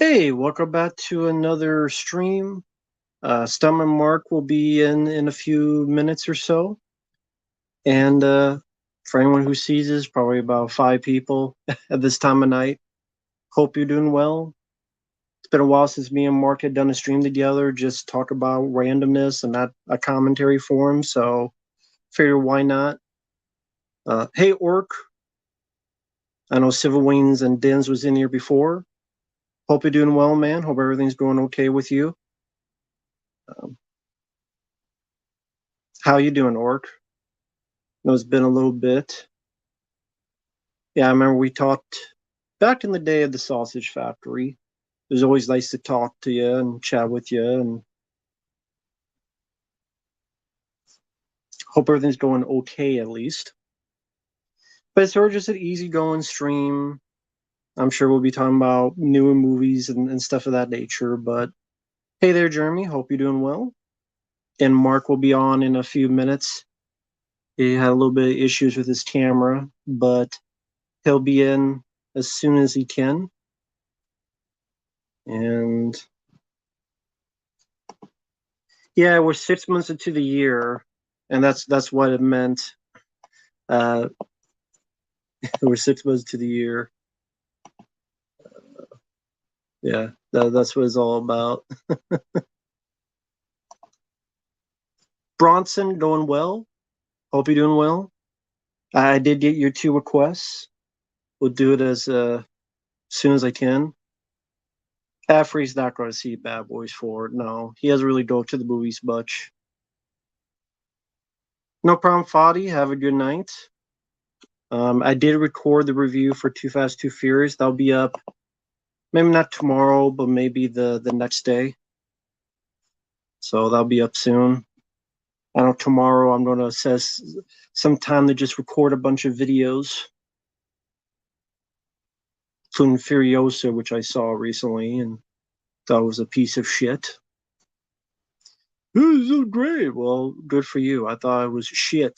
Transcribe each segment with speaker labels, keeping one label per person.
Speaker 1: Hey, welcome back to another stream. Stum and Mark will be in a few minutes or so. And for anyone who sees this, probably about five people at this time of night. Hope you're doing well. It's been a while since me and Mark had done a stream together, just talk about randomness and not a commentary forum. So figure why not? Hey, Orc. I know Civil Wings and Dins was in here before. Hope you're doing well, man. Hope everything's going okay with you. Um, how you doing, Orc? Know it's been a little bit. Yeah, I remember we talked back in the day of the Sausage Factory. It was always nice to talk to you and chat with you, and hope everything's going okay at least. But it's sort of just an easygoing stream. I'm sure we'll be talking about newer movies and stuff of that nature. But hey there, Jeremy. Hope you're doing well. And Mark will be on in a few minutes. He had a little bit of issues with his camera, but he'll be in as soon as he can. And yeah, we're 6 months into the year, and that's what it meant. Uh, we're 6 months to the year. Yeah, that's what it's all about. Bronson, going well. Hope you're doing well. I did get your two requests. We'll do it as soon as I can. Afree's not going to see Bad Boys 4. No, he hasn't really dove to the movies much. No problem, Fadi. Have a good night. I did record the review for Too Fast, Too Furious. That'll be up maybe not tomorrow, but maybe the next day. So that'll be up soon. I know tomorrow I'm going to assess some time to just record a bunch of videos, including Furiosa, which I saw recently and thought was a piece of shit. This is great. Well, good for you. I thought it was shit,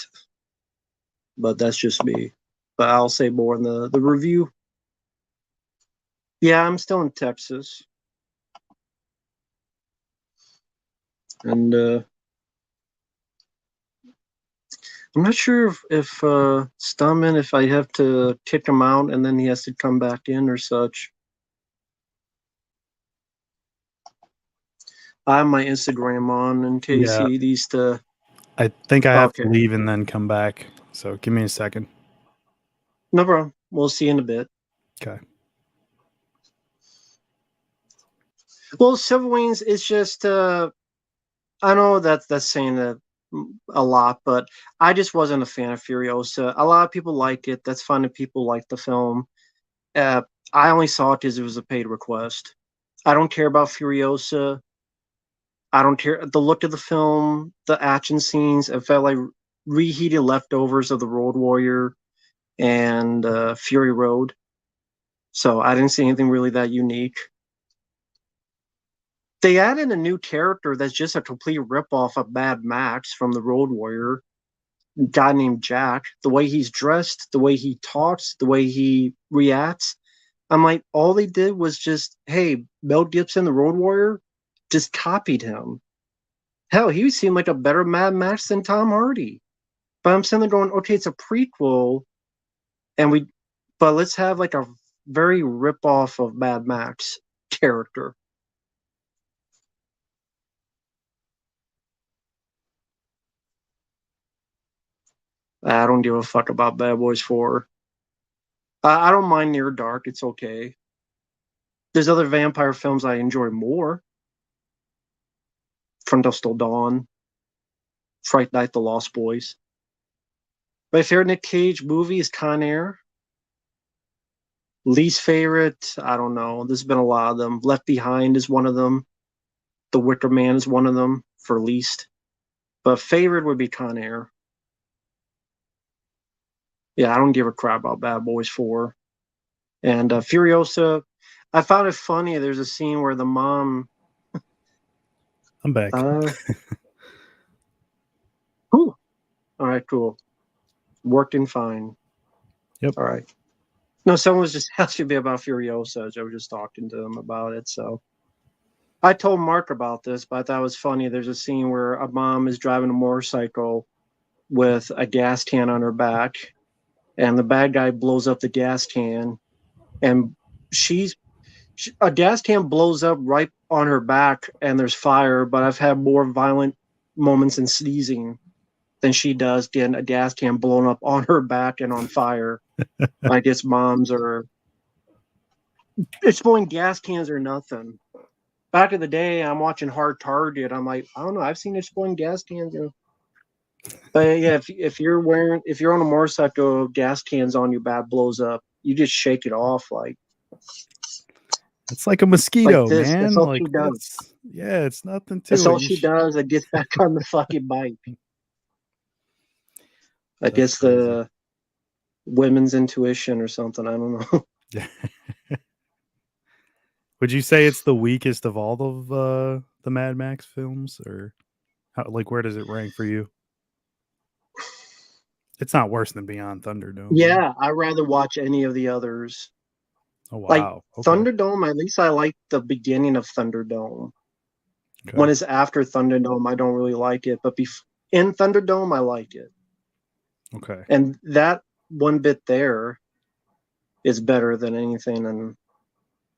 Speaker 1: but that's just me. But I'll say more in the review. Yeah, I'm still in Texas. And I'm not sure if Stumman, if I have to kick him out and then he has to come back in or such. I have my Instagram on in case
Speaker 2: Yeah,
Speaker 1: he needs to.
Speaker 2: I think I have to
Speaker 1: Okay,
Speaker 2: leave and then come back. So give me a second.
Speaker 1: no problem. We'll see you in a bit.
Speaker 2: Okay.
Speaker 1: Well, Civil Wings is just. I know that's saying that a lot, but I just wasn't a fan of Furiosa. A lot of people like it. That's fine if people like the film. Uh, I only saw it because it was a paid request. I don't care about Furiosa. I don't care the look of the film, the action scenes. It felt like reheated leftovers of the Road Warrior and Fury Road. So I didn't see anything really that unique. They added a new character that's just a complete ripoff of Mad Max from the Road Warrior, a guy named Jack. The way he's dressed, the way he talks, the way he reacts. I'm like, all they did was just, hey, Mel Gibson, the Road Warrior, just copied him. Hell, he seemed like a better Mad Max than Tom Hardy. But I'm sitting there going, okay, it's a prequel, and but let's have like a very rip off of Mad Max character. I don't give a fuck about Bad Boys 4. I don't mind Near Dark, it's okay. There's other vampire films I enjoy more. From Dusk Till Dawn, Fright Night, The Lost Boys. My favorite Nick Cage movie is Con Air. Least favorite, I don't know. There's been a lot of them. Left Behind is one of them. The Wicker Man is one of them for least. But favorite would be Con Air. Yeah, I don't give a crap about Bad Boys 4. And Furiosa, I found it funny. There's a scene where the mom.
Speaker 2: I'm back.
Speaker 1: Uh, Whew. All right, cool. Working fine.
Speaker 2: Yep.
Speaker 1: All right. No, someone was just asking me about Furiosa. I was just talking to them about it. So I told Mark about this, but I thought it was funny. There's a scene where a mom is driving a motorcycle with a gas can on her back, and the bad guy blows up the gas can, and a gas can blows up right on her back, and there's fire. But I've had more violent moments in sneezing than she does getting a gas can blown up on her back and on fire. I guess moms are exploding gas cans or nothing. Back in the day, I'm watching Hard Target. I'm like, I don't know. I've seen exploding gas cans. But yeah, if you're on a motorcycle, gas cans on you, bad blows up. You just shake it off like
Speaker 2: It's like a mosquito,
Speaker 1: this. That's
Speaker 2: man.
Speaker 1: all
Speaker 2: Like
Speaker 1: she does.
Speaker 2: it's nothing to
Speaker 1: That's
Speaker 2: it.
Speaker 1: all she does. It gets back on the fucking bike. I guess
Speaker 2: crazy.
Speaker 1: the women's intuition or something. I don't know.
Speaker 2: Would you say it's the weakest of all of the Mad Max films, or where does it rank for you? It's not worse than Beyond Thunderdome.
Speaker 1: Yeah, I'd rather watch any of the others.
Speaker 2: Oh wow.
Speaker 1: Like
Speaker 2: Okay.
Speaker 1: Thunderdome, at least I like the beginning of Thunderdome.
Speaker 2: Okay.
Speaker 1: When it's after Thunderdome, I don't really like it. But in Thunderdome, I like it.
Speaker 2: Okay.
Speaker 1: And that one bit there is better than anything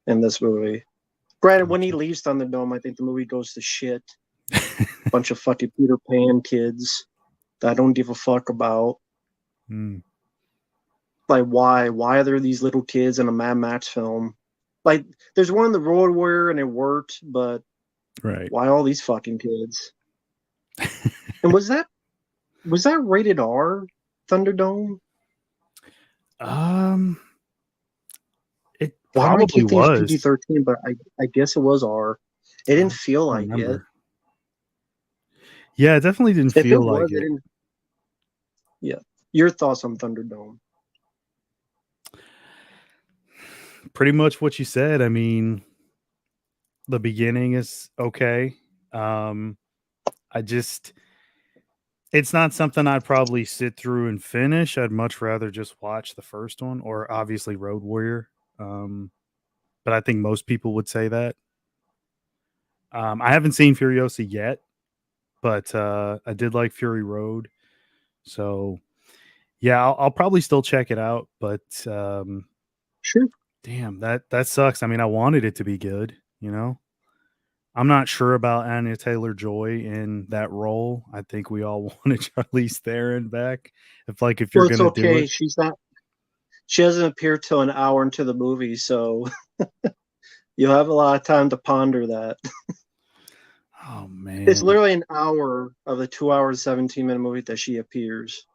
Speaker 1: in this movie. Granted, when he leaves Thunderdome, I think the movie goes to shit. Bunch of fucking Peter Pan kids that I don't give a fuck about. Like, why? Why are there these little kids in a Mad Max film? Like, there's one in the Road Warrior and it worked, but
Speaker 2: right.
Speaker 1: Why all these fucking kids? And was that rated R, Thunderdome?
Speaker 2: It
Speaker 1: Why do I
Speaker 2: probably
Speaker 1: keep thinking
Speaker 2: was
Speaker 1: PG-13, but I guess it was R. It didn't feel like it.
Speaker 2: Yeah, it definitely didn't feel like it.
Speaker 1: Yeah. Your thoughts on Thunderdome?
Speaker 2: Pretty much what you said. I mean, the beginning is okay. It's not something I'd probably sit through and finish. I'd much rather just watch the first one, or obviously Road Warrior. But I think most people would say that. I haven't seen Furiosa yet, but I did like Fury Road. So yeah, I'll probably still check it out. But
Speaker 1: sure.
Speaker 2: Damn, that sucks. I mean, I wanted it to be good, you know? I'm not sure about Anya Taylor-Joy in that role. I think we all wanted Charlize Theron back. If you're gonna do it,
Speaker 1: she doesn't appear till an hour into the movie, so you'll have a lot of time to ponder that.
Speaker 2: Oh man,
Speaker 1: it's literally an hour of the 2 hours 17-minute movie that she appears.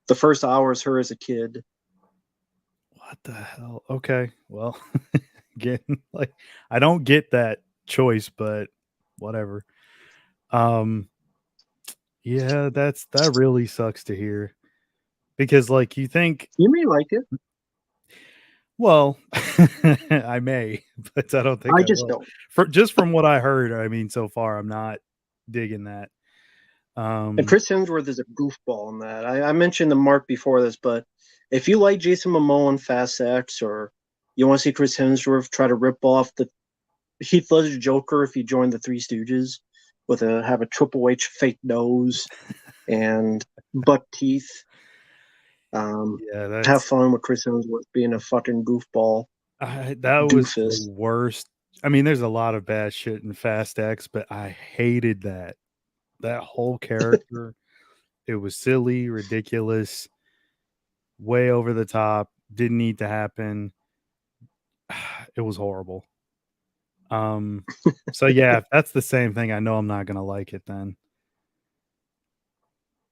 Speaker 1: The first hour is her as a kid.
Speaker 2: What the hell? Okay, well, again, I don't get that choice, but whatever. Yeah, that really sucks to hear, because you think
Speaker 1: you may like it.
Speaker 2: Well, I may, but I don't think I
Speaker 1: just
Speaker 2: will.
Speaker 1: don't.
Speaker 2: Just from what I heard, I mean, so far I'm not digging that.
Speaker 1: And Chris Hemsworth is a goofball in that. I mentioned the Mark before this, but if you like Jason Momoa in Fast X, or you want to see Chris Hemsworth try to rip off the Heath Ledger Joker if he joined the Three Stooges have a Triple H fake nose and buck teeth. Have fun with Chris Hemsworth being a fucking goofball.
Speaker 2: That was the worst. I mean, there's a lot of bad shit in Fast X, but I hated that whole character. It was silly, ridiculous, way over the top, didn't need to happen. It was horrible. So yeah, if that's the same thing, I know I'm not gonna like it then.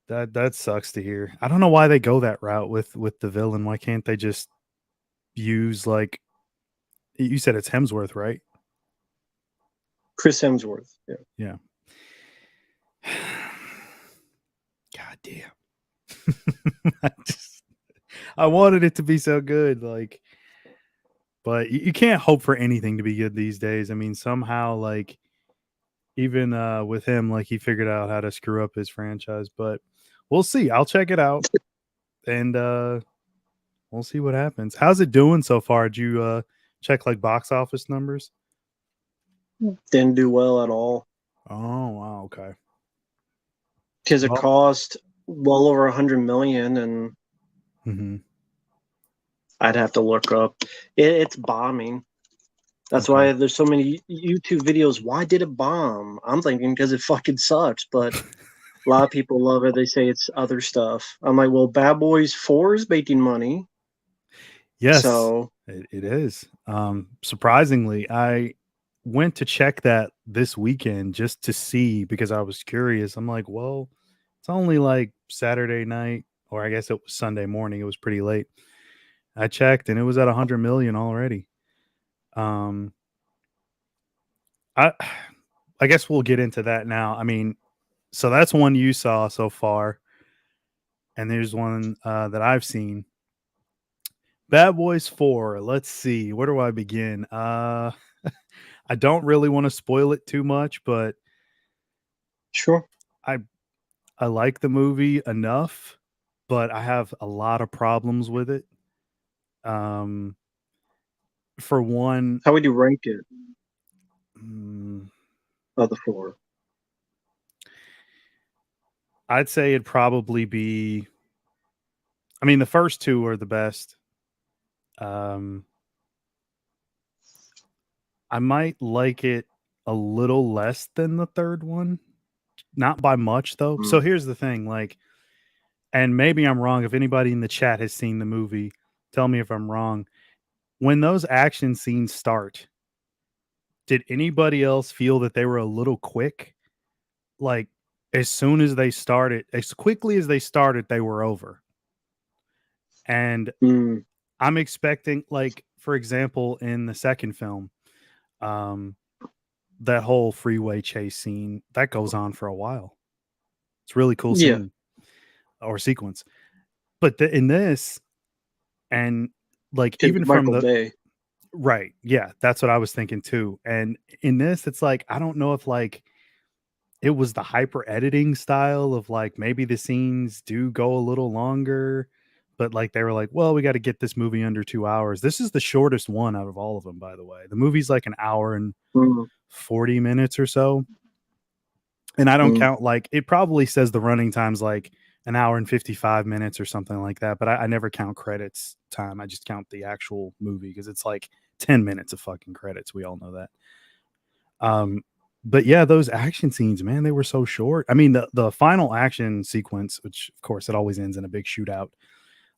Speaker 2: That sucks to hear. I don't know why they go that route with the villain. Why can't they just use you said it's Hemsworth, right?
Speaker 1: Chris Hemsworth.
Speaker 2: Yeah. God damn. I wanted it to be so good, but you can't hope for anything to be good these days. I mean, somehow, even with him, he figured out how to screw up his franchise. But we'll see. I'll check it out, and We'll see what happens. How's it doing so far? Did you check like box office numbers?
Speaker 1: Didn't do well at all
Speaker 2: Oh wow, okay.
Speaker 1: because it
Speaker 2: Well,
Speaker 1: cost well over 100 million, and
Speaker 2: mhm,
Speaker 1: I'd have to look up. It's bombing. That's
Speaker 2: okay.
Speaker 1: why there's so many YouTube videos. Why did it bomb? I'm thinking because it fucking sucks, but a lot of people love it. They say it's other stuff. I'm like, well, Bad Boys 4 is making money.
Speaker 2: Yes,
Speaker 1: So,
Speaker 2: it is. Surprisingly, I went to check that this weekend just to see because I was curious. I'm like, well, it's only like Saturday night, or I guess it was Sunday morning. It was pretty late. I checked and it was at 100 million already. Um, I I guess we'll get into that now. I mean, so that's one you saw so far, and there's one that I've seen. Bad Boys 4. Let's see. Where do I begin? I don't really want to spoil it too much, but
Speaker 1: sure.
Speaker 2: I I like the movie enough, but I have a lot of problems with it. Um, for one,
Speaker 1: How would you rank it
Speaker 2: mm,
Speaker 1: of the four?
Speaker 2: I'd say it'd probably be. I mean, the first two are the best. Um, I might like it a little less than the third one, not by much though. So
Speaker 1: Mm.
Speaker 2: here's the thing, like, and maybe I'm wrong. If anybody in the chat has seen the movie, tell me if I'm wrong. When those action scenes start, did anybody else feel that they were a little quick? Like, as soon as they started, as quickly as they started, they were over. And
Speaker 1: Mm.
Speaker 2: I'm expecting, like, for example, in the second film, um, that whole freeway chase scene that goes on for a while. It's a really cool
Speaker 1: Yeah,
Speaker 2: scene or sequence. But in this, and like
Speaker 1: because
Speaker 2: even from
Speaker 1: Michael
Speaker 2: the
Speaker 1: Bay.
Speaker 2: right, yeah, that's what I was thinking too. And in this, it's like I don't know if like it was the hyper editing style of like maybe the scenes do go a little longer, but like they were like, well, we got to get this movie under 2 hours. This is the shortest one out of all of them, by the way. The movie's like an hour and
Speaker 1: Mm.
Speaker 2: 40 minutes or so. And I don't
Speaker 1: Mm.
Speaker 2: count like it probably says the running time's like an hour and 55 minutes or something like that. But I never count credits time. I just count the actual movie because it's like 10 minutes of fucking credits. We all know that. Um, but yeah, those action scenes, man, they were so short. I mean, the final action sequence, which of course it always ends in a big shootout.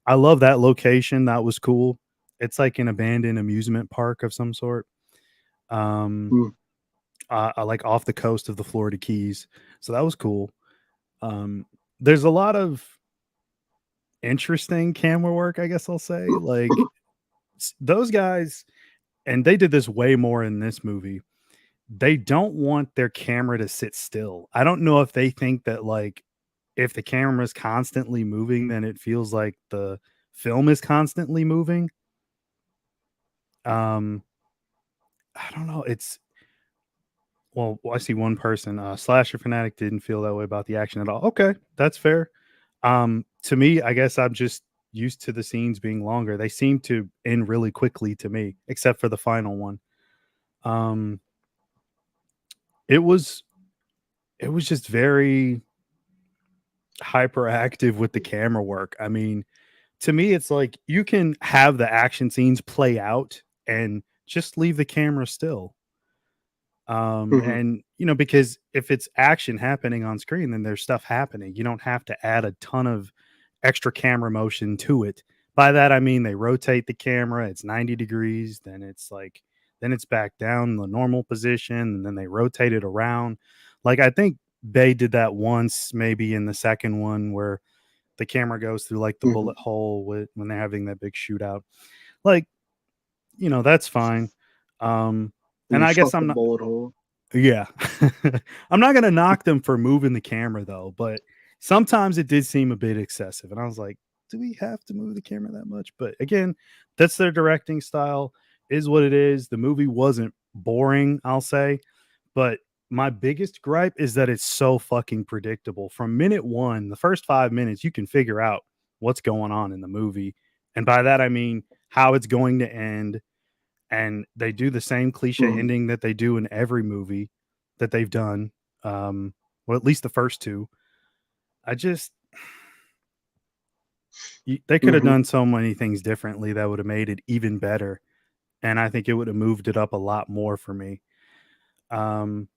Speaker 2: I love that location. That was cool. It's like an abandoned amusement park of some sort. Um,
Speaker 1: Mm.
Speaker 2: like off the coast of the Florida Keys. So that was cool. There's a lot of interesting camera work, I guess I'll say. Like those guys, and they did this way more in this movie. They don't want their camera to sit still. I don't know if they think that like if the camera is constantly moving, then it feels like the film is constantly moving. Um, I don't know. It's well, I see one person, Slasher Fanatic didn't feel that way about the action at all. Okay, that's fair. To me, I guess I'm just used to the scenes being longer. They seem to end really quickly to me, except for the final one. Um, it was it was just very hyperactive with the camera work. I mean, to me, it's like you can have the action scenes play out and just leave the camera still.
Speaker 1: Hmm.
Speaker 2: And you know, because if it's action happening on screen, then there's stuff happening. You don't have to add a ton of extra camera motion to it. By that I mean they rotate the camera, it's 90 degrees, then it's back down the normal position, and then they rotate it around. Like I think they did that once, maybe in the second one, where the camera goes through like the
Speaker 1: Hmm.
Speaker 2: bullet hole with when they're having that big shootout. Like, you know, that's fine. Um, and
Speaker 1: You
Speaker 2: I guess
Speaker 1: fuck
Speaker 2: I'm
Speaker 1: the
Speaker 2: not
Speaker 1: bullet hole.
Speaker 2: yeah. I'm not gonna knock them for moving the camera though, but sometimes it did seem a bit excessive. And I was like, do we have to move the camera that much? But again, that's their directing style, is what it is. The movie wasn't boring, I'll say. But my biggest gripe is that it's so fucking predictable. From minute one, the first 5 minutes, you can figure out what's going on in the movie. And by that I mean how it's going to end. And they do the same cliche
Speaker 1: Mhm.
Speaker 2: ending that they do in every movie that they've done. Well, at least the first two. I just they could have
Speaker 1: Mhm.
Speaker 2: done so many things differently that would have made it even better, and I think it would have moved it up a lot more for me. Um,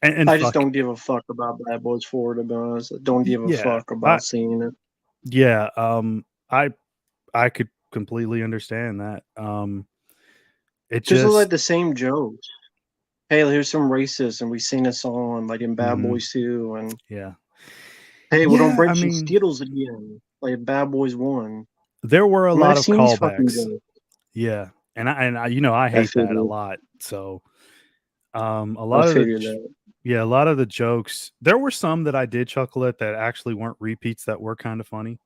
Speaker 2: and
Speaker 1: I just
Speaker 2: fuck,
Speaker 1: don't give a fuck about Bad Boys 4, to be honest. I don't give a
Speaker 2: yeah,
Speaker 1: fuck about seeing it.
Speaker 2: yeah, I could completely understand that. It
Speaker 1: Just
Speaker 2: just,
Speaker 1: like the same jokes. Hey, here's some racist, and we sing a song like in Bad
Speaker 2: mhm,
Speaker 1: Boys 2, and
Speaker 2: yeah,
Speaker 1: hey, we don't
Speaker 2: yeah. I
Speaker 1: break some
Speaker 2: mean,
Speaker 1: Skittles again, like Bad Boys 1.
Speaker 2: there were a
Speaker 1: I mean,
Speaker 2: lot
Speaker 1: I've
Speaker 2: of
Speaker 1: seen these fucking
Speaker 2: callbacks.
Speaker 1: jokes.
Speaker 2: Yeah, and I I
Speaker 1: I
Speaker 2: hate that a
Speaker 1: figured.
Speaker 2: lot. So, a
Speaker 1: I
Speaker 2: lot of
Speaker 1: figured that.
Speaker 2: yeah, a lot of the jokes. There were some that I did chuckle at that actually weren't repeats that were kind of funny.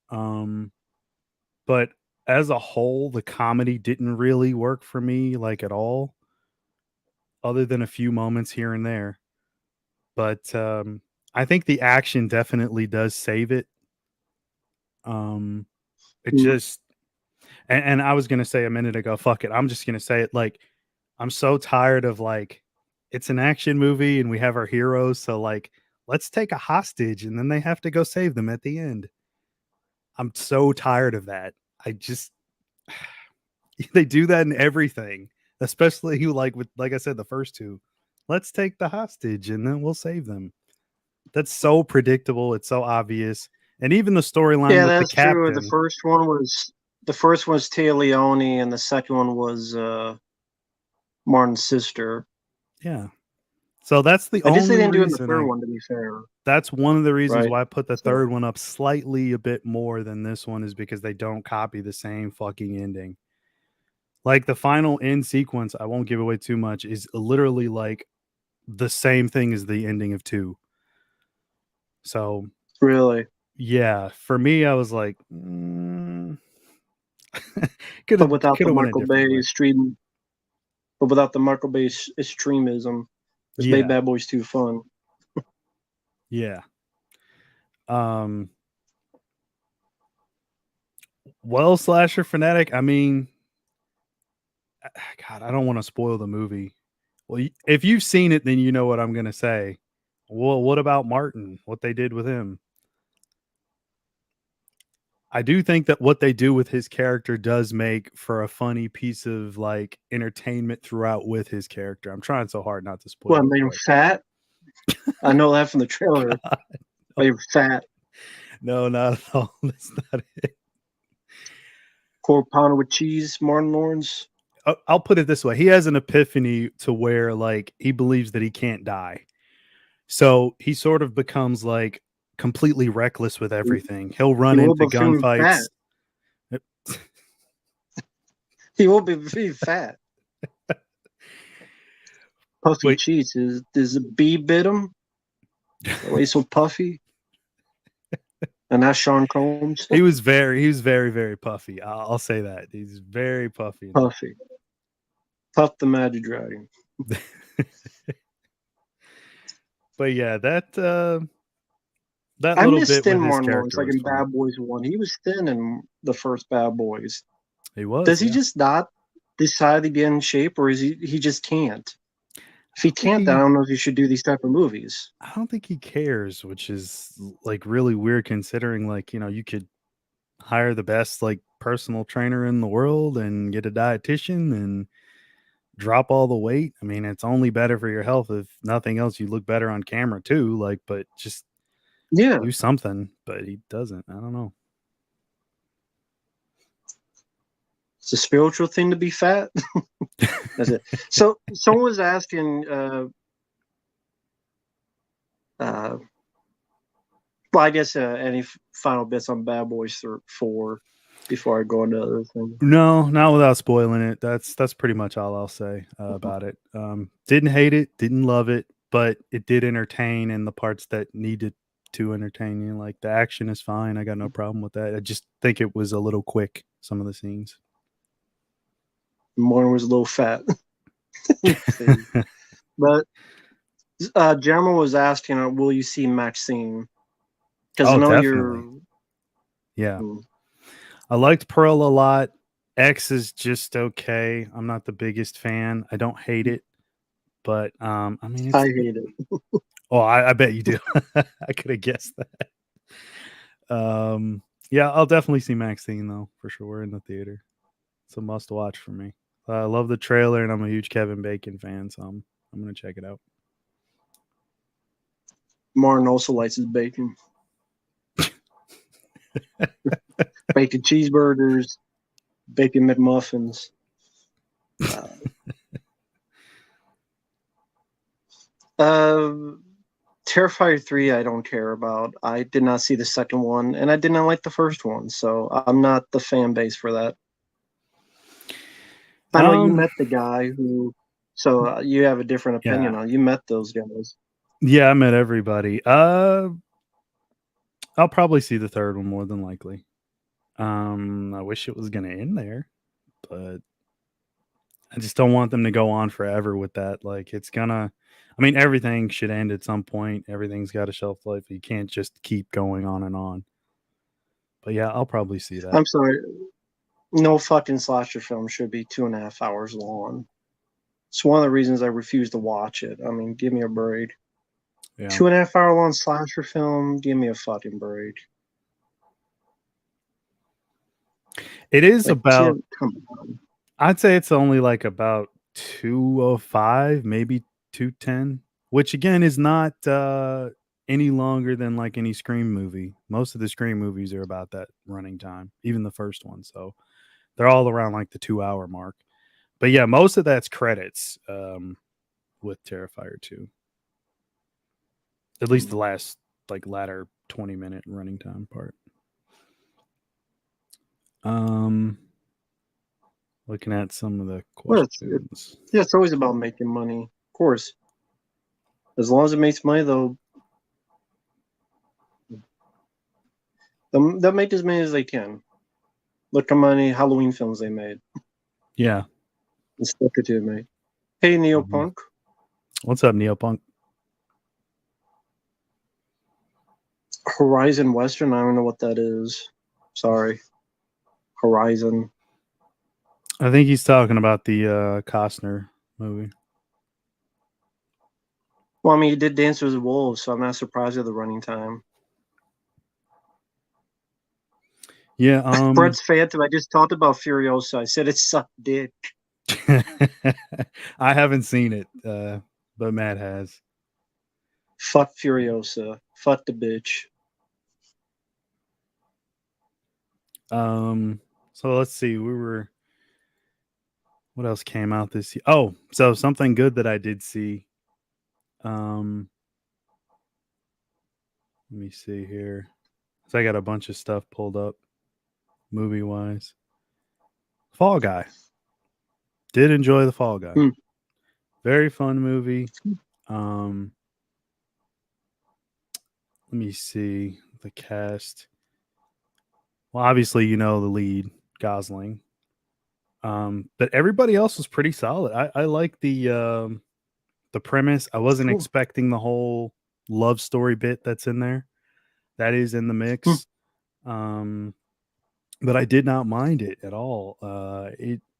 Speaker 2: Um, but as a whole, the comedy didn't really work for me like at all, other than a few moments here and there. But I think the action definitely does save it. Um, it
Speaker 1: Mm.
Speaker 2: just and I was gonna say a minute ago, fuck it. I'm just gonna say it like I'm so tired of like it's an action movie and we have our heroes, so like let's take a hostage and then they have to go save them at the end. I'm so tired of that. I just they do that in everything, especially like with like I said, the first two. Let's take the hostage and then we'll save them. That's so predictable. It's so obvious. And even the storyline
Speaker 1: Yeah,
Speaker 2: with the
Speaker 1: that's true.
Speaker 2: captain.
Speaker 1: The first one was Tia Leone, and the second one was Martin's sister.
Speaker 2: Yeah. So that's the
Speaker 1: I guess they
Speaker 2: only
Speaker 1: didn't do it in the
Speaker 2: reason
Speaker 1: third
Speaker 2: I
Speaker 1: one, to be fair,
Speaker 2: that's one of the reasons
Speaker 1: right?
Speaker 2: why I put the
Speaker 1: So
Speaker 2: third one up slightly a bit more than this one is because they don't copy the same fucking ending. Like the final end sequence, I won't give away too much, is literally like the same thing as the ending of 2. So,
Speaker 1: really,
Speaker 2: yeah, for me, I was like, could
Speaker 1: but
Speaker 2: have
Speaker 1: without
Speaker 2: could
Speaker 1: the
Speaker 2: have went a
Speaker 1: Michael
Speaker 2: different
Speaker 1: Bay
Speaker 2: way.
Speaker 1: stream, but without the Michael Bay extremism, it's made
Speaker 2: Yeah,
Speaker 1: Bad Boys 2 fun.
Speaker 2: yeah. Um, well, slasher fanatic. I mean, God, I don't want to spoil the movie. Well, if you've seen it, then you know what I'm gonna say. Well, what about Martin? What they did with him? I do think that what they do with his character does make for a funny piece of like entertainment throughout with his character. I'm trying so hard not to
Speaker 1: What
Speaker 2: spoil it,
Speaker 1: made him
Speaker 2: but
Speaker 1: fat? I know that from the trailer.
Speaker 2: God,
Speaker 1: Made him fat.
Speaker 2: no, not at all. That's not it.
Speaker 1: Quarter pounder with cheese, Martin Lawrence.
Speaker 2: I'll put it this way: he has an epiphany to where like he believes that he can't die, so he sort of becomes like completely reckless with
Speaker 1: He,
Speaker 2: everything. He'll
Speaker 1: he
Speaker 2: run
Speaker 1: will
Speaker 2: into
Speaker 1: be feeling fat.
Speaker 2: gunfights.
Speaker 1: He will be feeling fat. Puffy
Speaker 2: Wait,
Speaker 1: cheese. Is a bee bit him? Why he's so puffy? And that's Sean Combs.
Speaker 2: he was very, very puffy. I'll say that he's very puffy in that.
Speaker 1: Puffy. Puff the Magic Dragon.
Speaker 2: But yeah, that
Speaker 1: I
Speaker 2: little
Speaker 1: miss
Speaker 2: bit
Speaker 1: thin
Speaker 2: with his
Speaker 1: Martin Lawrence,
Speaker 2: character
Speaker 1: like
Speaker 2: was
Speaker 1: in
Speaker 2: funny.
Speaker 1: Bad Boys 1. He was thin in the first Bad Boys.
Speaker 2: He was,
Speaker 1: Does he
Speaker 2: yeah.
Speaker 1: just not decide to get in shape, or is he just can't? If
Speaker 2: I
Speaker 1: he
Speaker 2: don't think
Speaker 1: can't, then I
Speaker 2: he
Speaker 1: don't know if you should do these type of movies.
Speaker 2: I don't think he cares, which is like really weird considering like, you could hire the best like personal trainer in the world and get a dietitian and drop all the weight. I mean, it's only better for your health. If nothing else, you look better on camera too. Like, but just
Speaker 1: Yeah,
Speaker 2: do something. But he doesn't. I don't know.
Speaker 1: it's a spiritual thing to be fat. That's it. So someone was asking, uh, well, I guess any final bits on Bad Boys 4 before I go into other things.
Speaker 2: No, not without spoiling it. That's pretty much all I'll say about it. Didn't hate it, didn't love it, but it did entertain in the parts that needed to entertain you. Like the action is fine. I got no problem with that. I just think it was a little quick, some of the scenes.
Speaker 1: Morning was a little fat, but Gemma was asking, will you see Maxine? Because I
Speaker 2: Oh,
Speaker 1: know
Speaker 2: definitely.
Speaker 1: you're.
Speaker 2: Yeah.
Speaker 1: Hmm.
Speaker 2: I liked Pearl a lot. X is just okay. I'm not the biggest fan. I don't hate it, but I mean,
Speaker 1: I
Speaker 2: it's.
Speaker 1: hate it.
Speaker 2: Oh, I bet you do. I could have guessed that. Yeah, I'll definitely see Maxine though for sure in the theater. It's a must watch for me. I love the trailer, and I'm a huge Kevin Bacon fan, so I'm gonna check it out.
Speaker 1: Martin also likes his bacon. Bacon cheeseburgers, bacon McMuffins. Uh, uh, Terrifier 3, I don't care about. I did not see the second one, and I did not like the first one, so I'm not the fan base for that. I know you
Speaker 2: Um,
Speaker 1: met the guy who, so you have a different opinion
Speaker 2: yeah,
Speaker 1: on. You met those guys.
Speaker 2: yeah, I met everybody. I'll probably see the third one more than likely. I wish it was gonna end there, but I just don't want them to go on forever with that. Like it's gonna. I mean, everything should end at some point. Everything's got a shelf life. You can't just keep going on and on. But yeah, I'll probably see that.
Speaker 1: I'm sorry, no fucking slasher film should be 2.5 hours long. It's one of the reasons I refuse to watch it. I mean, give me a break.
Speaker 2: Yeah,
Speaker 1: 2.5 hour long slasher film, give me a fucking break.
Speaker 2: it is
Speaker 1: Like,
Speaker 2: about.
Speaker 1: come on.
Speaker 2: I'd say it's only like about 205, maybe 210, which again is not any longer than like any Scream movie. Most of the Scream movies are about that running time, even the first one. So they're all around like the 2 hour mark. But yeah, most of that's credits with Terrifier 2. At least the last like latter 20-minute running time part. Um Looking at some of the
Speaker 1: Well,
Speaker 2: questions.
Speaker 1: yeah, it's always about making money, of course. As long as it makes money, though, they'll make as many as they can. Look how many Halloween films they made
Speaker 2: Yeah.
Speaker 1: and stuck it to me. Hey,
Speaker 2: Mhm.
Speaker 1: Neopunk.
Speaker 2: What's up, Neopunk?
Speaker 1: Horizon Western, I don't know what that is. Sorry. Horizon.
Speaker 2: I think he's talking about the Costner movie.
Speaker 1: Well, I mean, he did Dance with Wolves, so I'm not surprised at the running time.
Speaker 2: Yeah,
Speaker 1: Brett's Phantom, I just talked about Furiosa. I said it sucked dick.
Speaker 2: I haven't seen it, but Matt has.
Speaker 1: Fuck Furiosa. Fuck the bitch.
Speaker 2: So let's see. What else came out this year? Oh, so something good that I did see. Um, Let me see here. So I got a bunch of stuff pulled up, movie wise. Fall Guy. Did enjoy the Fall Guy.
Speaker 1: Hmm.
Speaker 2: Very fun movie. Um, Let me see the cast. Well, obviously, you know the lead, Gosling. But everybody else was pretty solid. I like the premise. I wasn't
Speaker 1: Cool.
Speaker 2: expecting the whole love story bit that's in there. That is in the
Speaker 1: Hmm.
Speaker 2: mix. Um, but I did not mind it at all.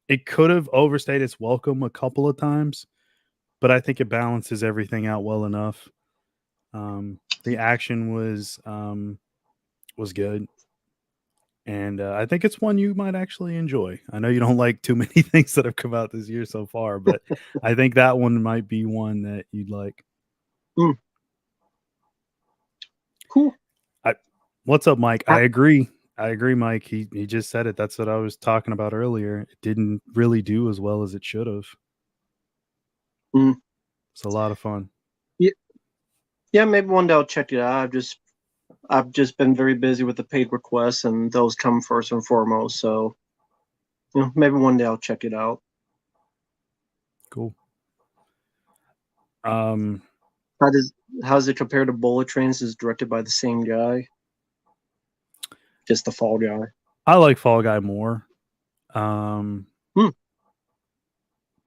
Speaker 2: It could have overstayed its welcome a couple of times, but I think it balances everything out well enough. The action was good, and I think it's one you might actually enjoy. I know you don't like too many things that have come out this year so far, but I think that one might be one that you'd like.
Speaker 1: Hmm. Cool.
Speaker 2: What's up, Mike?
Speaker 1: Ah,
Speaker 2: I agree. I agree, Mike. He just said it. That's what I was talking about earlier. It didn't really do as well as it should have.
Speaker 1: hmm.
Speaker 2: It's a lot of fun.
Speaker 1: Yeah, yeah, maybe one day I'll check it out. I've just been very busy with the paid requests, and those come first and foremost. So, maybe one day I'll check it out.
Speaker 2: Cool. Um,
Speaker 1: How does how does it compare to Bullet Trains? Is directed by the same guy, just the Fall Guy.
Speaker 2: I like Fall Guy more. Um,
Speaker 1: Hmm.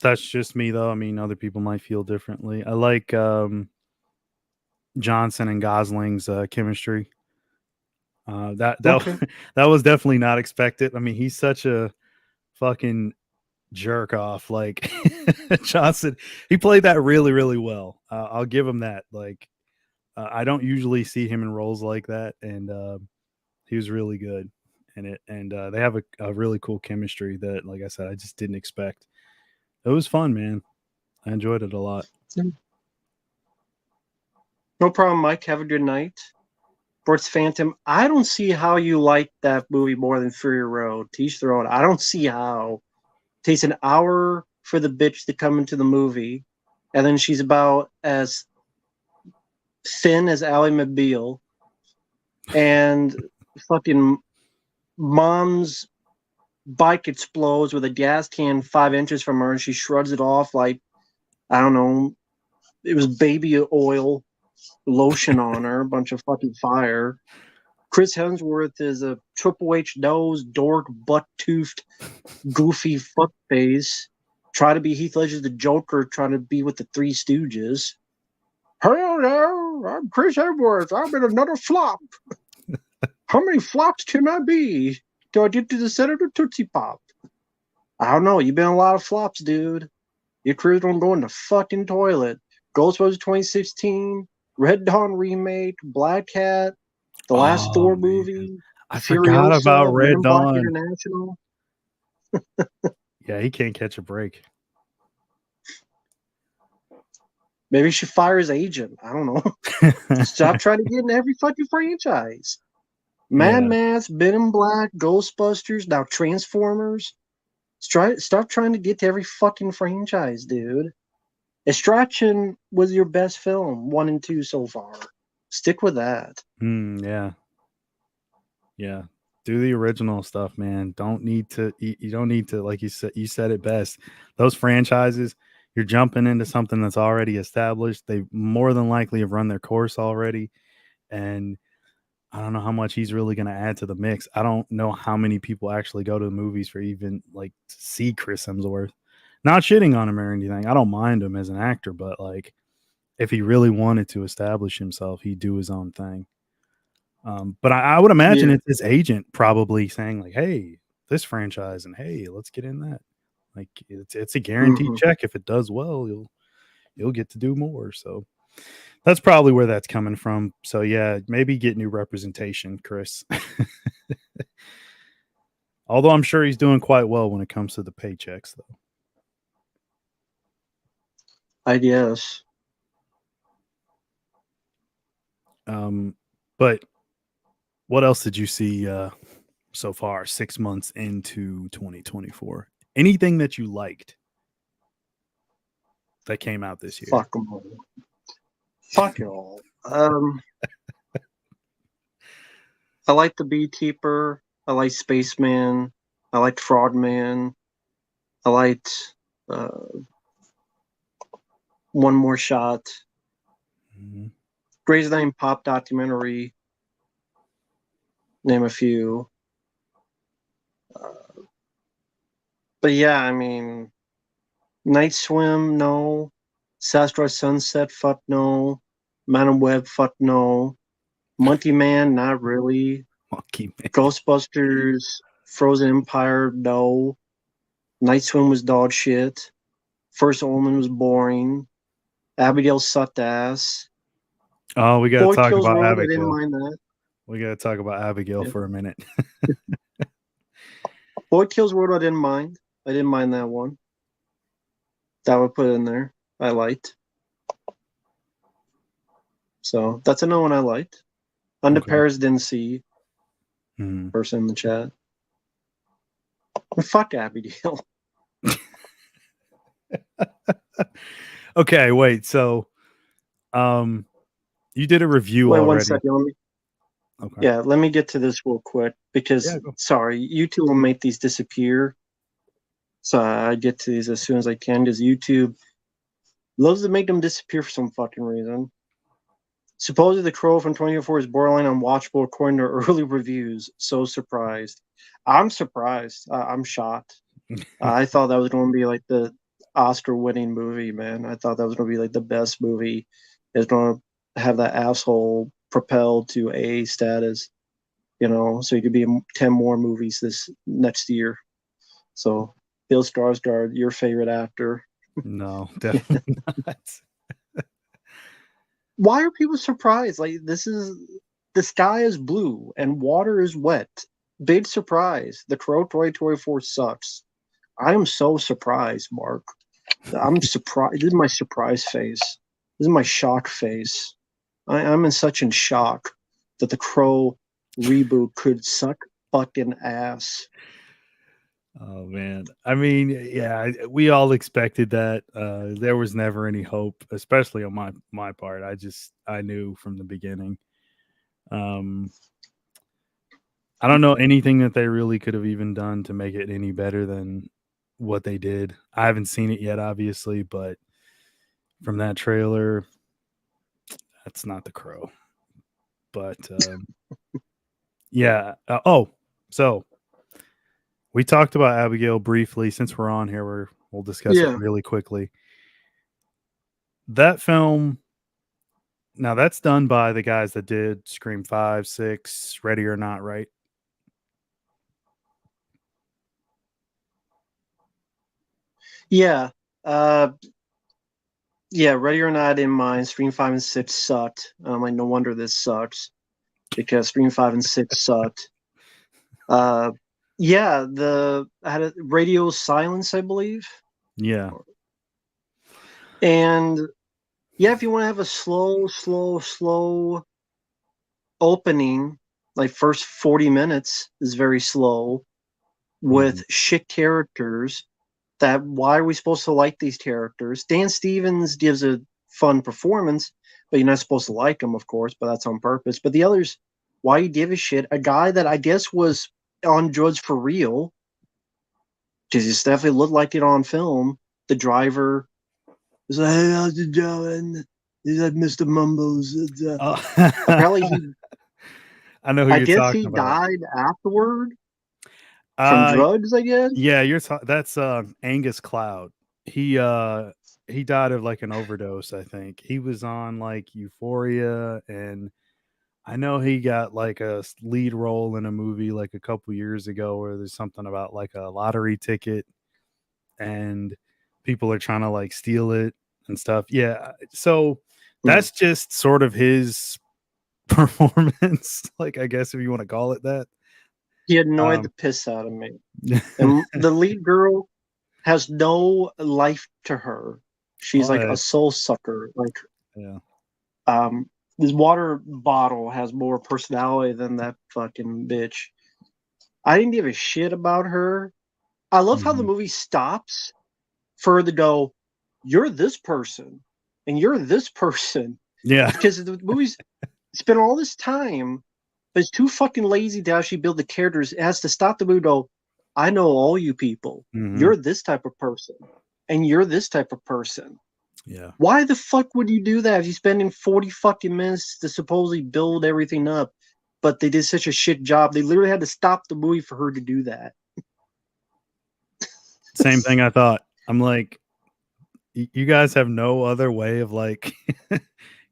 Speaker 2: that's just me though. I mean, other people might feel differently. I like Johnson and Gosling's chemistry. That
Speaker 1: Okay.
Speaker 2: that was definitely not expected. I mean, he's such a fucking jerk off. Like Johnson, he played that really, really well. I'll give him that. Like, I don't usually see him in roles like that, and he was really good in it. And they have a really cool chemistry that, like I said, I just didn't expect. It was fun, man. I enjoyed it a lot.
Speaker 1: No problem, Mike. Have a good night. Sports Phantom. I don't see how you like that movie more than Fury Road. Teach their own. I don't see how. It takes an hour for the bitch to come into the movie, and then she's about as thin as Ally McBeal, and fucking mom's bike explodes with a gas can 5 inches from her, and she shrugs it off like, I don't know, it was baby oil lotion on her, a bunch of fucking fire. Chris Hemsworth is a Triple H nose, dork, butt-toothed, goofy fuckface. Try to be Heath Ledger's the Joker, trying to be with the Three Stooges. Hello, I'm Chris Hemsworth. I'm in another flop. How many flops can I be till I get to the center of the Tootsie Pop? I don't know. You've been in a lot of flops, dude. Your career's gonna go in the fucking toilet. Ghostbusters 2016, Red Dawn remake, Black Cat, the last
Speaker 2: Oh
Speaker 1: Thor
Speaker 2: man,
Speaker 1: movie,
Speaker 2: I forgot about
Speaker 1: Furiosa, Men
Speaker 2: Red
Speaker 1: in Black
Speaker 2: Dawn.
Speaker 1: International.
Speaker 2: Yeah, he can't catch a break.
Speaker 1: Maybe he should fire his agent. I don't know. Stop trying to get in every fucking franchise. Mad
Speaker 2: Yeah.
Speaker 1: Max, Men in Black, Ghostbusters, now Transformers. Stop trying to get to every fucking franchise, dude. Extraction was your best film, 1 and 2 so far. Stick with that.
Speaker 2: Yeah. Yeah. Do the original stuff, man. Don't need to you don't need to, like you said it best. Those franchises, you're jumping into something that's already established. They more than likely have run their course already. And I don't know how much he's really going to add to the mix. I don't know how many people actually go to the movies for even like to see Chris Hemsworth. Not shitting on him or anything. I don't mind him as an actor, but like if he really wanted to establish himself, he'd do his own thing. But I would imagine
Speaker 1: Yeah.
Speaker 2: it's his agent probably saying like, "Hey, this franchise, and hey, let's get in that." Like it's a guaranteed
Speaker 1: Mm-hmm.
Speaker 2: check. If it does well, you'll get to do more. So that's probably where that's coming from. So yeah, maybe get new representation, Chris. Although I'm sure he's doing quite well when it comes to the paychecks, though.
Speaker 1: I guess.
Speaker 2: But what else did you see so far? 6 months into 2024, anything that you liked that came out this year?
Speaker 1: Fuck them all. Fuck it all. I like The Beekeeper. I like Spaceman. I liked Frogman. I liked uh, One More Shot.
Speaker 2: Mhm.
Speaker 1: Grey's Anatomy pop documentary. Name a few. But yeah, I mean, Night Swim, no. Sastra Sunset, fuck no. Madam Web, fuck no. Monkey Man, not really.
Speaker 2: Monkey Man.
Speaker 1: Ghostbusters, Frozen Empire, no. Night Swim was dog shit. First Omen was boring. Abigail sucked ass.
Speaker 2: Oh, we got to
Speaker 1: Boy
Speaker 2: talk
Speaker 1: Kills
Speaker 2: about
Speaker 1: World, I didn't
Speaker 2: Abigail.
Speaker 1: mind that.
Speaker 2: We got to talk about Abigail
Speaker 1: Yeah.
Speaker 2: for a minute.
Speaker 1: Boy Kills World, I didn't mind. I didn't mind that one. That would put in there. I liked. So that's another one I liked. Under
Speaker 2: Okay.
Speaker 1: Paris didn't see
Speaker 2: Mhm.
Speaker 1: person in the chat. And fuck Abigail.
Speaker 2: Okay, wait. So, you did a review
Speaker 1: Wait one
Speaker 2: already.
Speaker 1: second.
Speaker 2: Okay.
Speaker 1: Let me get to this real quick because
Speaker 2: Yeah. Go.
Speaker 1: sorry, YouTube will make these disappear. So I get to these as soon as I can because YouTube loves to make them disappear for some fucking reason. Supposedly, The Crow from 2004 is borderline unwatchable according to early reviews. So surprised. I'm surprised. I'm shocked. I thought that was going to be like the Oscar-winning movie, man. I thought that was going to be like the best movie. It's going to have that asshole propelled to A status. So you could be in 10 more movies this next year. So Bill Skarsgård, your favorite actor.
Speaker 2: No, definitely not.
Speaker 1: Why are people surprised? Like the sky is blue and water is wet. Big surprise. The Crow 2024 sucks. I am so surprised, Mark. I'm surprised. This is my surprise face. This is my shock face. I'm in such in shock that the Crow reboot could suck fucking ass.
Speaker 2: Oh man. I mean, yeah, we all expected that. There was never any hope, especially on my part. I knew from the beginning. Um I don't know anything that they really could have even done to make it any better than what they did. I haven't seen it yet, obviously, but from that trailer, that's not the Crow. But yeah. So we talked about Abigail briefly. Since we're on here, we'll discuss it
Speaker 1: Yeah.
Speaker 2: really quickly. That film, now that's done by the guys that did Scream 5, 6, Ready or Not, right?
Speaker 1: Yeah. Uh yeah, Ready or Not in mind, Scream 5 and 6 sucked. I'm like, no wonder this sucks. Because Scream 5 and 6 sucked. Yeah, the had a radio silence, I believe.
Speaker 2: Yeah.
Speaker 1: And yeah, if you want to have a slow opening, like first 40 minutes is very slow with shit characters. That why are we supposed to like these characters? Dan Stevens gives a fun performance, but you're not supposed to like him, of course, but that's on purpose. But the others, why you give a shit? A guy that I guess was on drugs for real, because he definitely looked like it on film. The driver was like, "Hey, how's it going?" He's like, "Mr. Mumbles." Apparently,
Speaker 2: I know who
Speaker 1: I
Speaker 2: you're
Speaker 1: guess
Speaker 2: talking
Speaker 1: he
Speaker 2: about.
Speaker 1: died afterward from
Speaker 2: Uh
Speaker 1: drugs. I guess.
Speaker 2: yeah, that's Angus Cloud. He died of like an overdose, I think. He was on like Euphoria, and I know he got like a lead role in a movie like a couple years ago where there's something about like a lottery ticket and people are trying to like steal it and stuff. Yeah. So that's just sort of his performance, like I guess if you want to call it that.
Speaker 1: He annoyed the
Speaker 2: Um
Speaker 1: piss out of me. And the lead girl has no life to her. She's
Speaker 2: oh
Speaker 1: like a soul sucker. Like
Speaker 2: yeah.
Speaker 1: this water bottle has more personality than that fucking bitch. I didn't give a shit about her. I love how the
Speaker 2: Mhm.
Speaker 1: movie stops for her to go, "You're this person, and you're this person,"
Speaker 2: Yeah.
Speaker 1: because the movie's spent all this time, but it's too fucking lazy to actually build the characters. It has to stop the movie. Go, I know all you people.
Speaker 2: Mhm.
Speaker 1: You're this type of person, and you're this type of person.
Speaker 2: Yeah.
Speaker 1: Why the fuck would you do that if you're spending 40 fucking minutes to supposedly build everything up? But they did such a shit job. They literally had to stop the movie for her to do that.
Speaker 2: Same thing I thought. I'm like, you guys have no other way of like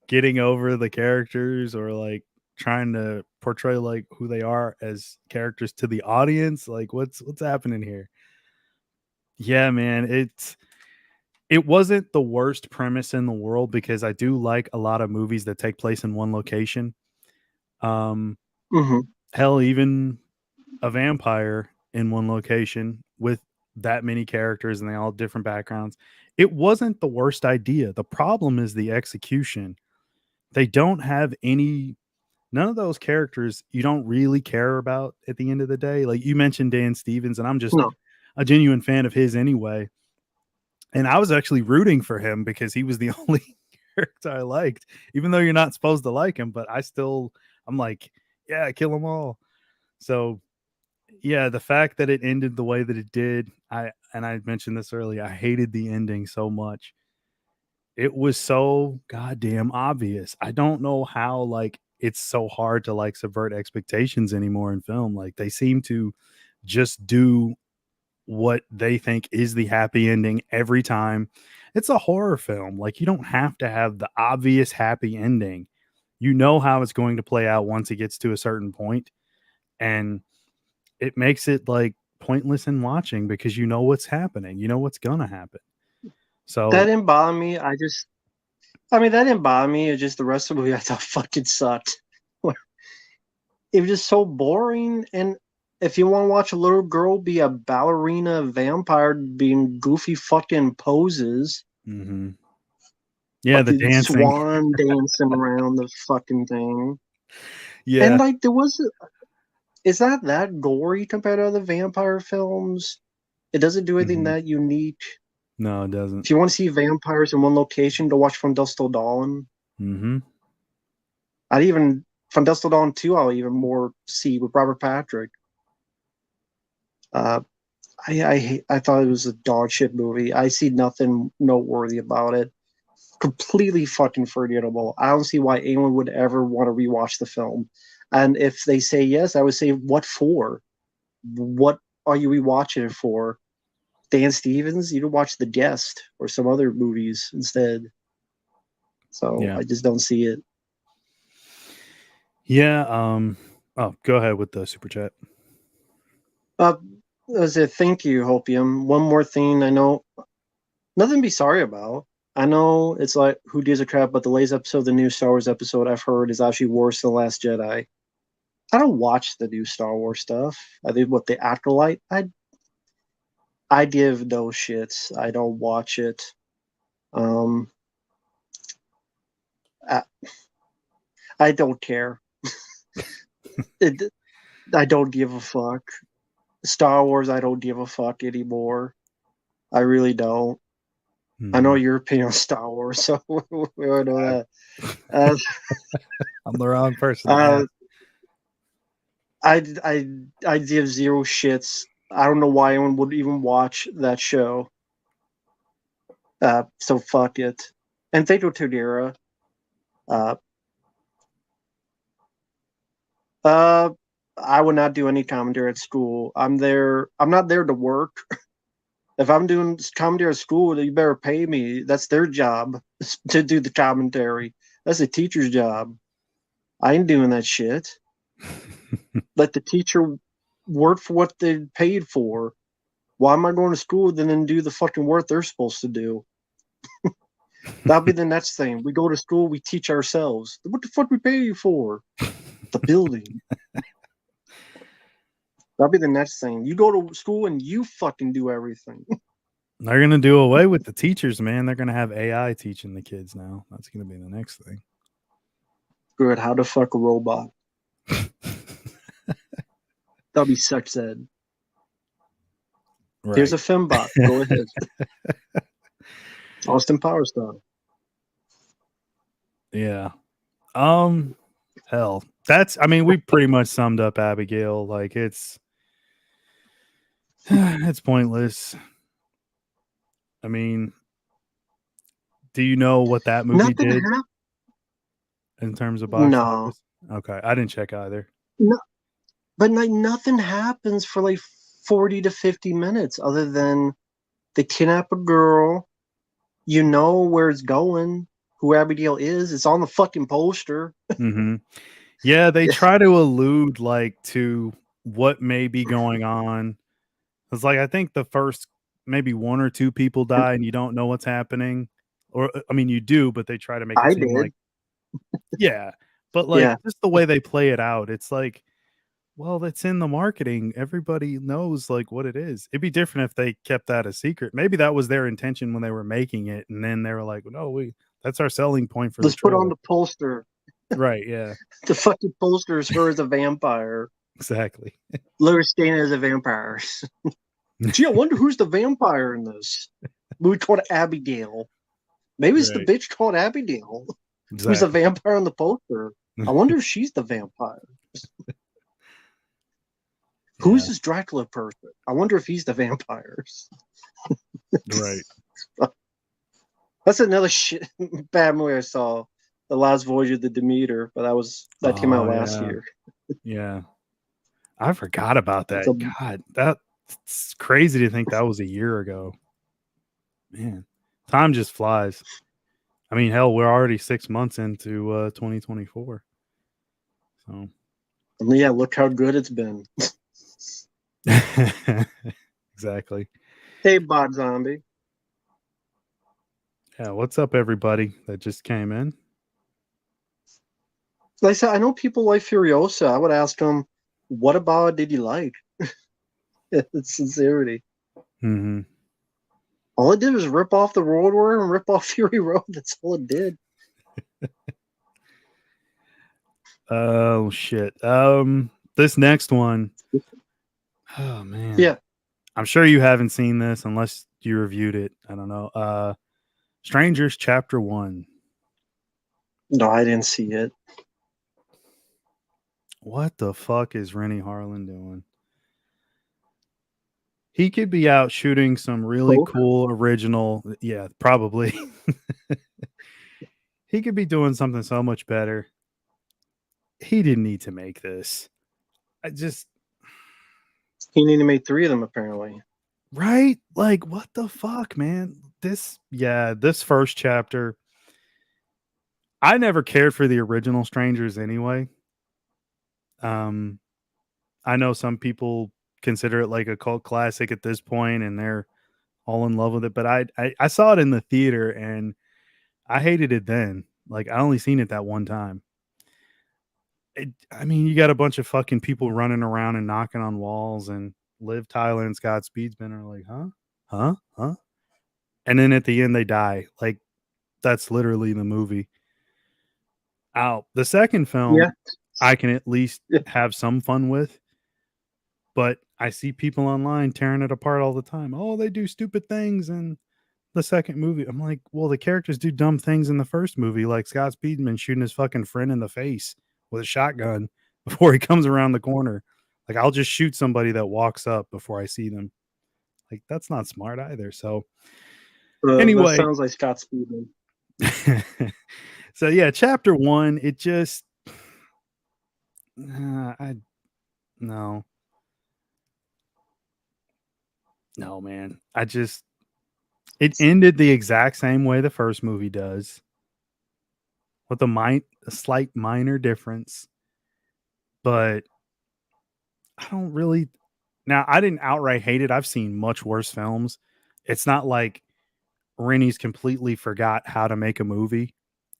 Speaker 2: getting over the characters or like trying to portray like who they are as characters to the audience. Like what's happening here? Yeah, man, it wasn't the worst premise in the world because I do like a lot of movies that take place in one location. Um
Speaker 1: Mm-hmm.
Speaker 2: Hell, even a vampire in one location with that many characters and they all have different backgrounds. It wasn't the worst idea. The problem is the execution. They don't have any none of those characters you don't really care about at the end of the day. Like you mentioned Dan Stevens, and I'm just
Speaker 1: No.
Speaker 2: a genuine fan of his anyway. And I was actually rooting for him because he was the only character I liked, even though you're not supposed to like him. But I'm like, yeah, kill them all. So yeah, the fact that it ended the way that it did, I mentioned this earlier, I hated the ending so much. It was so goddamn obvious. I don't know how like it's so hard to like subvert expectations anymore in film. Like they seem to just do what they think is the happy ending every time. It's a horror film. Like you don't have to have the obvious happy ending. You know how it's going to play out once it gets to a certain point. and it makes it like pointless in watching because you know what's happening, you know what's gonna happen.
Speaker 1: That
Speaker 2: So
Speaker 1: didn't bother me. That didn't bother me. It's just the rest of the movie I thought fucking sucked. It was just so boring. And if you want to watch a little girl be a ballerina vampire being goofy fucking poses,
Speaker 2: yeah, the
Speaker 1: fucking
Speaker 2: dancing.
Speaker 1: swan dancing around the fucking thing.
Speaker 2: Yeah.
Speaker 1: And like it's not that gory compared to other vampire films. It doesn't do anything that unique.
Speaker 2: No, it doesn't.
Speaker 1: If you want to see vampires in one location, to watch From Dusk Till Dawn. I'd even From Dusk Till Dawn 2, I'll even more see with Robert Patrick. I thought it was a dog shit movie. I see nothing noteworthy about it. Completely fucking forgettable. I don't see why anyone would ever want to rewatch the film. And if they say yes, I would say, what for? What are you rewatching it for? Dan Stevens? You don't watch The Guest or some other movies instead. So
Speaker 2: Yeah.
Speaker 1: I just don't see it.
Speaker 2: Yeah. Oh, go ahead with the super chat.
Speaker 1: As a thank you, Hopium. One more thing I know, nothing to be sorry about. I know it's like, who gives a crap, but the latest episode of the new Star Wars episode I've heard is actually worse than The Last Jedi. I don't watch the new Star Wars stuff. I think what the Acolyte, I give no shits. I don't watch it. I, I don't care. I don't give a fuck. Star Wars, I don't give a fuck anymore. I really don't. I know your opinion on Star Wars, so we already know that.
Speaker 2: I'm the wrong person to ask.
Speaker 1: I give zero shits. I don't know why anyone would even watch that show. So fuck it. And thank you, Todira. I would not do any commentary at school. I'm not there to work. If I'm doing commentary at school, you better pay me. That's their job to do the commentary. That's a teacher's job. I ain't doing that shit. Let the teacher work for what they paid for. Why am I going to school then do the fucking work they're supposed to do? That'll be the next thing. We go to school, we teach ourselves. What the fuck we pay you for? The building. That'll be the next thing. You go to school and you fucking do everything.
Speaker 2: They're gonna do away with the teachers, man. They're gonna have AI teaching the kids now. That's gonna be the next thing.
Speaker 1: Good. How to fuck a robot. That'll be sex ed.
Speaker 2: Right.
Speaker 1: Here's a fembot. Go ahead. Austin Power stuff.
Speaker 2: Yeah. Hell. We pretty much summed up Abigail. Like it's pointless. I mean, do you know what that movie
Speaker 1: Nothing
Speaker 2: did
Speaker 1: happened.
Speaker 2: in terms of box
Speaker 1: No.
Speaker 2: office? Okay, I didn't check either.
Speaker 1: No, but like nothing happens for like 40 to 50 minutes other than they kidnap a girl. You know where it's going, who Abigail is. It's on the fucking poster.
Speaker 2: Yeah, they try to allude like to what may be going on. It's like I think the first maybe one or two people die and you don't know what's happening. Or I mean you do, but they try to make it
Speaker 1: I
Speaker 2: seem
Speaker 1: did.
Speaker 2: like yeah. But like just the way they play it out, it's like, well, that's in the marketing. Everybody knows like what it is. It'd be different if they kept that a secret. Maybe that was their intention when they were making it, and then they were like, "No, that's our selling point for
Speaker 1: Let's
Speaker 2: the
Speaker 1: put
Speaker 2: trailer."
Speaker 1: on the poster.
Speaker 2: Right? Yeah.
Speaker 1: The fucking poster is her as a vampire.
Speaker 2: Exactly.
Speaker 1: Lois Dana as a vampire. Gee, I wonder who's the vampire in this. We called Abigail. Maybe it's the
Speaker 2: Right.
Speaker 1: bitch called Abigail.
Speaker 2: Exactly.
Speaker 1: Who's the vampire on the poster. I wonder if she's the vampire. Who's this Dracula person? I wonder if he's the vampires.
Speaker 2: Right.
Speaker 1: That's another bad movie I saw. The Last Voyage of the Demeter, but that came out last year.
Speaker 2: Yeah. I forgot about that. God, that's crazy to think that was a year ago. Man, time just flies. I mean, hell, we're already 6 months into 2024. So
Speaker 1: And yeah, look how good it's been.
Speaker 2: Exactly.
Speaker 1: Hey, Bot Zombie.
Speaker 2: Yeah, what's up, everybody that just came in?
Speaker 1: Like I said, I know people like Furiosa. I would ask them, what about it did you like? It's sincerity.
Speaker 2: Hmm.
Speaker 1: All it did was rip off the Road Warrior and rip off Fury Road. That's all it did.
Speaker 2: Oh shit. This next one. Oh man.
Speaker 1: Yeah.
Speaker 2: I'm sure you haven't seen this unless you reviewed it. I don't know. Strangers Chapter 1.
Speaker 1: No, I didn't see it.
Speaker 2: What the fuck is Rennie Harlan doing? He could be out shooting some really
Speaker 1: Coke?
Speaker 2: cool original. Yeah, probably. He could be doing something so much better. He didn't need to make this. I just
Speaker 1: He needed to make 3 of them, apparently.
Speaker 2: right? Like what the fuck, man? This first chapter, I never cared for the original Strangers anyway. Um I know some people consider it like a cult classic at this point and they're all in love with it, but I saw it in the theater and I hated it then. Like I only seen it that one time. I mean, you got a bunch of fucking people running around and knocking on walls, and Liv Tyler and Scott Speedman are like, huh, and then at the end they die. Like that's literally the movie. Out the second film,
Speaker 1: Yeah.
Speaker 2: I can at least
Speaker 1: Yeah.
Speaker 2: have some fun with, but I see people online tearing it apart all the time. Oh, they do stupid things in the second movie. I'm like, well, the characters do dumb things in the first movie, like Scott Speedman shooting his fucking friend in the face with a shotgun before he comes around the corner. Like, I'll just shoot somebody that walks up before I see them. Like, that's not smart either. So,
Speaker 1: That
Speaker 2: anyway,
Speaker 1: sounds like Scott Speedman.
Speaker 2: so yeah, chapter 1, it just, I no, no, man. It ended the exact same way the first movie does, with a slight minor difference, but I don't really. Now, I didn't outright hate it. I've seen much worse films. It's not like Rennie's completely forgot how to make a movie.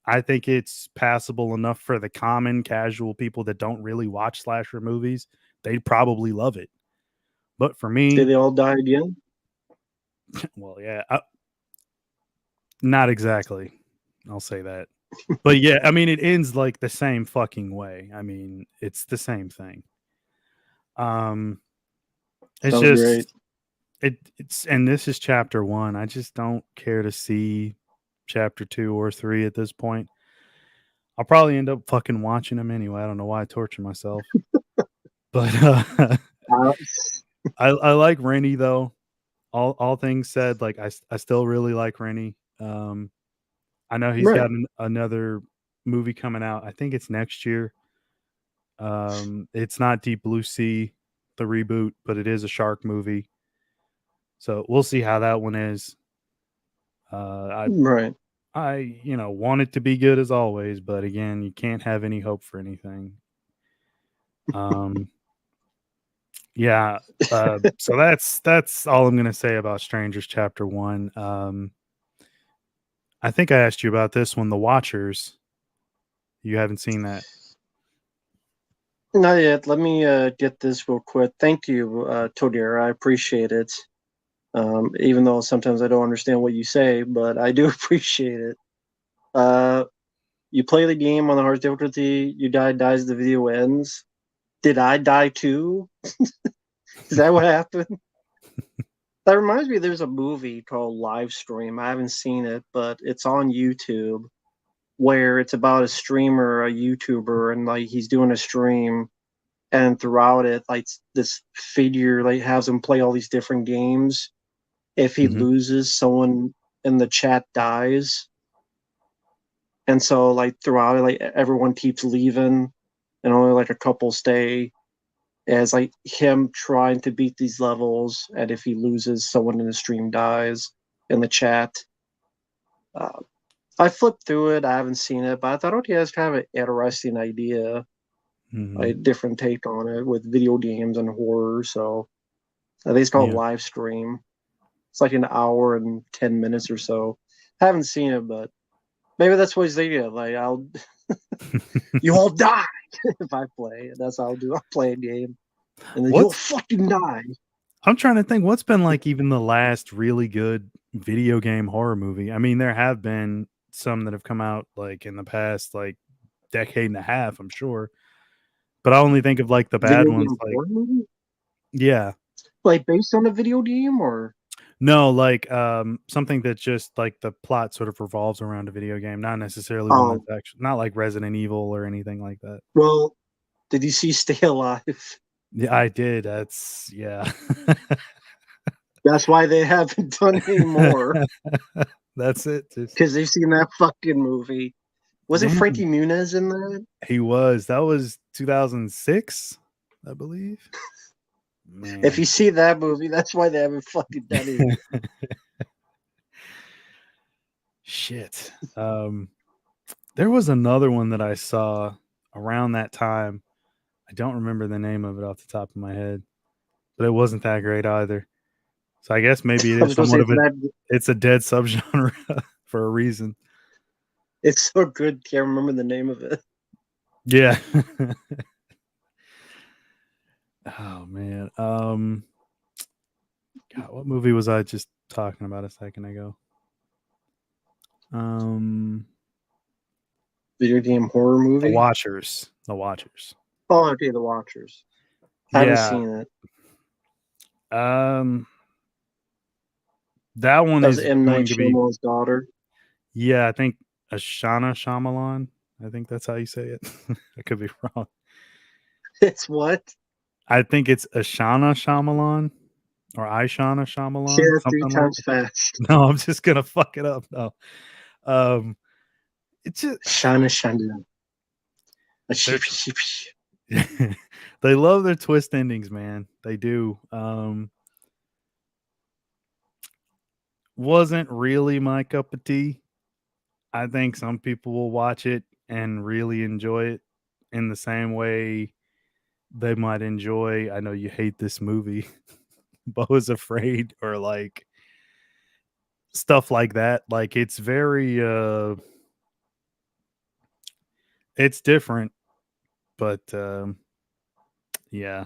Speaker 2: I think it's passable enough for the common casual people that don't really watch slasher movies. They'd probably love it. But for
Speaker 1: Did
Speaker 2: me,
Speaker 1: they all die again?
Speaker 2: well, yeah, not exactly. I'll say that. But yeah, I mean, it ends like the same fucking way. I mean, it's the same thing. Um, it's
Speaker 1: Sounds great.
Speaker 2: just it's and this is chapter 1. I just don't care to see chapter 2 or 3 at this point. I'll probably end up fucking watching them anyway. I don't know why I torture myself. But
Speaker 1: Uh,
Speaker 2: I like Rennie though. All things said, like I still really like Rennie. I know he's
Speaker 1: right.
Speaker 2: got another movie coming out. I think it's next year. It's not Deep Blue Sea, the reboot, but it is a shark movie. So we'll see how that one is. Uh,
Speaker 1: Right.
Speaker 2: I want it to be good as always, but again, you can't have any hope for anything. Um, yeah. So that's all I'm gonna say about Strangers Chapter 1. I think I asked you about this one, The Watchers. You haven't seen that.
Speaker 1: Not yet. Let me get this real quick. Thank you, Todira. I appreciate it. Even though sometimes I don't understand what you say, but I do appreciate it. Uh, you play the game on the hardest difficulty, you die, dies, the video ends. Did I die too? Is that what happened? That reminds me, there's a movie called Live Stream. I haven't seen it, but it's on YouTube where it's about a streamer, a YouTuber, and like he's doing a stream, and throughout it, like this figure like has him play all these different games. If he
Speaker 2: Mhm.
Speaker 1: loses, someone in the chat dies, and so like throughout it, like everyone keeps leaving, and only like a couple stay. As like him trying to beat these levels, and if he loses, someone in the stream dies in the chat. Uh, I flipped through it. I haven't seen it, but I thought, okay, that's kind of an interesting idea.
Speaker 2: Mhm.
Speaker 1: a different take on it with video games and horror. So I think it's called
Speaker 2: Yeah.
Speaker 1: Live Stream. It's like an hour and 10 minutes or so. I haven't seen it, but maybe that's what he's thinking. Like, you all die if I play. That's how I'll do. I'll play a game, and then you'll
Speaker 2: What's
Speaker 1: fucking die.
Speaker 2: I'm trying to think what's been like even the last really good video game horror movie. I mean, there have been some that have come out like in the past like decade and a half, I'm sure. But I only think of like the bad
Speaker 1: Video
Speaker 2: ones
Speaker 1: game
Speaker 2: like
Speaker 1: horror movie,
Speaker 2: yeah.
Speaker 1: like based on a video game, or
Speaker 2: No, like something that just like the plot sort of revolves around a video game, not necessarily one
Speaker 1: oh,
Speaker 2: that's actually not like Resident Evil or anything like that.
Speaker 1: well, did you see Stay Alive?
Speaker 2: Yeah, I did. That's yeah.
Speaker 1: That's why they haven't done any more
Speaker 2: That's it. Just
Speaker 1: because they've seen that fucking movie. Was it
Speaker 2: man,
Speaker 1: Frankie Muniz in that?
Speaker 2: he was. That was 2006, I believe.
Speaker 1: If
Speaker 2: Man.
Speaker 1: you see that movie, that's why they haven't fucking done it.
Speaker 2: Shit. There was another one that I saw around that time. I don't remember the name of it off the top of my head, but it wasn't that great either. So I guess maybe it
Speaker 1: I
Speaker 2: is
Speaker 1: was gonna say
Speaker 2: somewhat
Speaker 1: it's
Speaker 2: of a
Speaker 1: that.
Speaker 2: it's a dead subgenre for a reason.
Speaker 1: It's so good. Can't remember the name of it.
Speaker 2: Yeah. Oh man. God, what movie was I just talking about a second ago?
Speaker 1: Video game horror
Speaker 2: The
Speaker 1: movie.
Speaker 2: Watchers. The Watchers.
Speaker 1: Oh, okay, The Watchers. Haven't
Speaker 2: Yeah.
Speaker 1: seen it.
Speaker 2: Um that one
Speaker 1: That was
Speaker 2: is
Speaker 1: M. Night
Speaker 2: going to be
Speaker 1: Shyamalan's daughter.
Speaker 2: yeah, I think Ashana Shyamalan. I think that's how you say it. I could be wrong.
Speaker 1: It's what?
Speaker 2: I think it's Ashana Shyamalan or Ishana
Speaker 1: Say
Speaker 2: Shyamalan,
Speaker 1: that three
Speaker 2: something like
Speaker 1: times fast.
Speaker 2: no, I'm just gonna fuck it up. No. Um it's just
Speaker 1: Shana Shana.
Speaker 2: they're they love their twist endings, man. They do. Wasn't really my cup of tea. I think some people will watch it and really enjoy it in the same way they might enjoy. I know you hate this movie, Bo is Afraid, or like stuff like that. Like it's very it's different, but yeah,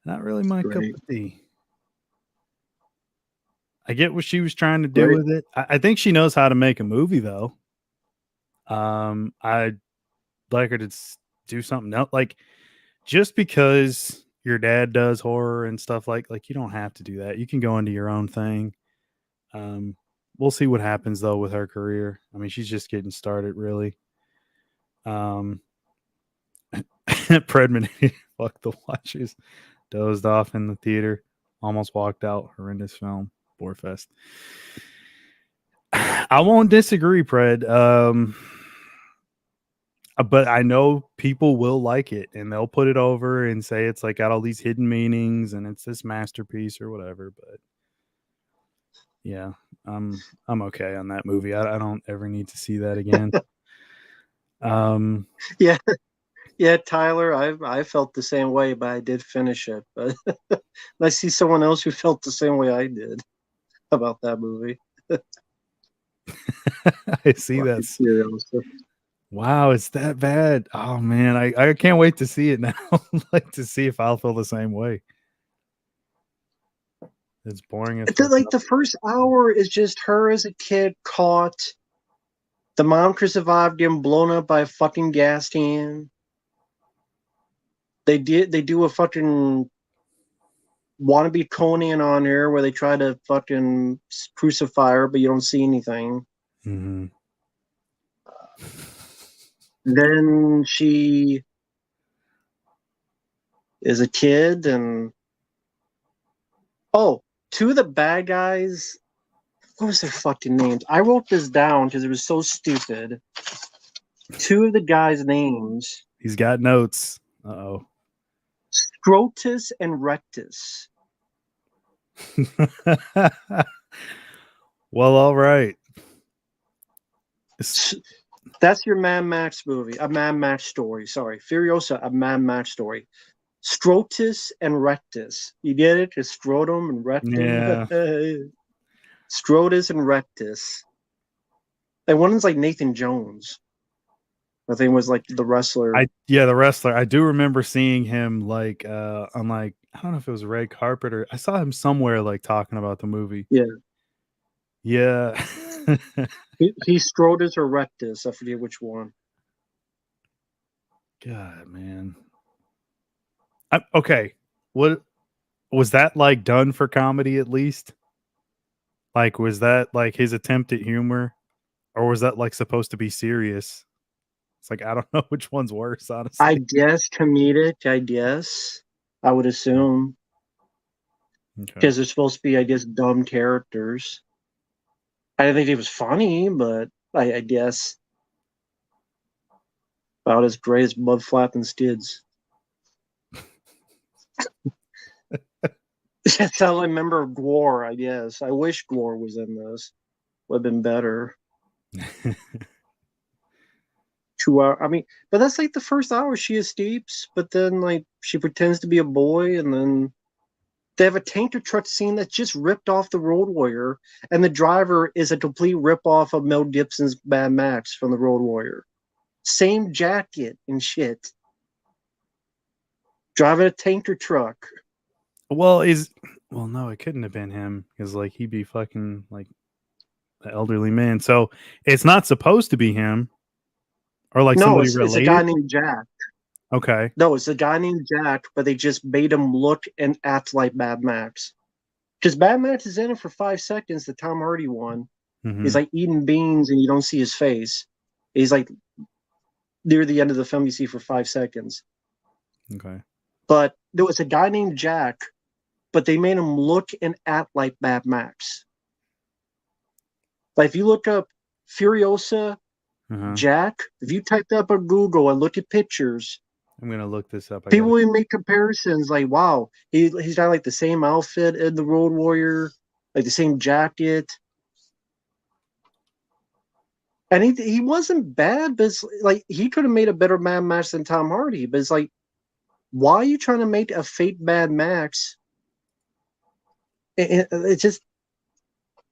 Speaker 2: not really my cup
Speaker 1: Great.
Speaker 2: of tea. I get what she was trying to do
Speaker 1: Great.
Speaker 2: with it. I think she knows how to make a movie though. I'd like her to do something else. Like just because your dad does horror and stuff like you don't have to do that. You can go into your own thing. Um, we'll see what happens though with her career. I mean, she's just getting started, really. Um, Predman, fuck the watches, dozed off in the theater, almost walked out. Horrendous film, Borefest. I won't disagree, Pred. But I know people will like it and they'll put it over and say it's like got all these hidden meanings and it's this masterpiece or whatever. But yeah, I'm okay on that movie. I don't ever need to see that again.
Speaker 1: Yeah. Yeah, Tyler, I felt the same way, but I did finish it. But I see someone else who felt the same way I did about that movie.
Speaker 2: I see
Speaker 1: Fucking
Speaker 2: that's
Speaker 1: serious.
Speaker 2: wow, it's that bad. Oh man, I can't wait to see it now. Like to see if I'll feel the same way. It's boring as fuck.
Speaker 1: Like the first hour is just her as a kid caught. The mom could survive getting blown up by a fucking gas can. They do a fucking wannabe Conan on her where they try to fucking crucify her, but you don't see anything.
Speaker 2: Mm-hmm.
Speaker 1: Then she is a kid, and oh, two of the bad guys. What was their fucking names? I wrote this down because it was so stupid. Two of the guys' names:
Speaker 2: He's got notes. Uh-oh.
Speaker 1: Scrotus and Rectus.
Speaker 2: Well, all right.
Speaker 1: That's your Mad Max movie, a Mad Max story. Sorry, Furiosa, a Mad Max story. Strotus and Rectus. You get it? It's scrotum and rectum.
Speaker 2: Yeah.
Speaker 1: Strotus and Rectus. And one is like Nathan Jones. I think was like the wrestler.
Speaker 2: The wrestler. I do remember seeing him like on like I don't know if it was red carpet or I saw him somewhere like talking about the movie.
Speaker 1: Yeah.
Speaker 2: Yeah.
Speaker 1: He's Strotus or Rectus. I forget which one.
Speaker 2: God, man. Okay. What was that like done for comedy at least? Like, was that like his attempt at humor? Or was that like supposed to be serious? It's like I don't know which one's worse, honestly.
Speaker 1: I guess comedic, I guess. I would assume.
Speaker 2: Okay.
Speaker 1: Because they're supposed to be, I guess, dumb characters. I didn't think he was funny, but I guess about as great as Mud Flapping Skids. That's how I remember Gore, I guess. I wish Gore was in this. Would have been better. 2 hour. I mean, but that's like the first hour she escapes, but then like she pretends to be a boy, and then they have a tanker truck scene that's just ripped off the Road Warrior, and the driver is a complete rip off of Mel Gibson's Mad Max from the Road Warrior. Same jacket and shit. Driving a tanker truck.
Speaker 2: Well, no, it couldn't have been him because like he'd be fucking like the elderly man. So it's not supposed to be him, or like
Speaker 1: No,
Speaker 2: somebody
Speaker 1: it's a
Speaker 2: related.
Speaker 1: guy named Jack.
Speaker 2: Okay,
Speaker 1: No, it's a guy named Jack, but they just made him look and act like Mad Max. Because Mad Max is in it for 5 seconds, the Tom Hardy one.
Speaker 2: Mhm.
Speaker 1: He's like eating beans and you don't see his face. He's like near the end of the film, you see for 5 seconds.
Speaker 2: Okay.
Speaker 1: But there was a guy named Jack, but they made him look and act like Mad Max. Like if you look up Furiosa Jack, if you type that up on Google and look at pictures,
Speaker 2: I'm gonna look this up.
Speaker 1: people will make comparisons like, wow, he's got like the same outfit in the Road Warrior, like the same jacket. And he wasn't bad, but it's like he could have made a better Mad Max than Tom Hardy. But it's like, why are you trying to make a fake Mad Max? It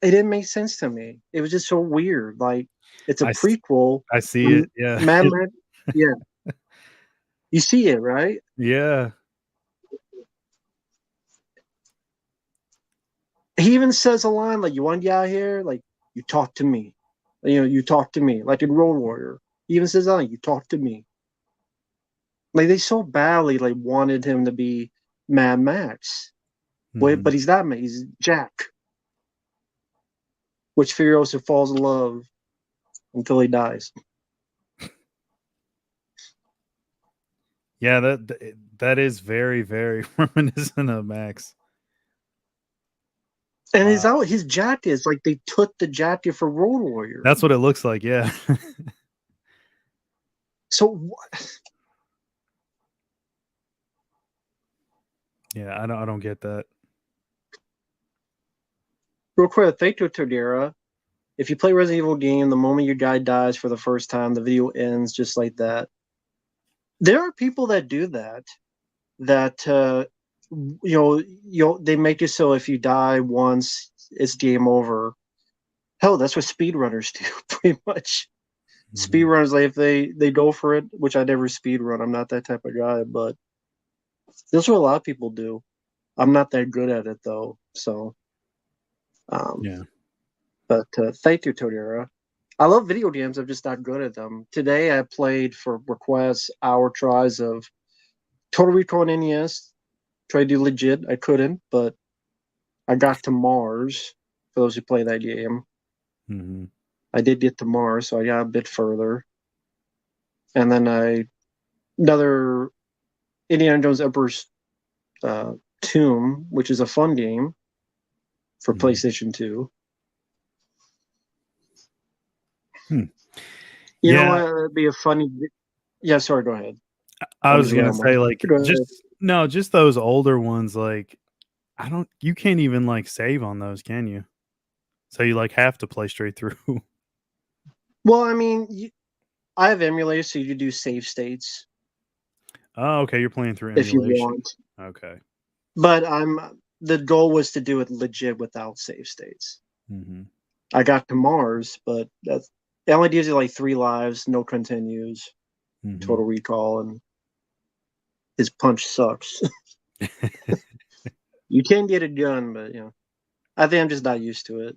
Speaker 1: didn't make sense to me. It was just so weird. Like it's a prequel.
Speaker 2: I see it. Yeah.
Speaker 1: Mad Max. Yeah. You see it, right?
Speaker 2: Yeah.
Speaker 1: He even says a line like, "You want to get out here? Like, you talk to me. You talk to me." Like in Road Warrior, he even says, "Oh, you talk to me." Like they so badly like wanted him to be Mad Max, but he's not. He's Jack, which Furiosa falls in love until he dies.
Speaker 2: Yeah, that is very, very reminiscent of Max.
Speaker 1: And his jacket is like they took the jacket for Road Warrior.
Speaker 2: That's what it looks like. Yeah.
Speaker 1: So what?
Speaker 2: Yeah, I don't get that.
Speaker 1: Real quick, thank you, Todera. If you play Resident Evil game, the moment your guy dies for the first time, the video ends just like that. There are people that do that. That they make it so if you die once, it's game over. Hell, that's what speedrunners do, pretty much. Speedrunners, like if they go for it, which I never speedrun. I'm not that type of guy, but that's what a lot of people do. I'm not that good at it though, so.
Speaker 2: Yeah.
Speaker 1: But thank you, Todera. I love video games. I'm just not good at them. Today I played for requests hour tries of Total Recall on NES. Tried to do legit. I couldn't, but I got to Mars. For those who play that game, I did get to Mars, so I got a bit further. And then another Indiana Jones Emperor's Tomb, which is a fun game for PlayStation 2. You know what? It'd be a funny. Yeah, sorry. Go ahead.
Speaker 2: I was gonna say like just those older ones. Like you can't even like save on those, can you? So you like have to play straight through.
Speaker 1: Well, I mean, I have emulators, so you can do save states
Speaker 2: Oh, okay. You're playing through
Speaker 1: if you
Speaker 2: emulation.
Speaker 1: want.
Speaker 2: Okay.
Speaker 1: But the goal was to do it legit without save states.
Speaker 2: Mm-hmm.
Speaker 1: I got to Mars, but it only gives you like 3 lives, no continues,
Speaker 2: Mm-hmm.
Speaker 1: total recall, and his punch sucks. You can get a gun, but I think I'm just not used to it.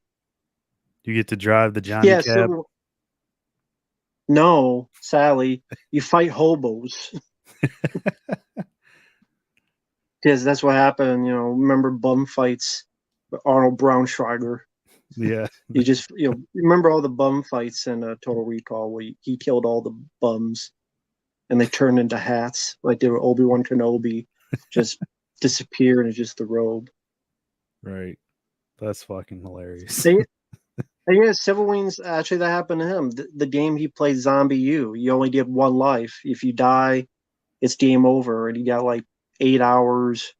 Speaker 2: You get to drive the Johnny
Speaker 1: Yeah,
Speaker 2: Cab.
Speaker 1: No, Sally, you fight hobos. Because that's what happened. Remember bum fights with Arnold Braunschweiger?
Speaker 2: Yeah.
Speaker 1: You just remember all the bum fights in Total Recall where he killed all the bums and they turned into hats like they were Obi-Wan Kenobi, just disappear and it's just the robe.
Speaker 2: Right. That's fucking hilarious.
Speaker 1: And yeah, Civil Wings, actually that happened to him. The game he played, Zombie U, you only get 1 life. If you die, it's game over, and he got like 8 hours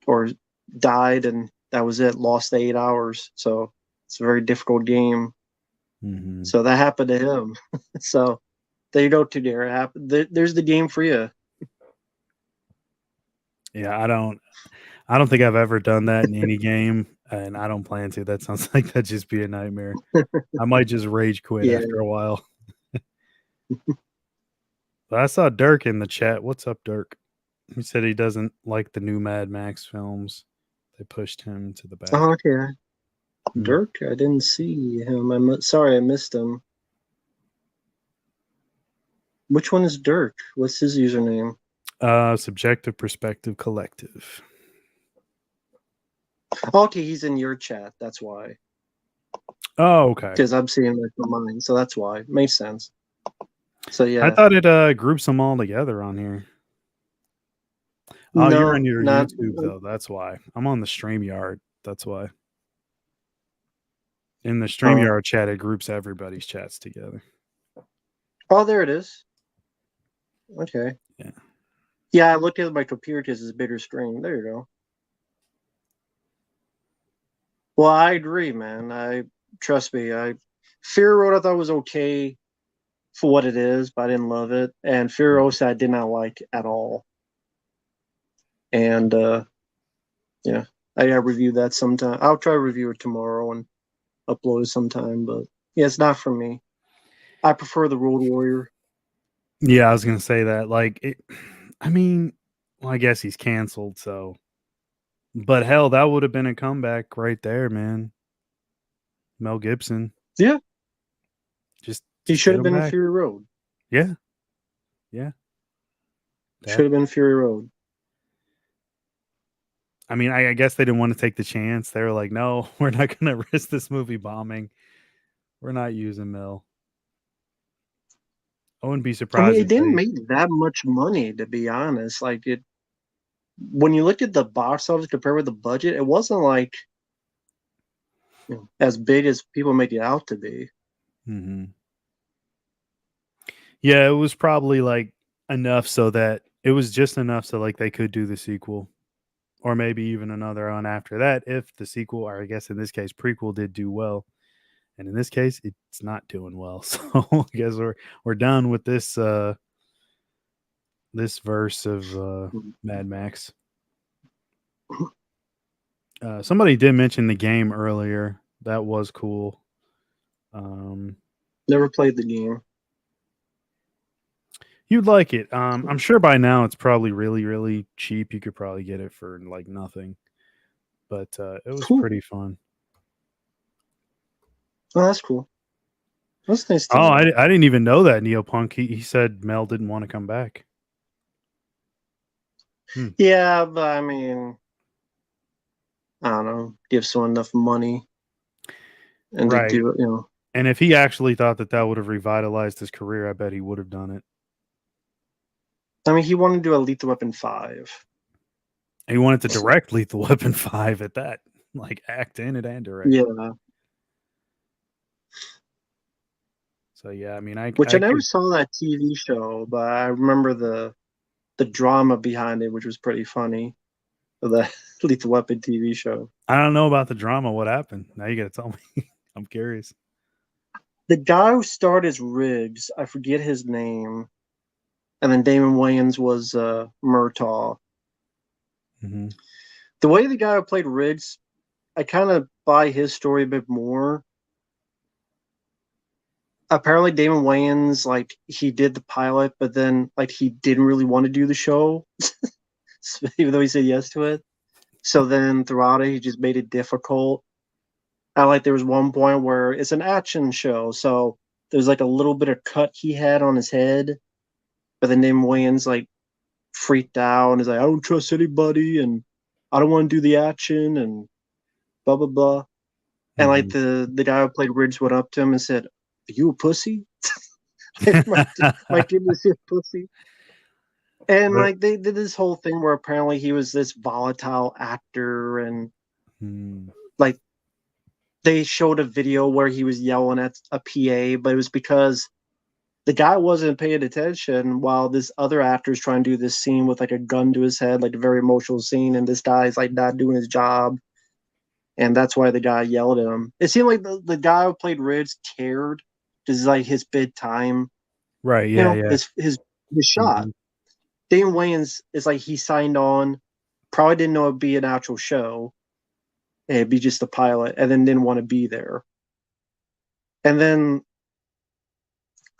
Speaker 1: or died, and that was it. Lost the 8 hours. So it's a very difficult game.
Speaker 2: Mm-hmm.
Speaker 1: So that happened to him. So there you go, Tudor. There's the game for you.
Speaker 2: Yeah, I don't think I've ever done that in any game, and I don't plan to. That sounds like that'd just be a nightmare. I might just rage quit
Speaker 1: Yeah.
Speaker 2: after a while. But I saw Dirk in the chat. What's up, Dirk? He said he doesn't like the new Mad Max films. They pushed him to the back.
Speaker 1: Oh, okay. Dirk, I didn't see him. Sorry, I missed him. Which one is Dirk? What's his username?
Speaker 2: Subjective Perspective Collective.
Speaker 1: Okay, he's in your chat. That's why.
Speaker 2: Oh, okay.
Speaker 1: Because I'm seeing it from mine, so that's why. Makes sense. So yeah.
Speaker 2: I thought it groups them all together on here. Oh,
Speaker 1: no,
Speaker 2: you're on your
Speaker 1: not,
Speaker 2: YouTube though. That's why. I'm on the StreamYard. That's why. In the StreamYard chat, it groups everybody's chats together.
Speaker 1: Oh, there it is. Okay.
Speaker 2: Yeah.
Speaker 1: Yeah, I looked at my computer because it's a bigger screen. There you go. Well, I agree, man. Trust me. Fear Road I thought was okay for what it is, but I didn't love it. And Furiosa I did not like at all. And yeah, I gotta review that sometime. I'll try to review it tomorrow and upload it sometime. But yeah, it's not for me. I prefer the Road Warrior.
Speaker 2: Yeah, I was gonna say that. I mean, well, I guess he's canceled, so. But hell, that would have been a comeback right there, man. Mel Gibson.
Speaker 1: Yeah.
Speaker 2: Just
Speaker 1: He should
Speaker 2: get
Speaker 1: have
Speaker 2: him
Speaker 1: been in
Speaker 2: back.
Speaker 1: Fury Road.
Speaker 2: Yeah. Yeah.
Speaker 1: Should have been Fury Road.
Speaker 2: I mean, I guess they didn't want to take the chance. They were like, no, we're not going to risk this movie bombing. We're not using Mel. I wouldn't be surprised.
Speaker 1: I mean, it didn't make that much money, to be honest. Like when you look at the box office compared with the budget, it wasn't like as big as people make it out to be.
Speaker 2: Mm-hmm. Yeah, it was probably like enough so that it was just enough so like they could do the sequel, or maybe even another one after that if the sequel, or I guess in this case prequel, did do well. And in this case, it's not doing well. So I guess we're done with this this verse of Mad Max. Somebody did mention the game earlier. That was cool.
Speaker 1: Never played the game.
Speaker 2: You'd like it. I'm sure by now it's probably really, really cheap. You could probably get it for like nothing. But it was pretty fun.
Speaker 1: Oh, that's cool. That's nice to
Speaker 2: know. I didn't even know that Neopunk. He said Mel didn't want to come back.
Speaker 1: Yeah, but I mean, I don't know. Give someone enough money and to do it,
Speaker 2: And if he actually thought that would have revitalized his career, I bet he would have done it.
Speaker 1: I mean, he wanted to do a Lethal Weapon 5.
Speaker 2: He wanted to direct Lethal Weapon 5 at that. Like act in it and direct.
Speaker 1: Yeah.
Speaker 2: So yeah, I mean,
Speaker 1: I never saw that TV show, but I remember the drama behind it, which was pretty funny. The Lethal Weapon TV show.
Speaker 2: I don't know about the drama. What happened? Now you got to tell me. I'm curious.
Speaker 1: the guy who starred as Riggs, I forget his name, and then Damon Wayans was Murtaugh.
Speaker 2: Mm-hmm.
Speaker 1: The way the guy who played Riggs, I kind of buy his story a bit more. Apparently, Damon Wayans, like, he did the pilot, but then, like, he didn't really want to do the show, even though he said yes to it. So then throughout it, he just made it difficult. I like there was one point where it's an action show, so there's like a little bit of cut he had on his head, but then Damon Wayans like freaked out and is like, I don't trust anybody, and I don't want to do the action, and blah blah blah. And like the guy who played Ridge went up to him and said, "Are you a pussy? my kid is a pussy." And
Speaker 2: But-
Speaker 1: like they did this whole thing where apparently he was this volatile actor, and like they showed a video where he was yelling at a PA, but it was because the guy wasn't paying attention while this other actor is trying to do this scene with like a gun to his head, like a very emotional scene, and this guy's like not doing his job. And that's why the guy yelled at him. It seemed like the guy who played Ridge cared. This is like his bid time.
Speaker 2: Right.
Speaker 1: You
Speaker 2: Yeah.
Speaker 1: know,
Speaker 2: Yeah.
Speaker 1: his shot. Dane Wayans is like he signed on, probably didn't know it'd be an actual show. It'd be just a pilot, and then didn't want to be there. And then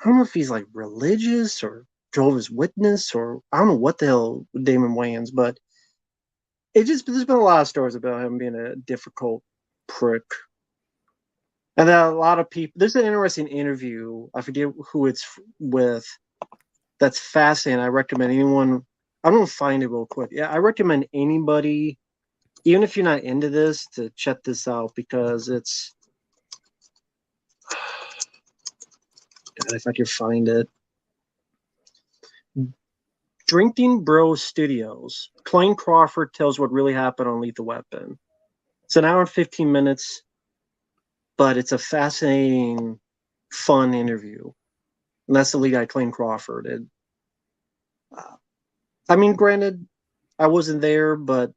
Speaker 1: I don't know if he's like religious or Jehovah's Witness or I don't know what the hell Damon Wayans, but there's been a lot of stories about him being a difficult prick. And then a lot of people. There's an interesting interview. I forget who it's with. That's fascinating. I recommend anyone. I'm gonna find it real quick. Yeah, I recommend anybody, even if you're not into this, to check this out because it's. God, if I can find it. Drinking Bro Studios. Clayne Crawford tells what really happened on Lethal Weapon. It's an hour and 15 minutes, but it's a fascinating, fun interview. And that's the lead guy, Clayne Crawford. And, I mean, granted, I wasn't there, but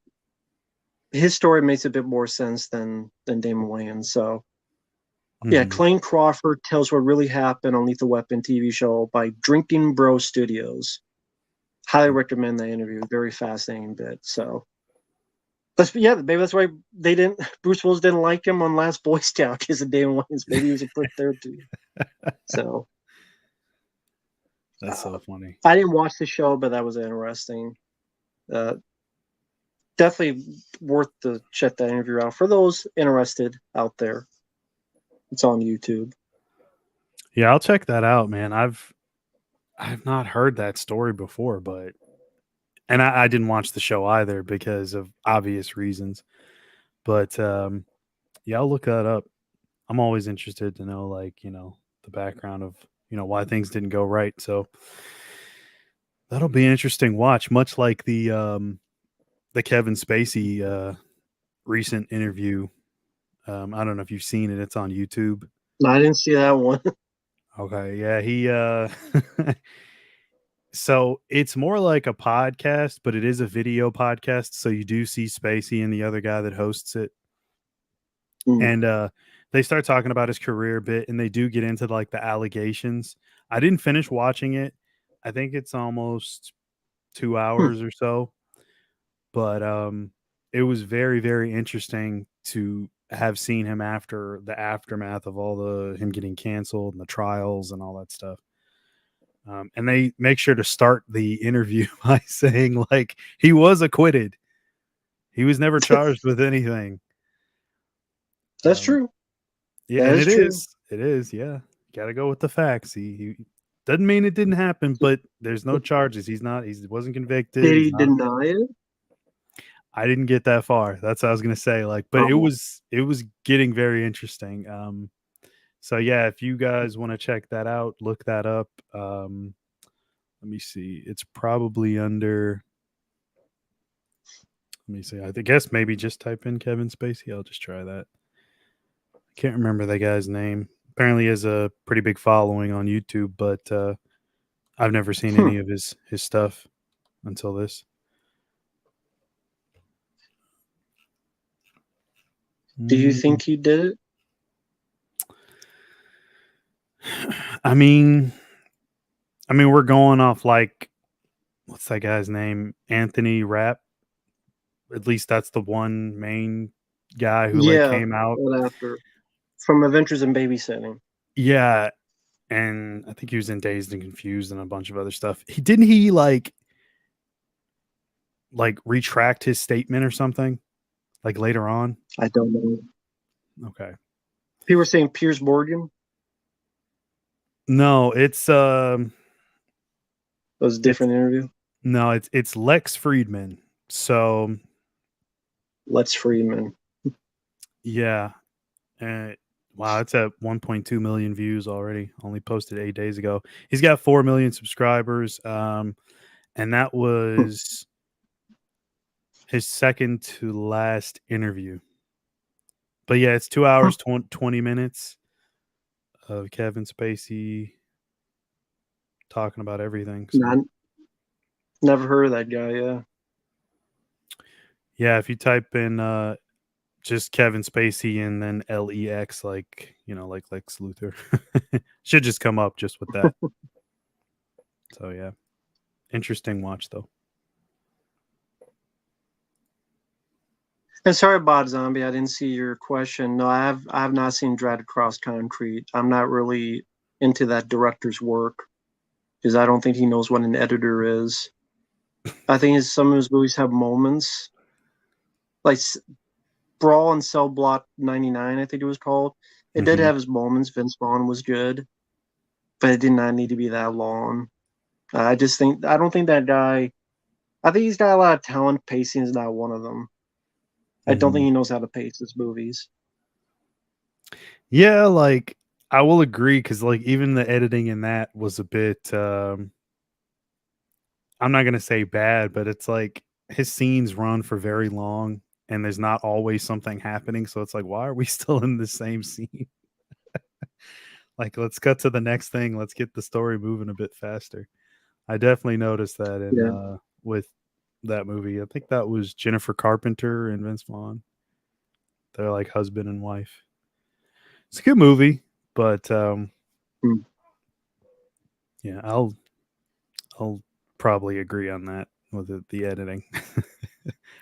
Speaker 1: his story makes a bit more sense than Damon Wayans. So, yeah, Clayne Crawford tells what really happened on Lethal Weapon TV show by Drinking Bro Studios. Highly recommend that interview. Very fascinating bit. So, maybe that's why they didn't. Bruce Willis didn't like him on Last Boy Scout because of Damon Wayans. Maybe he was a prick there too. So
Speaker 2: That's so funny.
Speaker 1: I didn't watch the show, but that was interesting. Definitely worth to check that interview out for those interested out there. It's on YouTube.
Speaker 2: Yeah, I'll check that out, man. I've not heard that story before, but I didn't watch the show either because of obvious reasons. But yeah, I'll look that up. I'm always interested to know, like, the background of, why things didn't go right. So that'll be an interesting watch, much like the Kevin Spacey recent interview. I don't know if you've seen it. It's on YouTube.
Speaker 1: No, I didn't see that one.
Speaker 2: Okay, yeah, he so it's more like a podcast, but it is a video podcast. So you do see Spacey and the other guy that hosts it. And they start talking about his career a bit, and they do get into like the allegations. I didn't finish watching it. I think it's almost 2 hours or so. But it was very, very interesting to have seen him after the aftermath of all the him getting canceled and the trials and all that stuff. And they make sure to start the interview by saying, like, he was acquitted. He was never charged with anything.
Speaker 1: That's true.
Speaker 2: Yeah,
Speaker 1: that
Speaker 2: and
Speaker 1: is
Speaker 2: it
Speaker 1: true.
Speaker 2: is. It is. Yeah, got to go with the facts. He doesn't mean it didn't happen, but there's no charges. He wasn't convicted.
Speaker 1: Did
Speaker 2: He's
Speaker 1: he
Speaker 2: not.
Speaker 1: deny it?
Speaker 2: I didn't get that far. That's what I was gonna say. Like, but it was getting very interesting. So yeah, if you guys want to check that out, look that up. Let me see. It's probably under. Let me see. I guess maybe just type in Kevin Spacey. I'll just try that. I can't remember the guy's name. Apparently, he has a pretty big following on YouTube, but I've never seen any of his stuff until this.
Speaker 1: Do you think he did it?
Speaker 2: I mean, we're going off like, what's that guy's name? Anthony Rapp. At least that's the one main guy who like
Speaker 1: Yeah,
Speaker 2: came out.
Speaker 1: that actor from Adventures in Babysitting.
Speaker 2: Yeah, and I think he was in Dazed and Confused and a bunch of other stuff. Didn't he like retract his statement or something like later on?
Speaker 1: I don't know.
Speaker 2: Okay.
Speaker 1: People were saying Piers Morgan.
Speaker 2: No, it's
Speaker 1: That was a different interview.
Speaker 2: no, it's Lex Friedman. So
Speaker 1: Lex Friedman.
Speaker 2: yeah, wow, it's at 1.2 million views already. Only posted 8 days ago. He's got 4 million subscribers, and that was his second to last interview. But yeah, it's 2 hours 20 minutes of Kevin Spacey talking about everything. So.
Speaker 1: Never heard of that guy. Yeah.
Speaker 2: Yeah, if you type in just Kevin Spacey and then LEX, like like Lex Luthor, should just come up just with that. So yeah, interesting watch though.
Speaker 1: And sorry about Zombie. I didn't see your question. No, I have not seen Dread Across Concrete. I'm not really into that director's work because I don't think he knows what an editor is. I think some of his movies have moments like Brawl and Cell Block 99, I think it was called. It did have his moments. Vince Vaughn was good, but it did not need to be that long. I don't think that guy. I think he's got a lot of talent. Pacing is not one of them. I don't think he knows how to pace his movies.
Speaker 2: Yeah, like I will agree because like even the editing in that was a bit. I'm not gonna say bad, but it's like his scenes run for very long, and there's not always something happening. So it's like, why are we still in the same scene? Like, let's cut to the next thing. Let's get the story moving a bit faster. I definitely noticed that in with that movie. I think that was Jennifer Carpenter and Vince Vaughn. They're like husband and wife. It's a good movie, but yeah, I'll probably agree on that with the editing.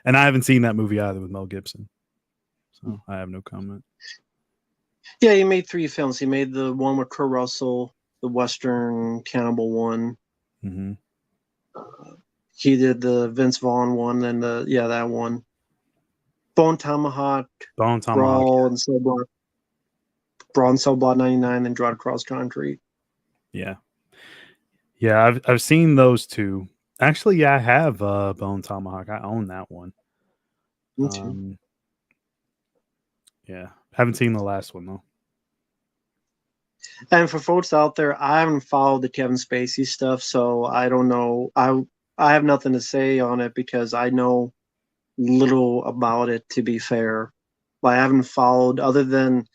Speaker 2: And I haven't seen that movie either with Mel Gibson, so I have no comment.
Speaker 1: Yeah, he made 3 films. He made the one with Kurt Russell, the Western cannibal one.
Speaker 2: Mm-hmm.
Speaker 1: He did the Vince Vaughn one, and that one. Bone Tomahawk, Brawl and Cell Block. Brawl and Cell Block 99, and Dread Across Concrete.
Speaker 2: Yeah. Yeah, I've seen those 2. Actually, yeah, I have Bone Tomahawk. I own that one.
Speaker 1: Me too.
Speaker 2: Yeah, haven't seen the last one though.
Speaker 1: And for folks out there, I haven't followed the Kevin Spacey stuff, so I don't know. I have nothing to say on it because I know little about it, to be fair. I haven't followed other than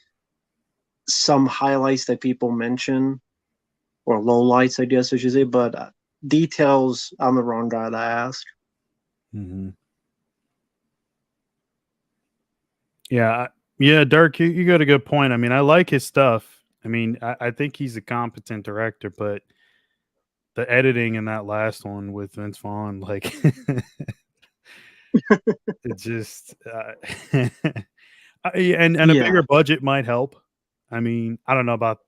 Speaker 1: some highlights that people mention, or lowlights, I guess I should say, but details, I'm the wrong guy to ask.
Speaker 2: Mm-hmm. Yeah, Dirk, you got a good point. I mean, I like his stuff. I mean, I think he's a competent director, but the editing in that last one with Vince Vaughn, like, it just, and a bigger budget might help. I mean, I don't know about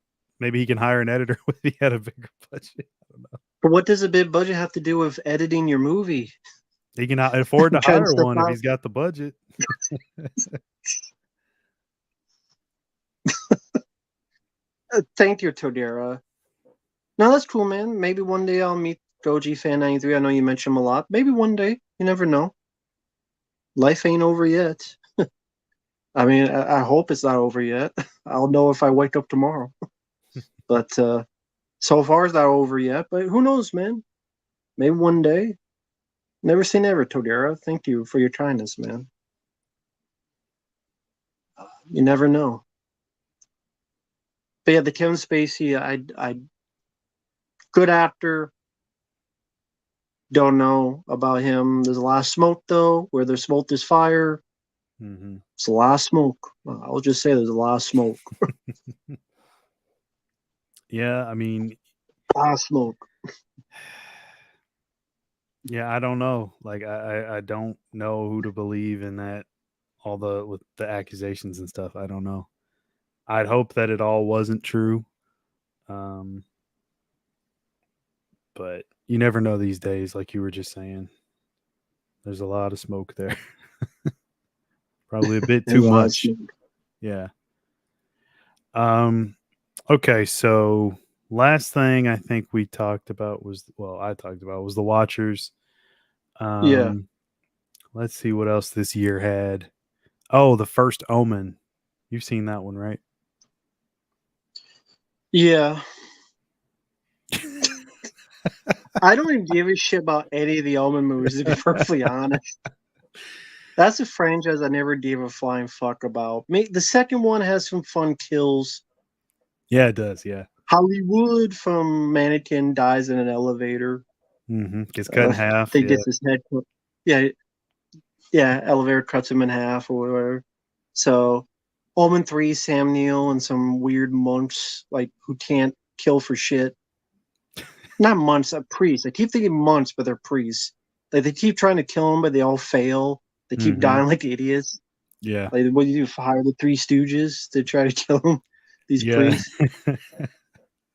Speaker 2: maybe he can hire an editor if he had a bigger budget. I don't know.
Speaker 1: But what does a big budget have to do with editing your movie?
Speaker 2: He can afford to hire one if he's got the budget.
Speaker 1: Thank you, Todera. No, that's cool, man. Maybe one day I'll meet Goji Fan 93. I know you mention him a lot. Maybe one day. You never know. Life ain't over yet. I mean, I hope it's not over yet. I'll know if I wake up tomorrow. But so far it's not over yet. But who knows, man? Maybe one day. Never say never, Todera. Thank you for your kindness, man. You never know. But yeah, the Kevin Spacey, I good actor. Don't know about him. There's a lot of smoke, though. Where there's smoke, there's fire.
Speaker 2: Mm-hmm.
Speaker 1: It's a lot of smoke. I'll just say there's a lot of smoke.
Speaker 2: Yeah, I mean,
Speaker 1: Smoke.
Speaker 2: yeah, I don't know. Like, I don't know who to believe in that. All the with the accusations and stuff. I don't know. I'd hope that it all wasn't true. Um, but you never know these days. Like you were just saying, there's a lot of smoke there. Probably a bit
Speaker 1: There's
Speaker 2: too
Speaker 1: a lot of
Speaker 2: much.
Speaker 1: smoke.
Speaker 2: Yeah. Um. Okay. So last thing I think we talked about was I talked about was the Watchers.
Speaker 1: Yeah.
Speaker 2: Um. Let's see what else this year had. Oh, the First Omen. You've seen that one, right?
Speaker 1: Yeah. I don't even give a shit about any of the Omen movies, to be perfectly honest. That's a franchise I never gave a flying fuck about. The second one has some fun kills.
Speaker 2: Yeah, it does. Yeah.
Speaker 1: Hollywood from Mannequin dies in an elevator.
Speaker 2: Gets cut in half.
Speaker 1: They
Speaker 2: Yeah.
Speaker 1: get his head. Yeah, yeah. Elevator cuts him in half or whatever. So, Omen 3, Sam Neill and some weird monks like who can't kill for shit. Not monks, a priest. I keep thinking monks, but they're priests. Like they keep trying to kill him, but they all fail. They keep
Speaker 2: hmm
Speaker 1: dying like idiots.
Speaker 2: Yeah.
Speaker 1: Like what do you do? Hire the Three Stooges to try to kill him? These
Speaker 2: Yeah.
Speaker 1: priests.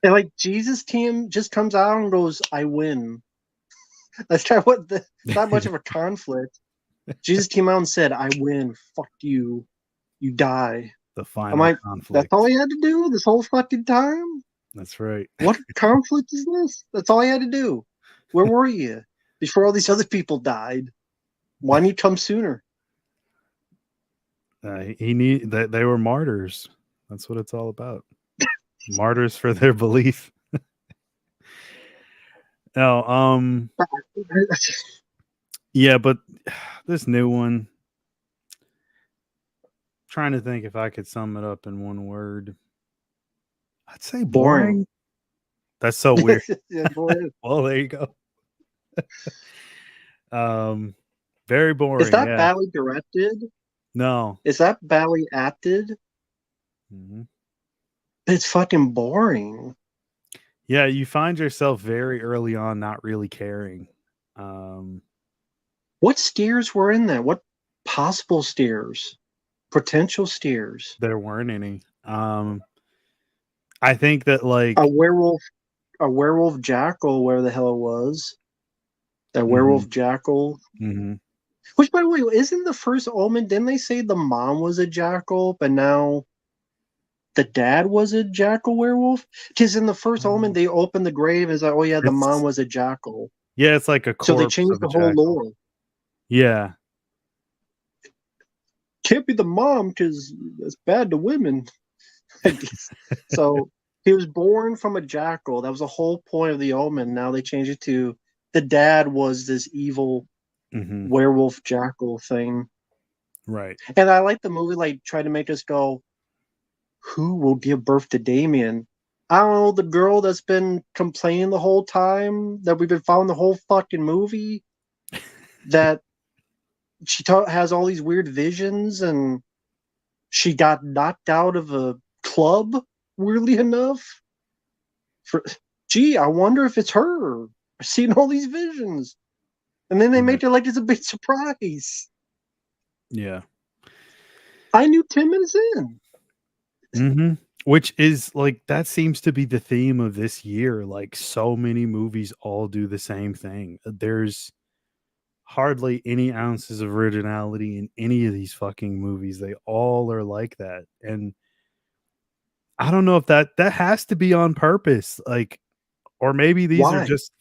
Speaker 1: And like Jesus team just comes out and goes, "I win." That's not much of a conflict. Jesus came out and said, "I win. Fuck you. You die."
Speaker 2: The
Speaker 1: I'm
Speaker 2: final
Speaker 1: like, that's
Speaker 2: conflict.
Speaker 1: all he had to do this whole fucking time?
Speaker 2: That's right.
Speaker 1: What conflict is this? That's all he had to do. Where were you before all these other people died? Why didn't you come sooner?
Speaker 2: He need that they were martyrs. That's what it's all about. Martyrs for their belief. No, yeah, but this new one, trying to think if I could sum it up in one word. I'd say
Speaker 1: Boring.
Speaker 2: boring. That's so weird.
Speaker 1: Yeah, boring.
Speaker 2: Well, there you go. Very
Speaker 1: Is
Speaker 2: boring.
Speaker 1: that
Speaker 2: Yeah.
Speaker 1: badly directed?
Speaker 2: No.
Speaker 1: Is that badly acted?
Speaker 2: hmm
Speaker 1: It's fucking boring.
Speaker 2: Yeah, you find yourself very early on not really caring. Um,
Speaker 1: What steers were in there? What possible steers? Potential steers?
Speaker 2: there weren't any. I think that
Speaker 1: A
Speaker 2: like
Speaker 1: werewolf, a werewolf jackal, where the hell it was. That
Speaker 2: hmm
Speaker 1: werewolf jackal.
Speaker 2: hmm
Speaker 1: Which, by the way, isn't the first Omen? Didn't they say the mom was a jackal, but now the dad was a jackal werewolf? Because in the first Omen, they opened the grave and it's like, oh yeah, the mom
Speaker 2: it's
Speaker 1: was a jackal.
Speaker 2: yeah, it's like a
Speaker 1: So they
Speaker 2: corpse
Speaker 1: changed
Speaker 2: of a
Speaker 1: the whole
Speaker 2: jackal.
Speaker 1: lore.
Speaker 2: Yeah.
Speaker 1: Can't be the mom because it's bad to women. So he was born from a jackal. That was the whole point of the Omen. Now they changed it to the dad was this evil
Speaker 2: hmm
Speaker 1: werewolf jackal thing.
Speaker 2: Right.
Speaker 1: And I like the movie, like, try to make us go, who will give birth to Damien? I don't know, the girl that's been complaining the whole time that we've been following the whole fucking movie, that has all these weird visions and she got knocked out of a club, weirdly enough. For, gee, I wonder if it's her. I've seen all these visions. And then they
Speaker 2: Right.
Speaker 1: make it like it's a big surprise.
Speaker 2: Yeah.
Speaker 1: I knew 10 minutes in.
Speaker 2: Which is like that seems to be the theme of this year. Like so many movies all do the same thing. There's hardly any ounces of originality in any of these fucking movies. They all are like that. And I don't know if that has to be on purpose. Like, or maybe these are
Speaker 1: Why?
Speaker 2: just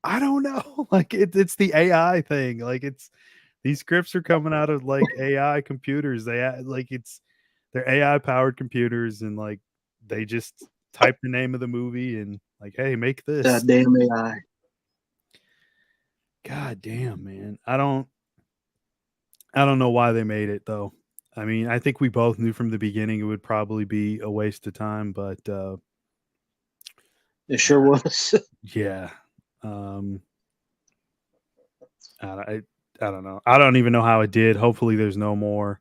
Speaker 2: I don't know. Like it's the AI thing. Like it's these scripts are coming out of like AI computers. Like they're AI powered computers and like they just type the name of the movie and like, hey, make this.
Speaker 1: That damn AI.
Speaker 2: God damn, man. I don't know why they made it though. I mean, I think we both knew from the beginning it would probably be a waste of time, but
Speaker 1: It sure was.
Speaker 2: yeah. Um I, I I don't know. I don't even know how it did. Hopefully there's no more.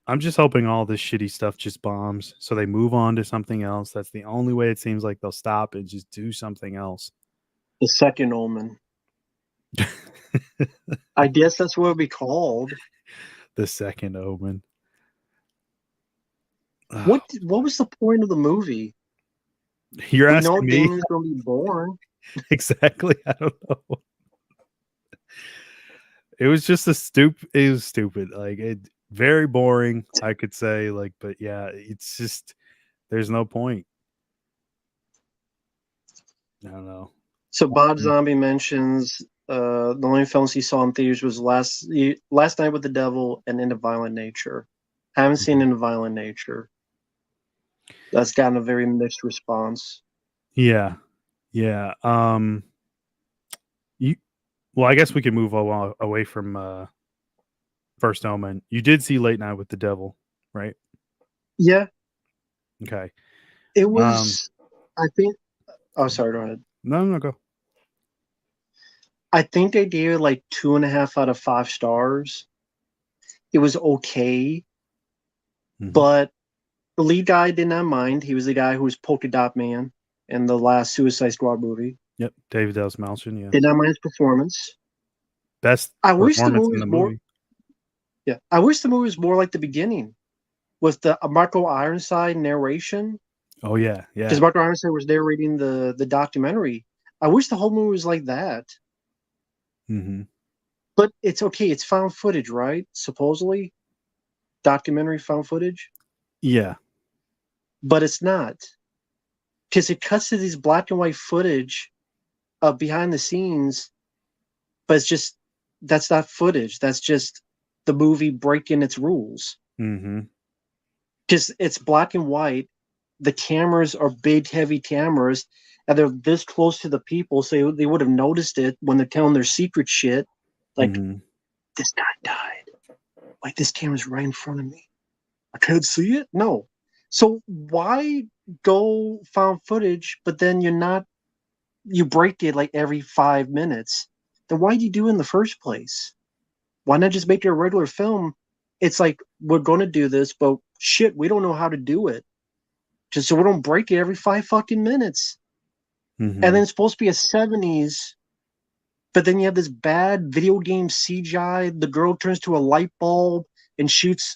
Speaker 2: I'm just hoping all this shitty stuff just bombs, so they move on to something else. That's the only way it seems like they'll stop and just do something else.
Speaker 1: The second Omen. I guess that's what it'd be called.
Speaker 2: The second Omen.
Speaker 1: What was the point of the movie?
Speaker 2: You're
Speaker 1: We
Speaker 2: asking
Speaker 1: know
Speaker 2: me
Speaker 1: Damien's gonna be born.
Speaker 2: exactly. I don't know. It was just it was stupid. Like it very boring, I could say. Like, but yeah, it's just there's no point. I don't know.
Speaker 1: So Bob Zombie mentions the only films he saw in theaters was Last Night with the Devil and Into Violent Nature. Haven't seen Into Violent Nature. That's gotten a very mixed response.
Speaker 2: Yeah. Yeah. You well, I guess we can move away from First Omen. You did see Late Night with the Devil, right?
Speaker 1: Yeah.
Speaker 2: Okay.
Speaker 1: It was I think oh sorry, go ahead.
Speaker 2: No, go.
Speaker 1: I think they gave it like 2.5 out of 5 stars. It was okay, but the lead guy did not mind. He was the guy who was Polka Dot Man in the last Suicide Squad movie.
Speaker 2: Yep, David Dastmalchian. Yeah,
Speaker 1: did not mind his performance.
Speaker 2: best
Speaker 1: I wish the
Speaker 2: performance
Speaker 1: movie
Speaker 2: in the
Speaker 1: was more.
Speaker 2: movie.
Speaker 1: Yeah, I wish the movie was more like the beginning, with the Marco Ironside narration.
Speaker 2: Oh yeah, yeah.
Speaker 1: Because Marco Ironside was narrating the documentary. I wish the whole movie was like that.
Speaker 2: Mm-hmm.
Speaker 1: But it's okay. It's found footage, right? Supposedly, documentary found footage.
Speaker 2: Yeah,
Speaker 1: but it's not, because it cuts to these black and white footage of behind the scenes, but it's just that's not footage. That's just the movie breaking its rules.
Speaker 2: Mm-hmm.
Speaker 1: Because it's black and white. The cameras are big, heavy cameras, and they're this close to the people, so they would have noticed it when they're telling their secret shit. Like, this guy died. Like, this camera's right in front of me. I can't see it? No. So why go found footage, but then you break it like every 5 minutes? Then why do you do it in the first place? Why not just make it a regular film? It's like, we're going to do this, but shit, we don't know how to do it. Just so we don't break it every 5 fucking minutes.
Speaker 2: Mm-hmm.
Speaker 1: And then it's supposed to be a 70s, but then you have this bad video game CGI. The girl turns to a light bulb and shoots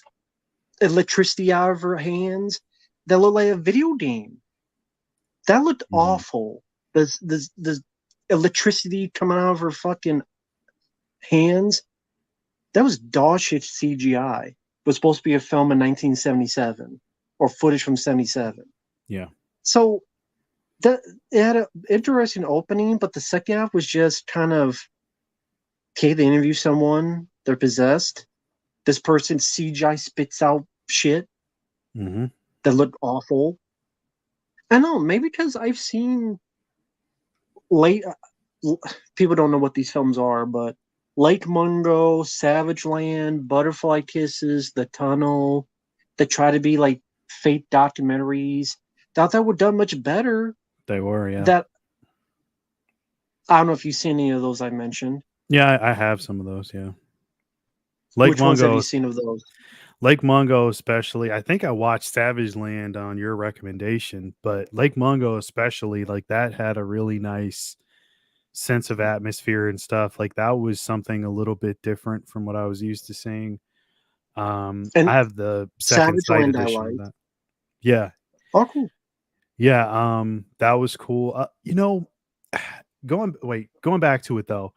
Speaker 1: electricity out of her hands that looked like a video game. That looked awful. The electricity coming out of her fucking hands. That was dog shit CGI. It was supposed to be a film in 1977 or footage from 77.
Speaker 2: Yeah.
Speaker 1: So that it had an interesting opening, but the second half was just kind of okay. They interview someone, they're possessed. This person CGI spits out shit that looked awful. I don't know, maybe because I've seen people don't know what these films are, but Lake Mungo, Savage Land, Butterfly Kisses, The Tunnel, that try to be like fake documentaries. Thought that would done much better.
Speaker 2: They were, yeah.
Speaker 1: That I don't know if you've seen any of those I mentioned.
Speaker 2: Yeah, I have some of those, yeah.
Speaker 1: Which ones have you seen of those?
Speaker 2: Lake Mungo, especially. I think I watched Savage Land on your recommendation, but Lake Mungo, especially, like that had a really nice sense of atmosphere and stuff. Like that was something a little bit different from what I was used to seeing. I have the second sight edition of that. Yeah.
Speaker 1: Oh, cool.
Speaker 2: Yeah. That was cool. Going back to it though,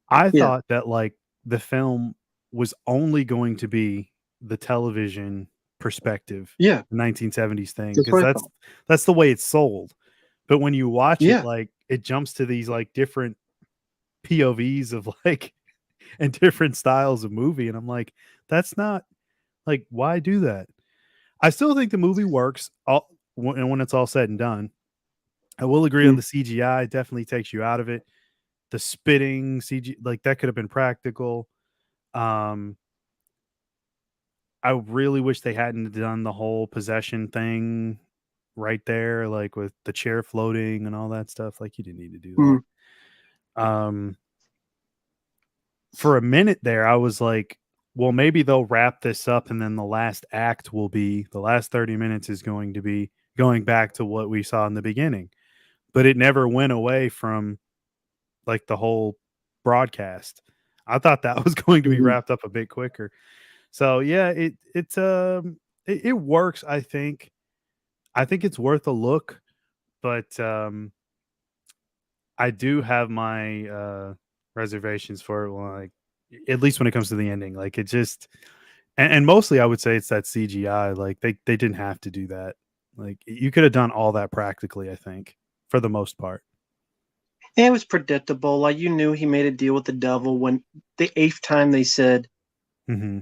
Speaker 2: I thought that like the film was only going to be the television perspective,
Speaker 1: the
Speaker 2: 1970s thing, because that's the way it's sold. But when you watch it, like it jumps to these like different POVs of like and different styles of movie, and I'm like, that's not like, why do that? I still think the movie works when it's all said and done. I will agree on the CGI definitely takes you out of it. The spitting CG, like that could have been practical. I really wish they hadn't done the whole possession thing right there, like with the chair floating and all that stuff. Like you didn't need to do that. For a minute there, I was like, well, maybe they'll wrap this up and then the last act will be the last 30 minutes is going to be going back to what we saw in the beginning. But it never went away from like the whole broadcast. I thought that was going to be
Speaker 1: Mhm.
Speaker 2: wrapped up a bit quicker. So yeah, it works, I think. I think it's worth a look, but I do have my reservations for it, like at least when it comes to the ending. Like it just and mostly I would say it's that CGI. Like they didn't have to do that. Like you could have done all that practically, I think, for the most part.
Speaker 1: And it was predictable. Like you knew he made a deal with the devil when the eighth time they said,
Speaker 2: Hmm.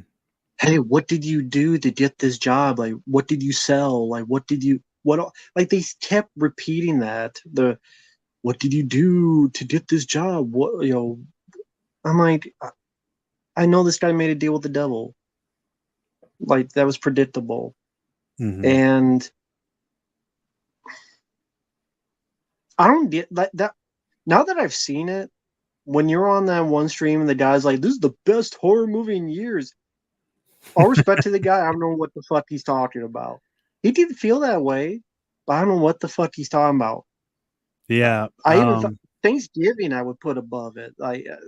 Speaker 1: "Hey, what did you do to get this job? Like, what did you sell? Like, what did you what?" Like they kept repeating that. What did you do to get this job? What I'm like, I know this guy made a deal with the devil. Like that was predictable.
Speaker 2: Hmm.
Speaker 1: And I don't get like that. Now that I've seen it, when you're on that one stream and the guy's like, "This is the best horror movie in years." All respect to the guy, I don't know what the fuck he's talking about. He didn't feel that way, but I don't know what the fuck he's talking about.
Speaker 2: Yeah.
Speaker 1: I even thought Thanksgiving I would put above it. Like a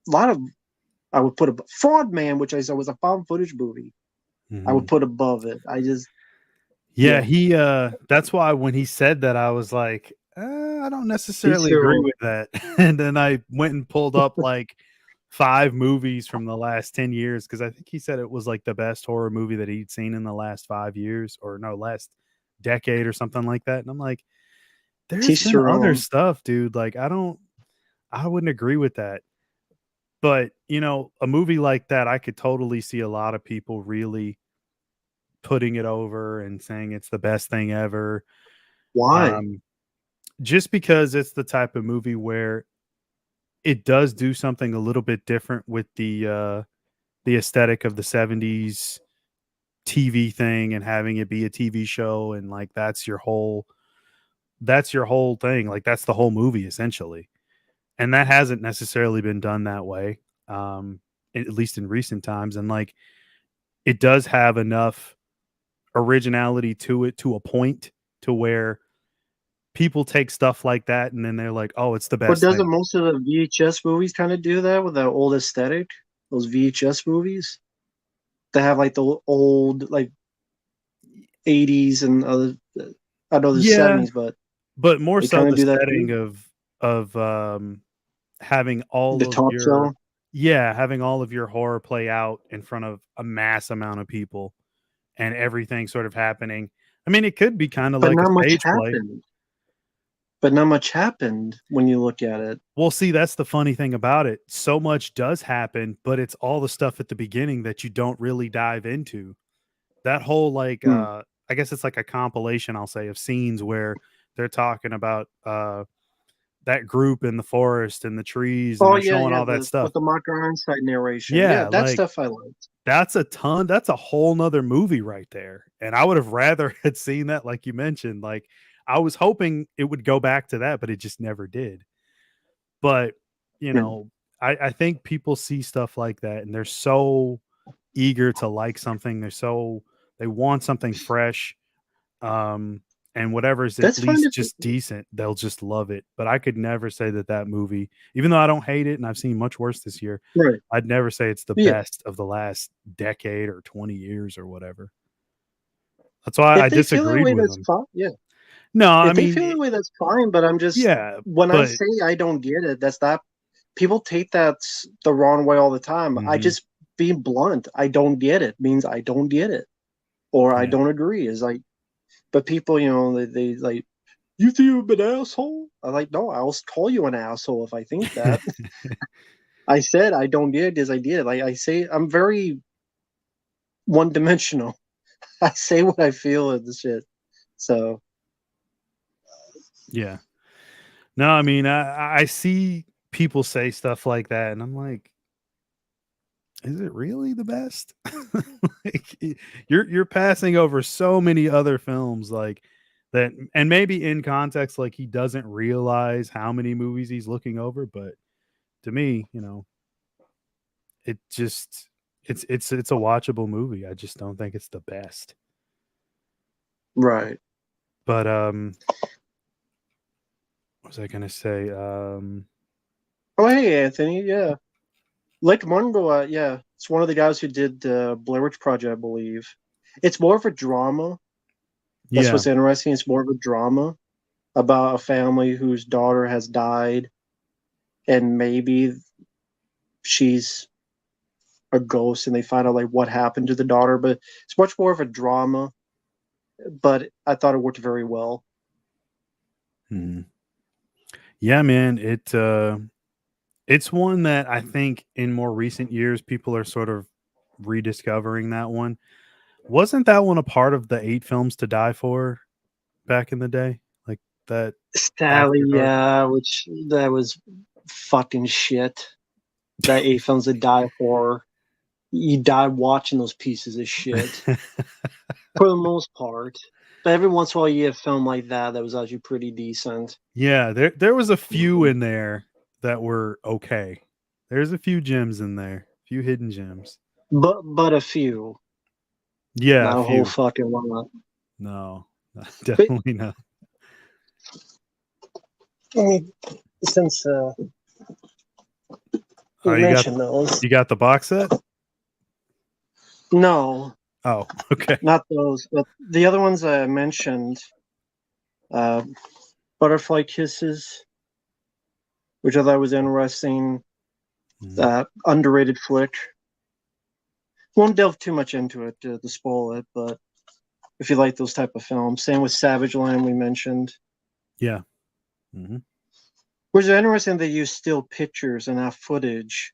Speaker 1: lot of I would put above Fraud Man, which I said was a found footage movie. I would
Speaker 2: Mhm.
Speaker 1: put above it. I just
Speaker 2: Yeah,
Speaker 1: yeah.
Speaker 2: he that's why when he said that I was like, I don't
Speaker 1: Me
Speaker 2: necessarily agree
Speaker 1: too.
Speaker 2: with that. And then I went and pulled up like 5 movies from the last 10 years because I think he said it was like the best horror movie that he'd seen in the last 5 years or no, last decade or something like that. And I'm like, there's
Speaker 1: Teach
Speaker 2: been
Speaker 1: their
Speaker 2: other
Speaker 1: own.
Speaker 2: stuff, dude. Like I wouldn't agree with that. But, a movie like that, I could totally see a lot of people really putting it over and saying it's the best thing ever.
Speaker 1: Why?
Speaker 2: Um, just because it's the type of movie where it does do something a little bit different with the aesthetic of the 70s TV thing and having it be a TV show and like that's your whole thing. Like that's the whole movie essentially. And that hasn't necessarily been done that way. At least in recent times. And like it does have enough originality to it to a point to where people take stuff like that and then they're like, "Oh, it's the
Speaker 1: But
Speaker 2: best
Speaker 1: doesn't
Speaker 2: thing."
Speaker 1: most of the VHS movies kind of do that with that old aesthetic? Those VHS movies that have like the old like 80s and other. I know the
Speaker 2: Yeah,
Speaker 1: 70s, but
Speaker 2: but more
Speaker 1: they
Speaker 2: so
Speaker 1: kind of
Speaker 2: the
Speaker 1: do that
Speaker 2: setting
Speaker 1: too.
Speaker 2: of having
Speaker 1: The
Speaker 2: all of
Speaker 1: talk
Speaker 2: your
Speaker 1: show,
Speaker 2: having all of your horror play out in front of a mass amount of people and everything sort of happening. I mean, it could be kind of
Speaker 1: but
Speaker 2: like a
Speaker 1: not much
Speaker 2: stage play.
Speaker 1: happened. But not much happened when you look at it.
Speaker 2: Well, see, that's the funny thing about it. So much does happen, but it's all the stuff at the beginning that you don't really dive into. That whole like
Speaker 1: Hmm.
Speaker 2: I guess it's like a compilation, I'll say, of scenes where they're talking about that group in the forest and the trees and
Speaker 1: Oh
Speaker 2: they're
Speaker 1: yeah,
Speaker 2: showing
Speaker 1: yeah.
Speaker 2: all that
Speaker 1: The
Speaker 2: stuff.
Speaker 1: with the Mark Ironside narration. Yeah,
Speaker 2: Yeah,
Speaker 1: that
Speaker 2: like
Speaker 1: stuff I liked.
Speaker 2: that's a whole nother movie right there. And I would have rather had seen that, like you mentioned. Like I was hoping it would go back to that, but it just never did. But you
Speaker 1: Yeah.
Speaker 2: know, I think people see stuff like that and they're so eager to like something. They want something fresh. Um, and whatever is at
Speaker 1: That's fine
Speaker 2: least
Speaker 1: if
Speaker 2: just decent, they'll just love it. But I could never say that movie, even though I don't hate it and I've seen much worse this year,
Speaker 1: right.
Speaker 2: I'd never say it's the
Speaker 1: Yeah.
Speaker 2: best of the last decade or 20 years or whatever. That's why I
Speaker 1: If they feel that
Speaker 2: disagreed
Speaker 1: way,
Speaker 2: with
Speaker 1: that's
Speaker 2: them.
Speaker 1: fine. Yeah.
Speaker 2: No, I
Speaker 1: If they
Speaker 2: mean,
Speaker 1: feel that way, that's fine. But I'm just
Speaker 2: yeah,
Speaker 1: when I
Speaker 2: but
Speaker 1: say I don't get it, that's not people take that the wrong way all the time. I
Speaker 2: mhm,
Speaker 1: just being blunt. I don't get it means I don't get it or I
Speaker 2: yeah.
Speaker 1: don't agree. Is like, but people, they like you think you're an asshole. I'm like, no, I'll call you an asshole if I think that. I said I don't get it as I did. Like I say, I'm very one dimensional. I say what I feel and the shit. So
Speaker 2: Yeah. No, I mean, I see people say stuff like that, and I'm like, is it really the best? Like, you're passing over so many other films like that, and maybe in context, like he doesn't realize how many movies he's looking over. But to me, it just it's a watchable movie. I just don't think it's the best.
Speaker 1: Right.
Speaker 2: But what was I gonna say?
Speaker 1: Oh, hey, Anthony. Yeah. Lake Mungo, yeah. It's one of the guys who did Blair Witch Project, I believe. It's more of a drama. That's
Speaker 2: Yeah.
Speaker 1: what's interesting. It's more of a drama about a family whose daughter has died, and maybe she's a ghost, and they find out like what happened to the daughter. But it's much more of a drama. But I thought it worked very well.
Speaker 2: Mhm. Yeah, man. It's one that I think in more recent years people are sort of rediscovering that one. Wasn't that one a part of the 8 films to die for back in the day? Like that
Speaker 1: Sally,
Speaker 2: After Dark?
Speaker 1: yeah, which that was fucking shit. That eight films to die for. You die watching those pieces of shit for the most part. But every once in a while, you get a film like that was actually pretty decent.
Speaker 2: Yeah, there was a few in there that were okay. There's a few gems in there, a few hidden gems.
Speaker 1: But a few,
Speaker 2: Yeah, a
Speaker 1: not a whole
Speaker 2: few.
Speaker 1: fucking lot.
Speaker 2: No,
Speaker 1: But
Speaker 2: definitely not.
Speaker 1: I mean, since
Speaker 2: Oh,
Speaker 1: you
Speaker 2: you got
Speaker 1: mentioned those,
Speaker 2: you got the box set?
Speaker 1: no,
Speaker 2: Oh, okay.
Speaker 1: not those, but the other ones I mentioned, uh, Butterfly Kisses, which I thought was interesting.
Speaker 2: Mhm.
Speaker 1: Underrated flick. Won't delve too much into it to spoil it, but if you like those type of films, same with Savage Land we mentioned.
Speaker 2: Yeah. Mhm.
Speaker 1: Which is interesting they use still pictures and not footage,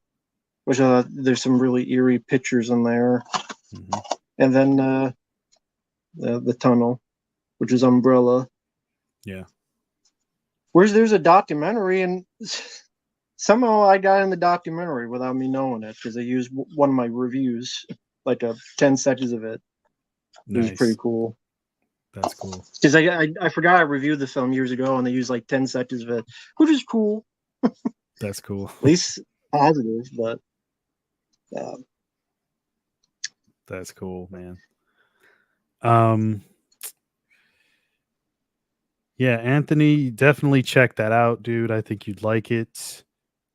Speaker 1: which there's some really eerie pictures in there.
Speaker 2: Mhm.
Speaker 1: And then the tunnel, which is Umbrella.
Speaker 2: Yeah.
Speaker 1: Whereas there's a documentary, and somehow I got in the documentary without me knowing it because they used one of my reviews, like a 10 seconds of it. It was pretty
Speaker 2: Nice.
Speaker 1: cool.
Speaker 2: That's cool.
Speaker 1: Because I forgot I reviewed the film years ago and they used like 10 seconds of it, which is cool.
Speaker 2: That's cool.
Speaker 1: At least positive, but uh,
Speaker 2: That's cool, man. Um yeah, Anthony, definitely check that out, dude. I think you'd like it.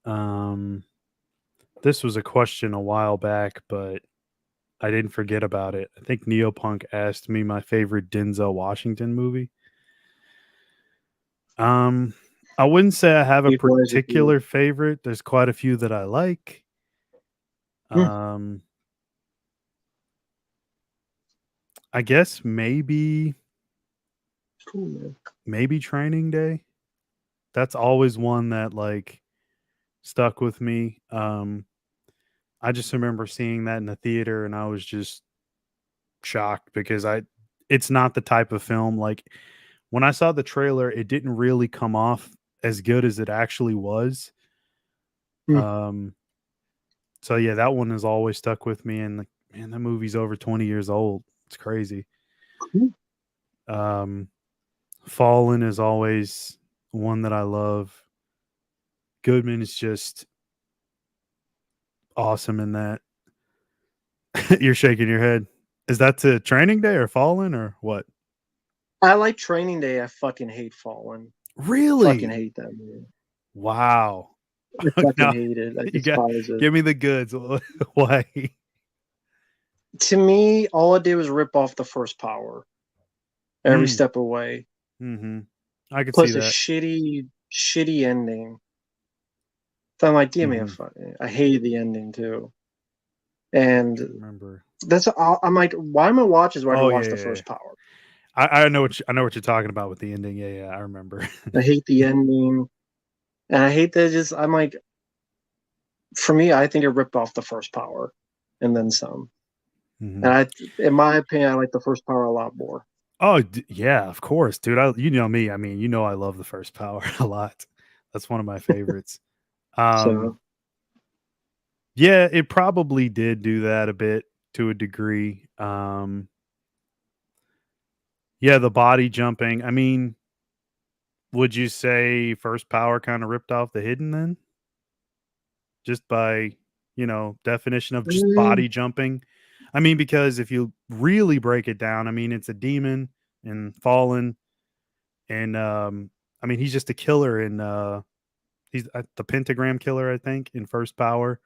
Speaker 2: Um this was a question a while back, but I didn't forget about it. I think Neopunk asked me my favorite Denzel Washington movie. Um, I wouldn't say I have a
Speaker 1: Equalizer 2.
Speaker 2: particular favorite. There's quite a few that I like.
Speaker 1: Hmm,
Speaker 2: Um, I guess
Speaker 1: cool, man.
Speaker 2: maybe Training Day. That's always one that like stuck with me. I just remember seeing that in the theater and I was just shocked because it's not the type of film like when I saw the trailer, it didn't really come off as good as it actually was.
Speaker 1: Hmm,
Speaker 2: Um, so yeah, that one has always stuck with me. And like, man, that movie's over 20 years old. It's crazy.
Speaker 1: cool.
Speaker 2: Um, Fallen is always one that I love. Goodman is just awesome in that. You're shaking your head. Is that to Training Day or Fallen or what?
Speaker 1: I like Training Day. I fucking hate Fallen. Fucking
Speaker 2: Really?
Speaker 1: hate that movie.
Speaker 2: Wow.
Speaker 1: I fucking
Speaker 2: Now
Speaker 1: hate it. I
Speaker 2: you got
Speaker 1: despise it.
Speaker 2: give me the goods. Why?
Speaker 1: To me, all it did was rip off the first Power every
Speaker 2: Mm,
Speaker 1: step away.
Speaker 2: hmm I could see
Speaker 1: Plus a
Speaker 2: that.
Speaker 1: shitty ending. So I'm like, give me a
Speaker 2: Hmm
Speaker 1: fucking. I hated the ending too. And
Speaker 2: Remember?
Speaker 1: I'm like, why am I watching this? Where I
Speaker 2: Oh
Speaker 1: can
Speaker 2: yeah,
Speaker 1: watch the
Speaker 2: yeah, yeah.
Speaker 1: first Power.
Speaker 2: I know I know what you're talking about with the ending. Yeah, yeah, I remember.
Speaker 1: I hate the ending, and I hate that. Just I'm like, for me, I think it ripped off the first Power, and then some.
Speaker 2: Hmm
Speaker 1: And in my opinion, I like the first Power a lot more.
Speaker 2: Oh yeah, of course, dude. You know me. I mean, you know I love the first Power a lot. That's one of my favorites. Um,
Speaker 1: So
Speaker 2: yeah, it probably did do that a bit to a degree. Yeah, the body jumping. I mean, would you say first Power kind of ripped off the hidden then? Just by definition of just
Speaker 1: Mm,
Speaker 2: body jumping. I mean, because if you really break it down, I mean, it's a demon and fallen, and I mean, he's just a killer in he's the pentagram killer, I think, in First Power.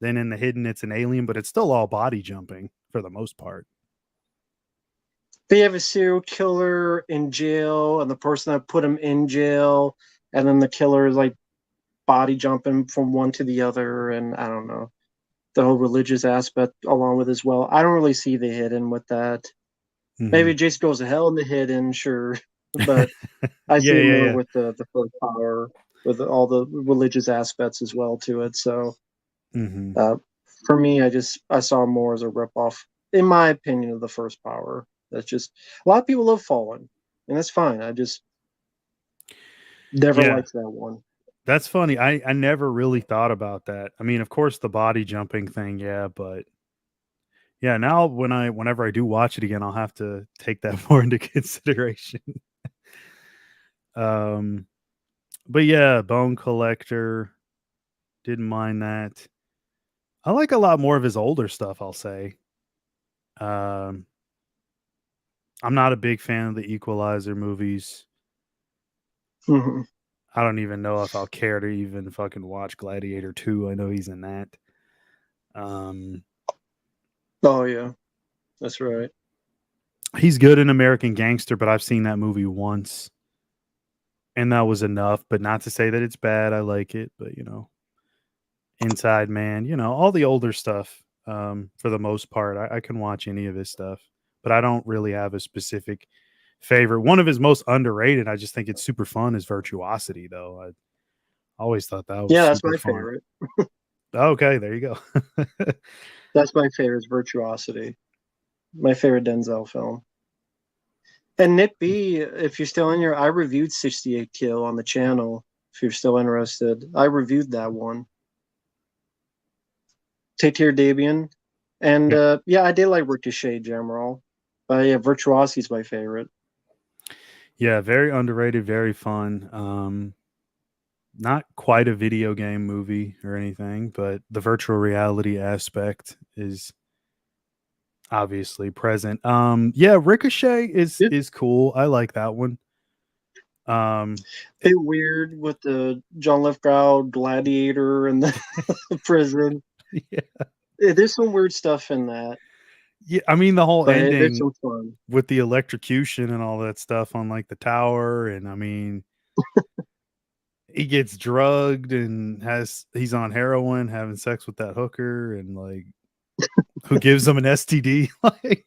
Speaker 2: Then in the hidden, it's an alien, but it's still all body jumping for the most part.
Speaker 1: they have a serial killer in jail, and the person that put him in jail, and then the killer is like body jumping from one to the other, and I don't know the whole religious aspect along with as well. I don't really see the hidden with that.
Speaker 2: Hmm.
Speaker 1: Maybe Jason Goes to Hell in the hidden, sure, but I
Speaker 2: Yeah,
Speaker 1: see it
Speaker 2: yeah,
Speaker 1: more
Speaker 2: yeah.
Speaker 1: with the First Power with all the religious aspects as well to it. So
Speaker 2: Hmm.
Speaker 1: uh, for me, I saw more as a ripoff, in my opinion, of the First Power. That's just a lot of people love Fallen, and that's fine. I just never
Speaker 2: Yeah,
Speaker 1: liked that one.
Speaker 2: that's funny. I never really thought about that. I mean, of course, the body jumping thing, yeah, but yeah, now whenever I do watch it again, I'll have to take that more into consideration. Um, but yeah, Bone Collector, didn't mind that. I like a lot more of his older stuff, I'll say. Um, I'm not a big fan of the Equalizer movies.
Speaker 1: Hmm.
Speaker 2: I don't even know if I'll care to even fucking watch Gladiator 2. I know he's in that. Um,
Speaker 1: Oh yeah, that's right.
Speaker 2: he's good in American Gangster, but I've seen that movie once and that was enough, but not to say that it's bad. I like it, but Inside Man, all the older stuff. For the most part, I can watch any of his stuff, but I don't really have a specific favorite. One of his most underrated, I just think it's super fun, is Virtuosity, though. I always thought that was
Speaker 1: Yeah, that's
Speaker 2: super
Speaker 1: my
Speaker 2: fun.
Speaker 1: favorite.
Speaker 2: Okay, there you go.
Speaker 1: That's my favorite is Virtuosity. My favorite Denzel film. And Nick B, if you're still in here, I reviewed 68 Kill on the channel. If you're still interested, I reviewed that one. Tatir Dabian. And
Speaker 2: Yeah,
Speaker 1: yeah, I did like Ricochet General. But yeah, Virtuosity's my favorite.
Speaker 2: yeah, very underrated, very fun. Not quite a video game movie or anything, but the virtual reality aspect is obviously present. Yeah, Ricochet is
Speaker 1: It's
Speaker 2: is cool. I like that one. Um,
Speaker 1: a bit weird with the John Lithgow gladiator and the prison.
Speaker 2: yeah,
Speaker 1: There's some weird stuff in that,
Speaker 2: yeah. I mean, the whole
Speaker 1: but there's
Speaker 2: ending
Speaker 1: some fun.
Speaker 2: with the electrocution and all that stuff on like the tower, and I mean, he gets drugged and he's on heroin, having sex with that hooker, and like who gives him an STD? Like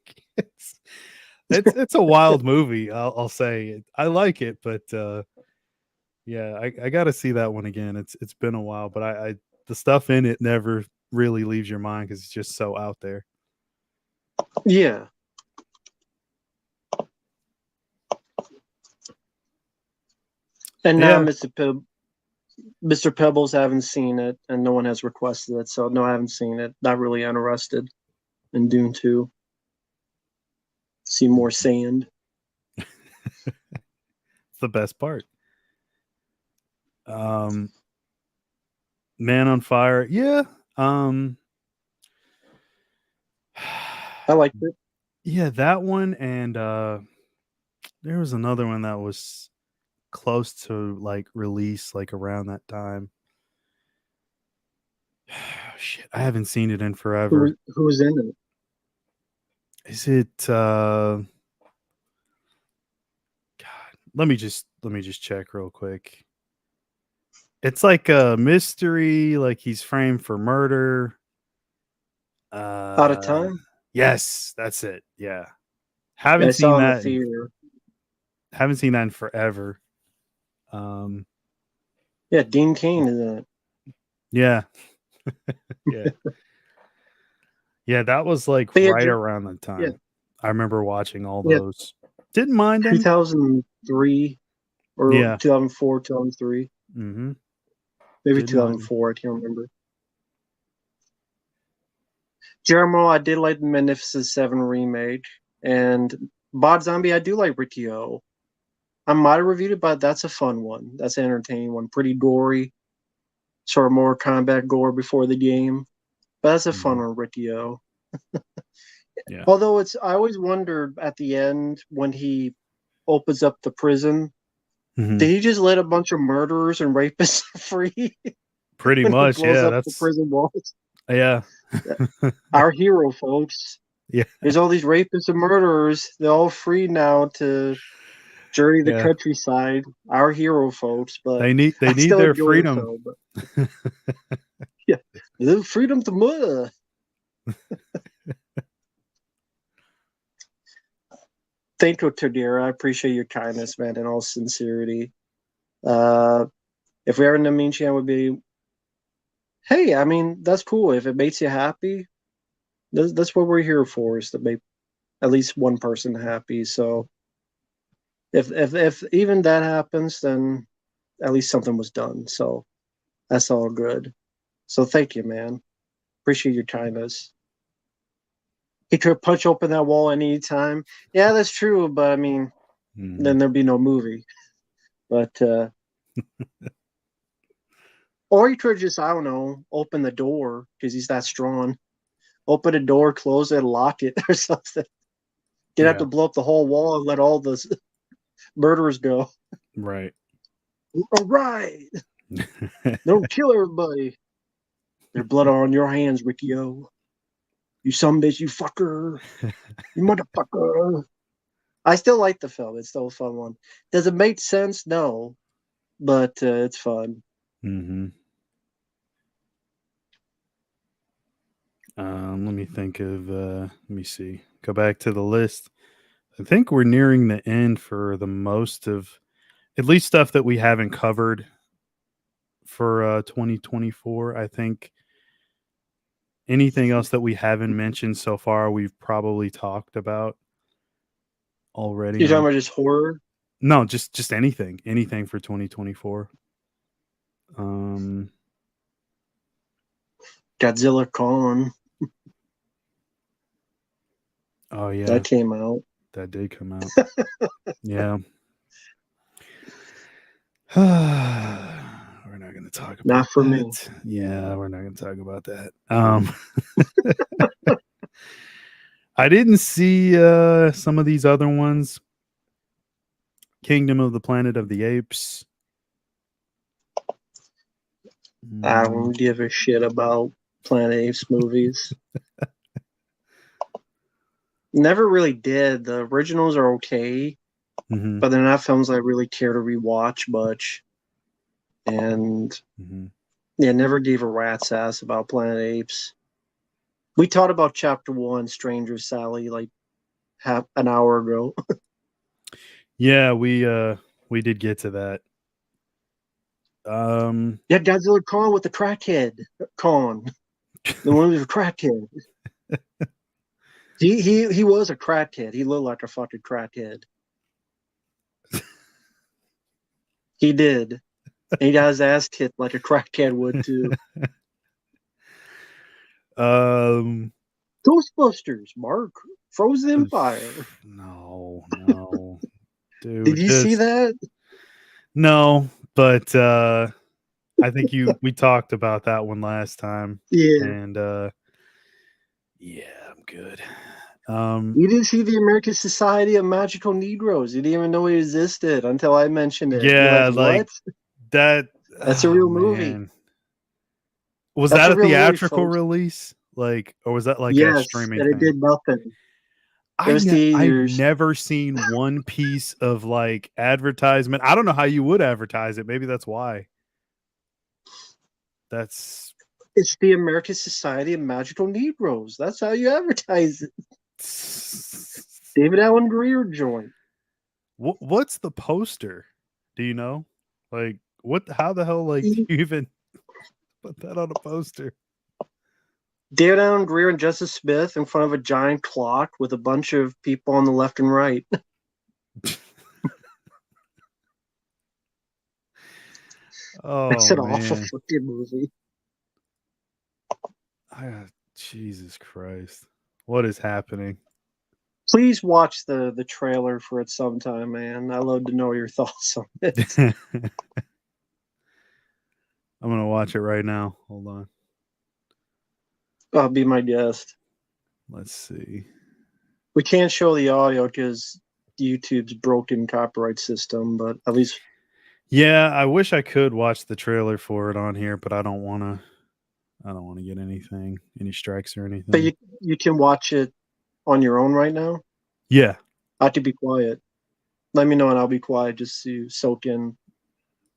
Speaker 2: it's a wild movie. I'll say I like it, but yeah, I got to see that one again. It's been a while, but I the stuff in it never really leaves your mind because it's just so out there.
Speaker 1: Yeah. And now
Speaker 2: Yeah,
Speaker 1: Mr. Pebbles haven't seen it, and no one has requested it, so no, I haven't seen it. Not really interested in Dune 2. See more sand.
Speaker 2: it's the best part. Um, Man on Fire, yeah. Um,
Speaker 1: I liked it.
Speaker 2: yeah, that one, and there was another one that was close to like release, like around that time. Shit, I haven't seen it in forever.
Speaker 1: Who's in it?
Speaker 2: Is it God, let me just check real quick. It's like a mystery, like he's framed for murder.
Speaker 1: Out of
Speaker 2: Uh
Speaker 1: Time?
Speaker 2: yes, that's it. Yeah.
Speaker 1: Yeah, I
Speaker 2: Haven't
Speaker 1: saw
Speaker 2: seen
Speaker 1: it in the
Speaker 2: that
Speaker 1: theater.
Speaker 2: in forever. Um
Speaker 1: Yeah, Dean Cain is in it.
Speaker 2: yeah. Yeah. Yeah, that was like
Speaker 1: But yeah,
Speaker 2: right around the
Speaker 1: yeah,
Speaker 2: time. I remember watching all
Speaker 1: yeah,
Speaker 2: those. Didn't mind them.
Speaker 1: 2003 or
Speaker 2: Yeah.
Speaker 1: 2004, 2003,
Speaker 2: Mhm.
Speaker 1: maybe
Speaker 2: Didn't mind 'em.
Speaker 1: 2004. I can't remember. Jeremo, I did like the Magnificent Seven remake, and Bod Zombie, I do like Rikio. I might have reviewed it, but that's a fun one. That's an entertaining one. Pretty gory, sort of more combat gore before the game. But that's a fun one, Riccio.
Speaker 2: Yeah.
Speaker 1: Although I always wondered at the end when he opens up the prison,
Speaker 2: Mhm.
Speaker 1: did he just let a bunch of murderers and rapists free
Speaker 2: Pretty
Speaker 1: when he
Speaker 2: much,
Speaker 1: blows
Speaker 2: yeah.
Speaker 1: up the prison walls?
Speaker 2: Yeah.
Speaker 1: Our hero, folks.
Speaker 2: Yeah.
Speaker 1: There's all these rapists and murderers. They're all free now to journey the
Speaker 2: Yeah.
Speaker 1: countryside. Our hero, folks. But
Speaker 2: They need
Speaker 1: I still
Speaker 2: their
Speaker 1: enjoy the
Speaker 2: freedom.
Speaker 1: film. But yeah, the freedom to murder. Thank you, Tadira. I appreciate your kindness, man, in all sincerity. If we ever in the meantime would be, hey, I mean, that's cool. If it makes you happy, that's what we're here for, is to make at least one person happy. So if even that happens, then at least something was done. So that's all good. So thank you, man. Appreciate your kindness. He could punch open that wall any time. Yeah, that's true, but I mean, then there'd be no movie. But or he could just, I don't know, open the door because he's that strong. Open the door, close it, lock it, or something. You'd have to blow up the whole wall and let all the murderers go.
Speaker 2: Right.
Speaker 1: All right. Don't kill everybody. There's blood on your hands, Riccio. You some bitch, you fucker. You motherfucker. I still like the film. It's still a fun one. Does it make sense? No. But it's fun.
Speaker 2: Mm-hmm. Let me think of, let me see. Go back to the list. I think we're nearing the end for the most of, at least stuff that we haven't covered for 2024. I think anything else that we haven't mentioned so far, we've probably talked about already.
Speaker 1: You're talking about just horror?
Speaker 2: No, just anything for 2024.
Speaker 1: Godzilla Kong.
Speaker 2: Oh yeah,
Speaker 1: that came out.
Speaker 2: That did come out. Yeah. We're not going to talk about
Speaker 1: Not for
Speaker 2: that.
Speaker 1: me.
Speaker 2: Yeah, we're not going to talk about that. I didn't see some of these other ones. Kingdom of the Planet of the Apes.
Speaker 1: I don't give a shit about Planet Apes movies. Never really did. The originals are okay, but they're not films I really care to rewatch much. And yeah, never gave a rat's ass about Planet Apes. We talked about Chapter 1, Stranger Sally, like half an hour ago.
Speaker 2: Yeah, we did get to that.
Speaker 1: Yeah, Godzilla Kong with the crackhead Kong. The one with the crackhead. He was a crackhead. He looked like a fucking crackhead. He did. And he got his ass kicked like a crackhead would too. Ghostbusters, Mark. Frozen Empire.
Speaker 2: No. Dude.
Speaker 1: Did you see that?
Speaker 2: No, but I think we talked about that one last time.
Speaker 1: Yeah.
Speaker 2: And yeah, I'm good.
Speaker 1: You didn't see the American Society of Magical Negroes. You didn't even know it existed until I mentioned it.
Speaker 2: Yeah,
Speaker 1: like what?
Speaker 2: That.
Speaker 1: That's a real movie.
Speaker 2: Was that a theatrical release? Like, or was that like a streaming
Speaker 1: and
Speaker 2: thing?
Speaker 1: It did nothing.
Speaker 2: I've never seen one piece of like advertisement. I don't know how you would advertise it. Maybe that's why.
Speaker 1: It's the American Society of Magical Negroes. That's how you advertise it. David Alan Grier joint.
Speaker 2: What's the poster? Do you know? Like, what? How the hell? Like, do you even put that on a poster?
Speaker 1: David Alan Grier and Justice Smith in front of a giant clock with a bunch of people on the left and right.
Speaker 2: Oh,
Speaker 1: that's an awful fucking movie.
Speaker 2: Jesus Christ. What is happening?
Speaker 1: Please watch the trailer for it sometime, man. I'd love to know your thoughts on it.
Speaker 2: I'm going to watch it right now. Hold on.
Speaker 1: I'll be my guest.
Speaker 2: Let's see.
Speaker 1: We can't show the audio because YouTube's broken copyright system, but at least
Speaker 2: Yeah, I wish I could watch the trailer for it on here, but I don't want to. I don't want to get any strikes or anything.
Speaker 1: but you can watch it on your own right now.
Speaker 2: Yeah.
Speaker 1: I have to be quiet. Let me know and I'll be quiet just to soak in.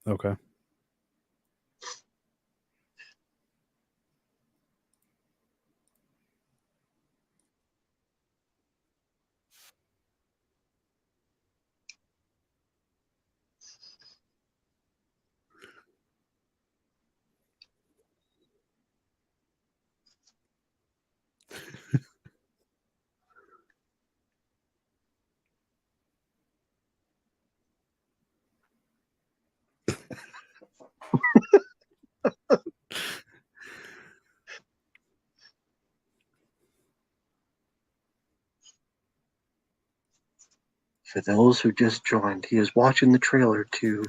Speaker 2: Okay.
Speaker 1: For those who just joined, he is watching the trailer to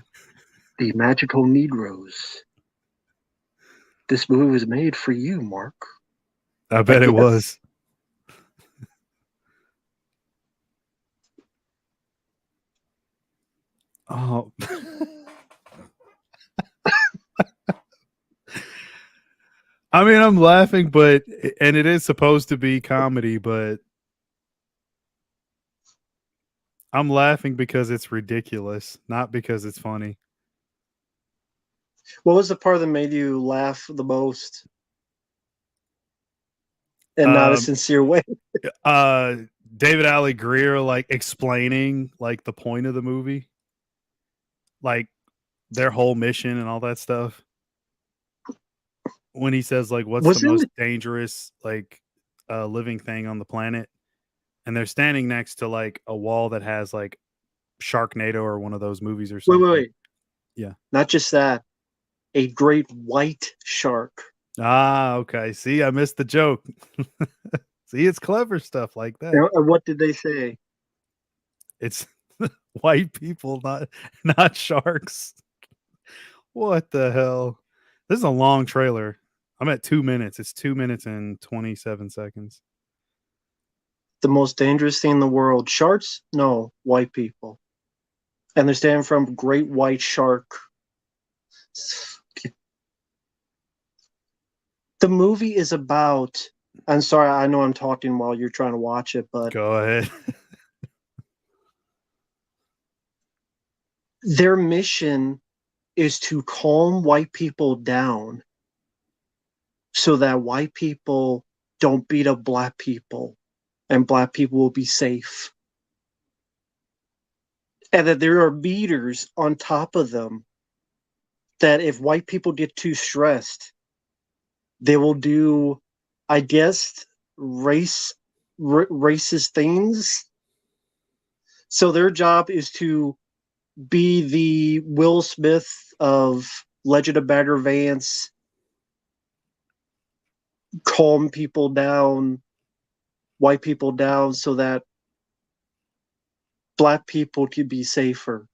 Speaker 1: The Magical Negroes. This movie was made for you, Mark.
Speaker 2: I bet it was. Oh. I mean, I'm laughing, and it is supposed to be comedy, but I'm laughing because it's ridiculous, not because it's funny.
Speaker 1: What was the part that made you laugh the most? And not a sincere way.
Speaker 2: David Alley Greer like explaining like the point of the movie, like their whole mission and all that stuff. When he says like, "What's the most dangerous like living thing on the planet?" and they're standing next to like a wall that has like Sharknado or one of those movies or something.
Speaker 1: Wait.
Speaker 2: Yeah.
Speaker 1: Not just that. A great white shark.
Speaker 2: Ah, okay. See, I missed the joke. See, it's clever stuff like that.
Speaker 1: And what did they say?
Speaker 2: It's white people, not sharks. What the hell? This is a long trailer. I'm at 2 minutes. It's 2 minutes and 27 seconds.
Speaker 1: The most dangerous thing in the world. Sharks? No, white people. And they're standing from great white shark. The movie is about. I'm sorry, I know I'm talking while you're trying to watch it, but
Speaker 2: go ahead.
Speaker 1: Their mission is to calm white people down so that white people don't beat up black people and black people will be safe. And that there are beaters on top of them that if white people get too stressed, they will do, I guess, racist things. So their job is to be the Will Smith of Legend of Bagger Vance, calm people down, white people down, so that black people can be safer.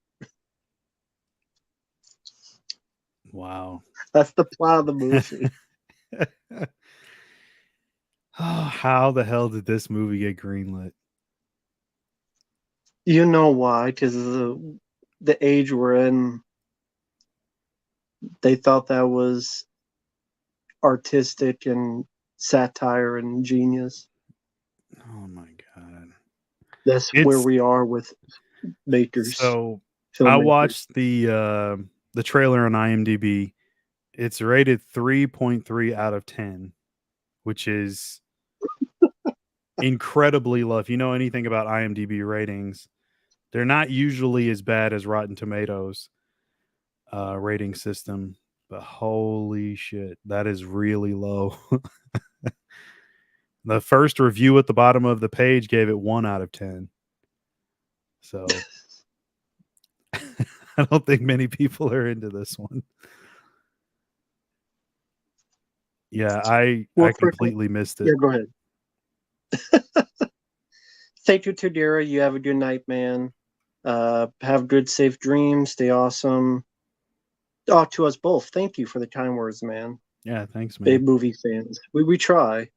Speaker 2: Wow.
Speaker 1: That's the plot of the movie.
Speaker 2: How the hell did this movie get greenlit?
Speaker 1: You know why? Because the age we're in, they thought that was artistic and satire and genius.
Speaker 2: Oh my god.
Speaker 1: That's where we are with makers.
Speaker 2: So I watched the trailer on IMDb. It's rated 3.3 out of 10, which is incredibly low. If you know anything about IMDb ratings, they're not usually as bad as Rotten Tomatoes rating system, but holy shit, that is really low. The first review at the bottom of the page gave it 1 out of 10. So I don't think many people are into this one. Yeah, I completely missed it.
Speaker 1: Yeah, go ahead. Thank you, Tadira. You have a good night, man. Have good, safe dreams. Stay awesome. Oh, to us both. Thank you for the kind words, man.
Speaker 2: Yeah, thanks, man.
Speaker 1: Big movie fans. We try.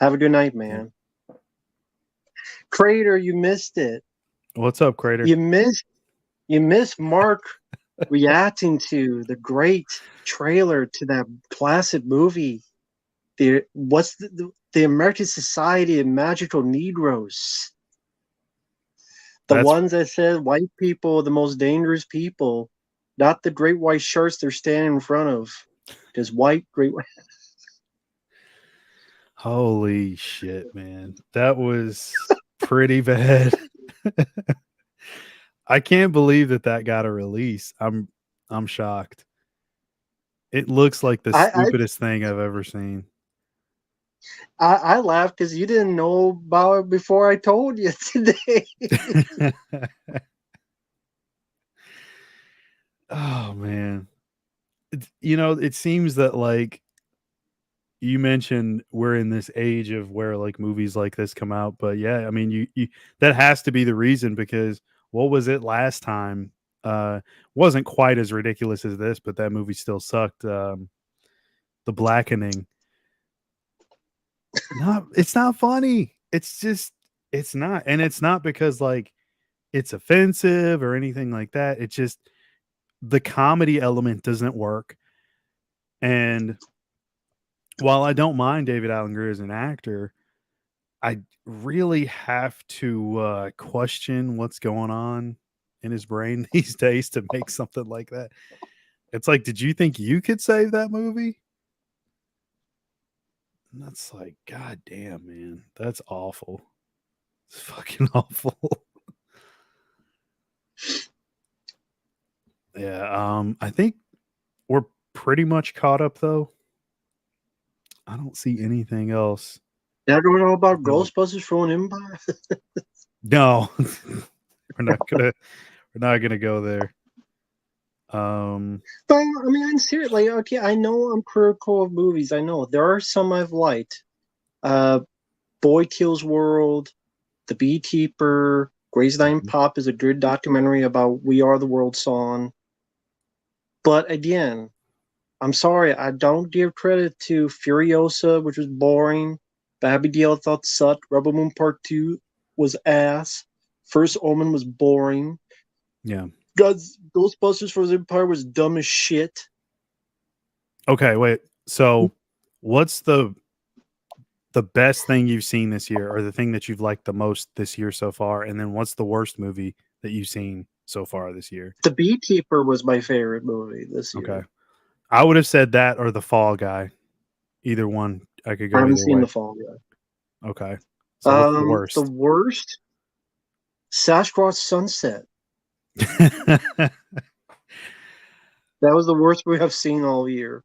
Speaker 1: Have a good night, man. Crater, you missed it.
Speaker 2: What's up, Crater?
Speaker 1: You missed Mark reacting to the great trailer to that classic movie. What's the American Society of Magical Negroes? The ones that said white people are the most dangerous people, not the great white shirts they're standing in front of. Because great white.
Speaker 2: Holy shit, man. That was pretty bad. I can't believe that got a release. I'm shocked. It looks like the stupidest thing I've ever seen.
Speaker 1: I laughed because you didn't know about it before I told you today.
Speaker 2: Oh man. It seems that, like you mentioned, we're in this age of where like movies like this come out, but yeah, I mean, you that has to be the reason, because what was it last time? Wasn't quite as ridiculous as this, but that movie still sucked. The Blackening. It's not funny. It's not. And it's not because like it's offensive or anything like that. It's just the comedy element doesn't work. And while I don't mind David Alan Grier as an actor, I really have to question what's going on in his brain these days to make something like that. It's like, did you think you could save that movie? And that's like, God damn, man. That's awful. It's fucking awful. Yeah, I think we're pretty much caught up though. I don't see anything else.
Speaker 1: That was all about Ghostbusters Fallen Empire.
Speaker 2: No, we're not gonna go there.
Speaker 1: But I mean, I'm serious. Like, okay, I know I'm critical of movies. I know there are some I've liked. Boy Kills World, The Beekeeper, Gray's Anatomy Pop is a good documentary about We Are the World song. But again, I'm sorry, I don't give credit to Furiosa, which was boring. Babby Deal I thought sucked. Rebel Moon Part 2 was ass. First Omen was boring.
Speaker 2: Yeah.
Speaker 1: Ghostbusters for the Empire was dumb as shit.
Speaker 2: Okay, wait. So what's the best thing you've seen this year, or the thing that you've liked the most this year so far? And then what's the worst movie that you've seen so far this year?
Speaker 1: The Beekeeper was my favorite movie this year.
Speaker 2: Okay. I would have said that or The Fall Guy. Either one. I could go.
Speaker 1: I haven't seen The Fall Guy.
Speaker 2: Okay. So what's the worst?
Speaker 1: The worst? Sasquatch Sunset. That was the worst we have seen all year.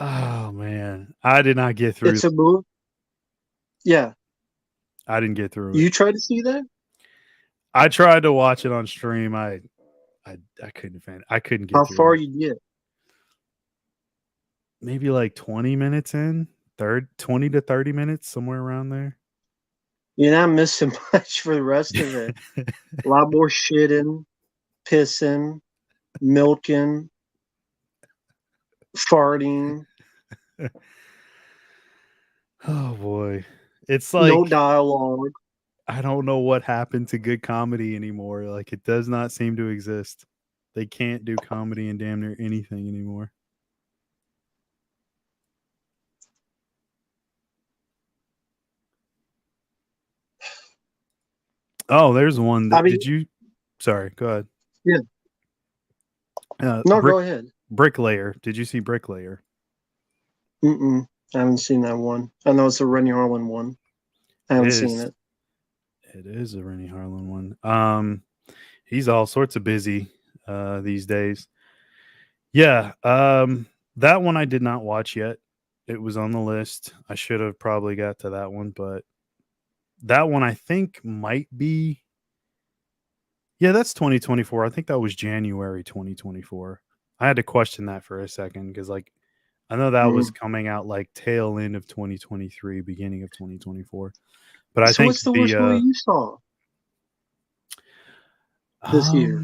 Speaker 2: Oh man, I did not get through.
Speaker 1: It's a movie. Yeah,
Speaker 2: I didn't get through.
Speaker 1: You tried to see that?
Speaker 2: I tried to watch it on stream. I couldn't find. I couldn't get.
Speaker 1: How
Speaker 2: through
Speaker 1: far
Speaker 2: it.
Speaker 1: you get?
Speaker 2: Maybe like 20 minutes in. 20 to 30 minutes, somewhere around there.
Speaker 1: You're not missing much for the rest of it. A lot more shitting, pissing, milking, farting.
Speaker 2: Oh boy. It's like
Speaker 1: no dialogue.
Speaker 2: I don't know what happened to good comedy anymore. Like, it does not seem to exist. They can't do comedy in damn near anything anymore. Oh, there's one. Did you? Sorry, go ahead.
Speaker 1: Yeah. No, go ahead.
Speaker 2: Bricklayer. Did you see Bricklayer?
Speaker 1: I haven't seen that one. I know it's a Renny Harlin one. I haven't seen it.
Speaker 2: It is a Renny Harlin one. He's all sorts of busy these days. Yeah. That one I did not watch yet. It was on the list. I should have probably got to that one, but that one I think might be. Yeah, that's 2024. I think that was January 2024. I had to question that for a second because, like, I know that was coming out like tail end of 2023, beginning of 2024. But I think
Speaker 1: what's the worst movie you saw this year?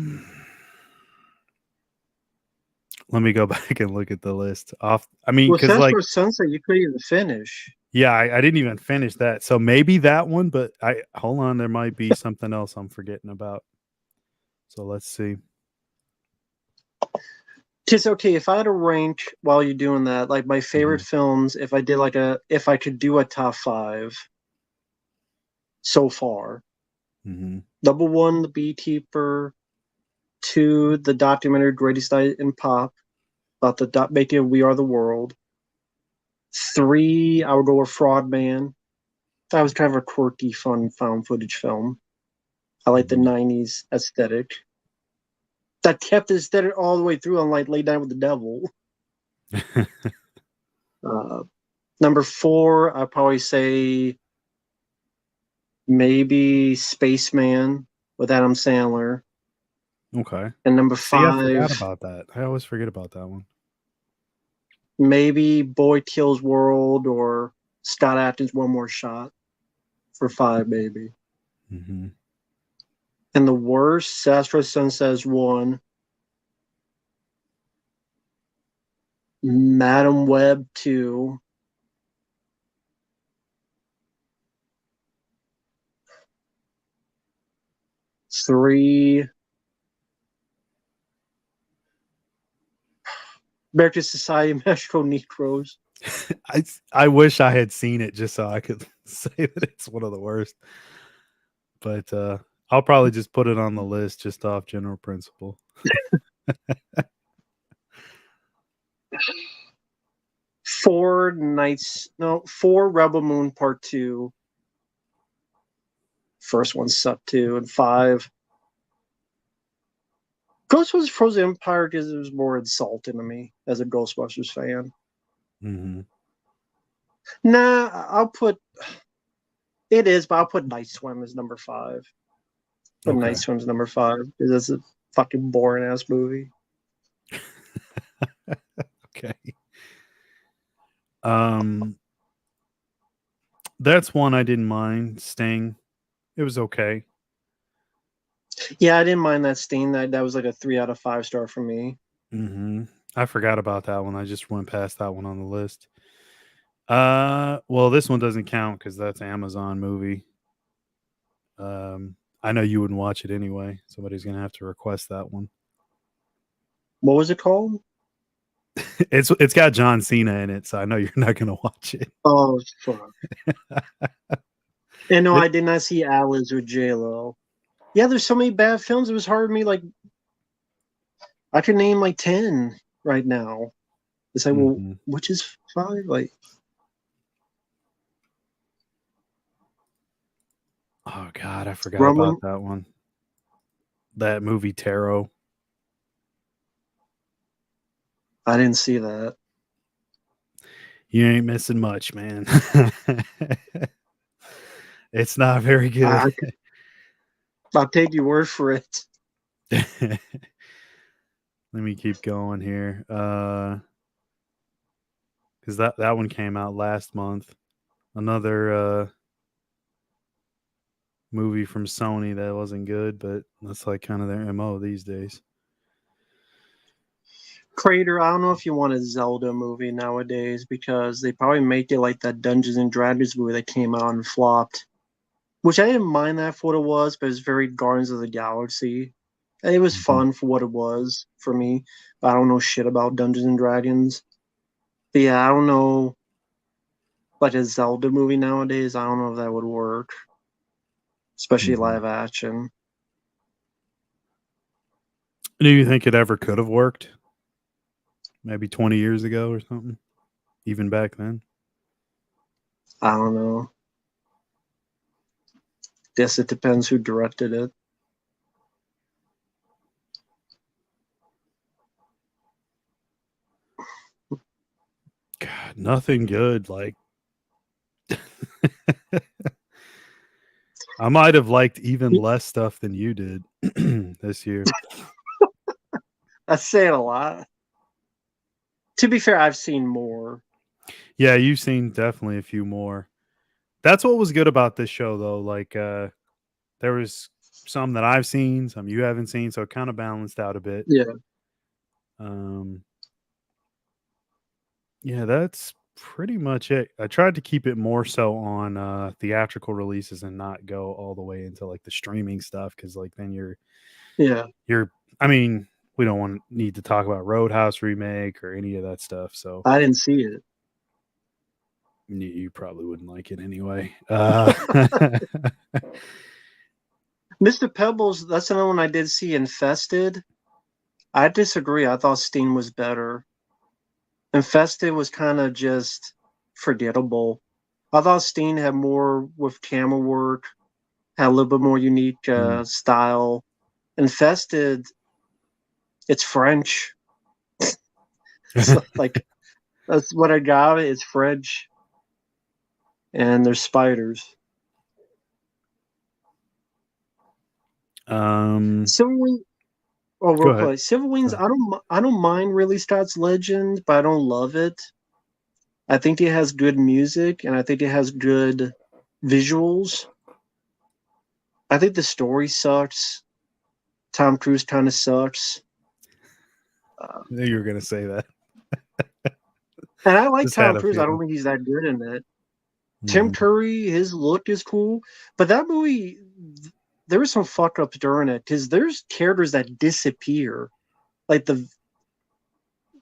Speaker 2: Let me go back and look at the list. I mean,
Speaker 1: Well,
Speaker 2: because like,
Speaker 1: Sasha Sunset, you couldn't even finish.
Speaker 2: yeah, I didn't even finish that. So maybe that one, but hold on, there might be something else I'm forgetting about. So let's see.
Speaker 1: Just okay, if I had to rank while you're doing that, like my favorite films, if I could do a top 5 so far.
Speaker 2: Mm-hmm.
Speaker 1: Number 1, The Beekeeper. 2, the documentary Greatest Night in Pop about the making of We Are the World. 3, I would go with Fraud Man. That was kind of a quirky, fun found footage film. I like the 90s aesthetic. That kept the aesthetic all the way through, unlike Late Night with the Devil. Number 4, I'd probably say maybe Spaceman with Adam Sandler.
Speaker 2: Okay.
Speaker 1: And number
Speaker 2: See, I
Speaker 1: 5,
Speaker 2: forgot about that. I always forget about that one.
Speaker 1: maybe Boy Kills World or Scott Adkins One More Shot for 5, maybe.
Speaker 2: Mm-hmm.
Speaker 1: And the worst, Sastra Sunset's 1. Madam Web 2. Three, American Society of Mexico Negroes.
Speaker 2: I wish I had seen it just so I could say that it's one of the worst. But I'll probably just put it on the list just off general principle.
Speaker 1: 4 Rebel Moon Part 2. First one sucked too. And 5, Ghostbusters Frozen Empire because it was more insulting to me as a Ghostbusters fan.
Speaker 2: Mm-hmm.
Speaker 1: Nah, I'll put Night Swim as number 5. But
Speaker 2: Okay.
Speaker 1: Night Swim's number 5 because it's a fucking boring ass movie.
Speaker 2: Okay. That's one I didn't mind. Sting. It was okay.
Speaker 1: Yeah, I didn't mind that Sting. That was like a 3 out of 5 star for me.
Speaker 2: Mm-hmm. I forgot about that one. I just went past that one on the list. Well, this one doesn't count because that's an Amazon movie. I know you wouldn't watch it anyway. Somebody's gonna have to request that one.
Speaker 1: What was it called?
Speaker 2: It's got John Cena in it, so I know you're not gonna watch it.
Speaker 1: Oh, fuck. And no,
Speaker 2: It-
Speaker 1: I did not see Alice or J-Lo. Yeah, there's so many bad films. It was hard for me. Like, I could name like 10 right now. It's like, well,
Speaker 2: Mhm.
Speaker 1: which is 5? Like,
Speaker 2: Oh God, I forgot
Speaker 1: Rumble.
Speaker 2: about that one. That movie Tarot.
Speaker 1: I didn't see that.
Speaker 2: You ain't missing much, man. It's not very good.
Speaker 1: I'll take your word for it.
Speaker 2: Let me keep going here. Because that one came out last month. Another movie from Sony that wasn't good, but that's like kind of their MO these days.
Speaker 1: Crater, I don't know if you want a Zelda movie nowadays because they probably make it like that Dungeons and Dragons movie that came out and flopped. Which I didn't mind that for what it was, but it's very Guardians of the Galaxy. And it was fun for what it was for me, but I don't know shit about Dungeons and Dragons. But yeah, I don't know, like a Zelda movie nowadays. I don't know if that would work, especially live action.
Speaker 2: Do you think it ever could have worked? Maybe 20 years ago or something? Even back then?
Speaker 1: I don't know. Guess it depends who directed it.
Speaker 2: God, nothing good. Like, I might have liked even less stuff than you did this year.
Speaker 1: I say it a lot. To be fair, I've seen more.
Speaker 2: Yeah, you've seen definitely a few more. That's what was good about this show, though. Like, there was some that I've seen, some you haven't seen, so it kind of balanced out a bit.
Speaker 1: Yeah.
Speaker 2: Yeah, that's pretty much it. I tried to keep it more so on theatrical releases and not go all the way into like the streaming stuff because like then
Speaker 1: Yeah,
Speaker 2: you're I mean, we don't need to talk about Roadhouse remake or any of that stuff. So
Speaker 1: I didn't see it.
Speaker 2: you probably wouldn't like it anyway.
Speaker 1: Mr. Pebbles, that's another one I did see. Infested. I disagree. I thought Sting was better. Infested was kind of just forgettable. I thought Sting had more with camera work, had a little bit more unique
Speaker 2: Mm.
Speaker 1: style. Infested, it's French. So, like, that's what I got. It's French, and there's spiders. Civil Wing. Oh,
Speaker 2: Go
Speaker 1: real
Speaker 2: ahead.
Speaker 1: quick, Civil Wings. I don't mind Ridley Scott's Legend, but I don't love it. I think it has good music, and I think it has good visuals. I think the story sucks. Tom Cruise kind of sucks.
Speaker 2: I knew you were gonna say that.
Speaker 1: And I like
Speaker 2: Just had
Speaker 1: Tom
Speaker 2: a
Speaker 1: Cruise. I don't
Speaker 2: feeling.
Speaker 1: think he's that good in it. Tim
Speaker 2: Mhm.
Speaker 1: Curry, his look is cool, but that movie, there was some fuck ups during it because there's characters that disappear. Like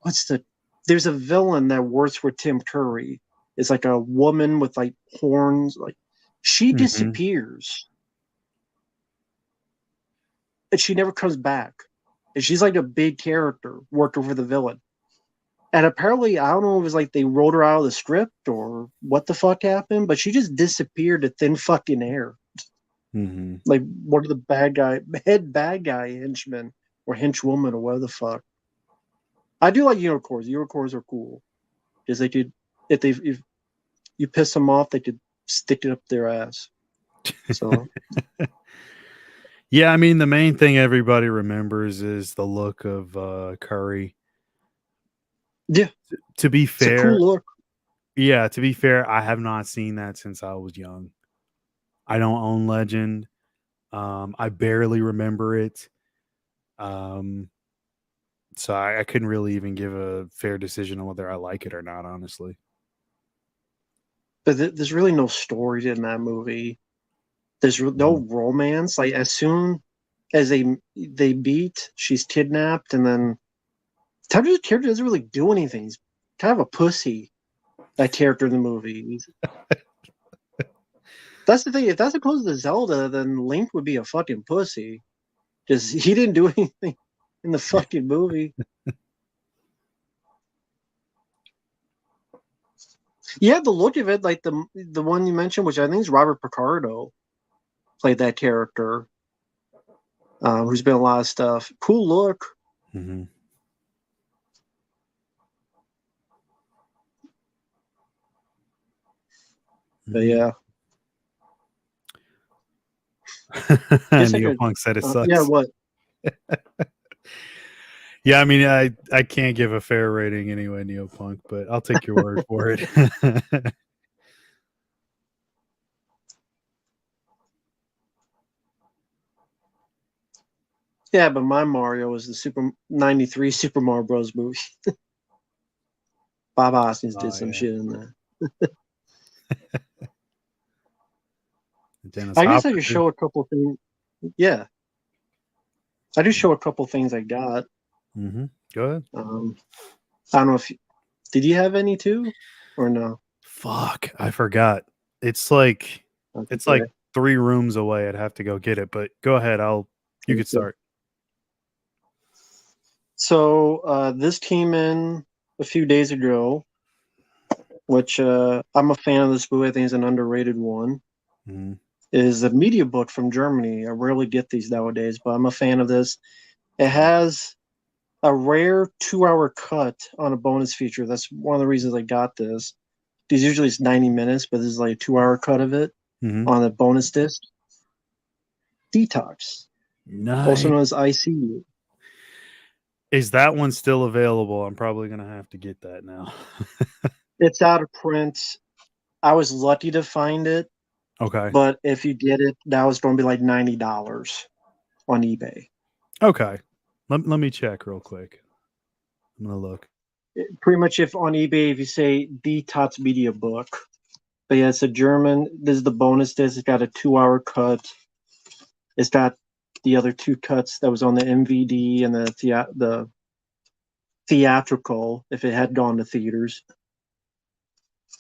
Speaker 1: what's the? There's a villain that works with Tim Curry. It's like a woman with like horns. Like she
Speaker 2: Mhm.
Speaker 1: disappears and she never comes back. And she's like a big character working for the villain. And apparently, I don't know if it was like they wrote her out of the script or what the fuck happened, but she just disappeared to thin fucking air.
Speaker 2: Mhm.
Speaker 1: Like one of the head bad guy henchmen or henchwoman or whatever the fuck. I do like unicorns. Unicorns are cool because they could, if you piss them off, they could stick it up their ass. So
Speaker 2: Yeah, I mean the main thing everybody remembers is the look of Curry.
Speaker 1: yeah,
Speaker 2: To be
Speaker 1: it's a
Speaker 2: fair,
Speaker 1: cool look.
Speaker 2: yeah, to be fair, I have not seen that since I was young. I don't own Legend. I barely remember it. Um, so I couldn't really even give a fair decision on whether I like it or not, honestly.
Speaker 1: But there's really no story in that movie. There's no
Speaker 2: Mhm.
Speaker 1: romance. Like as soon as they beat, she's kidnapped, and then Teddy's character doesn't really do anything. He's kind of a pussy. That character in the movie. That's the thing. If that's opposed to Zelda, then Link would be a fucking pussy because he didn't do anything in the fucking movie. Yeah, the look of it, like the one you mentioned, which I think is Robert Picardo, played that character, who's been a lot of stuff. Cool look.
Speaker 2: Mhm.
Speaker 1: But
Speaker 2: Mhm.
Speaker 1: yeah, guess I could.
Speaker 2: Neopunk said it
Speaker 1: Yeah,
Speaker 2: sucks.
Speaker 1: what?
Speaker 2: Yeah, I mean, I can't give a fair rating anyway, Neopunk, but I'll take your word for it.
Speaker 1: Yeah, but my Mario was the Super '93 Super Mario Bros. Movie. Bob Hoskins did
Speaker 2: Oh
Speaker 1: some
Speaker 2: yeah,
Speaker 1: shit in there.
Speaker 2: Dennis
Speaker 1: I guess I
Speaker 2: Hopper
Speaker 1: could
Speaker 2: too.
Speaker 1: show a couple things. Yeah, I do show a couple things I got.
Speaker 2: Mm-hmm. Go ahead.
Speaker 1: Um, I don't know if did you have any too, or no?
Speaker 2: Fuck, I forgot. It's like it's like
Speaker 1: Okay.
Speaker 2: 3 rooms away. I'd have to go get it, but go ahead. You could start.
Speaker 1: So this came in a few days ago, which I'm a fan of this movie. I think it's an underrated one.
Speaker 2: Mhm.
Speaker 1: Is a media book from Germany. I rarely get these nowadays, but I'm a fan of this. It
Speaker 2: Yeah.
Speaker 1: has a rare 2-hour cut on a bonus feature. That's one of the reasons I got this. Because usually it's 90 minutes, but this is like a 2-hour cut of it
Speaker 2: Mhm.
Speaker 1: on a bonus disc. Detox, also
Speaker 2: Nice.
Speaker 1: known as ICU.
Speaker 2: Is that one still available? I'm probably gonna have to get that now.
Speaker 1: It's out of print. I was lucky to find it,
Speaker 2: Okay.
Speaker 1: but if you get it, now it's going to be like $90 on eBay.
Speaker 2: Okay. Let me check real quick. I'm gonna look.
Speaker 1: Pretty much, if on eBay, if you say Die Tots Media Book, but yeah, it's a German. This is the bonus disc. It's got a 2-hour cut. It's got the other 2 cuts that was on the MVD and the theatrical if it had gone to theaters.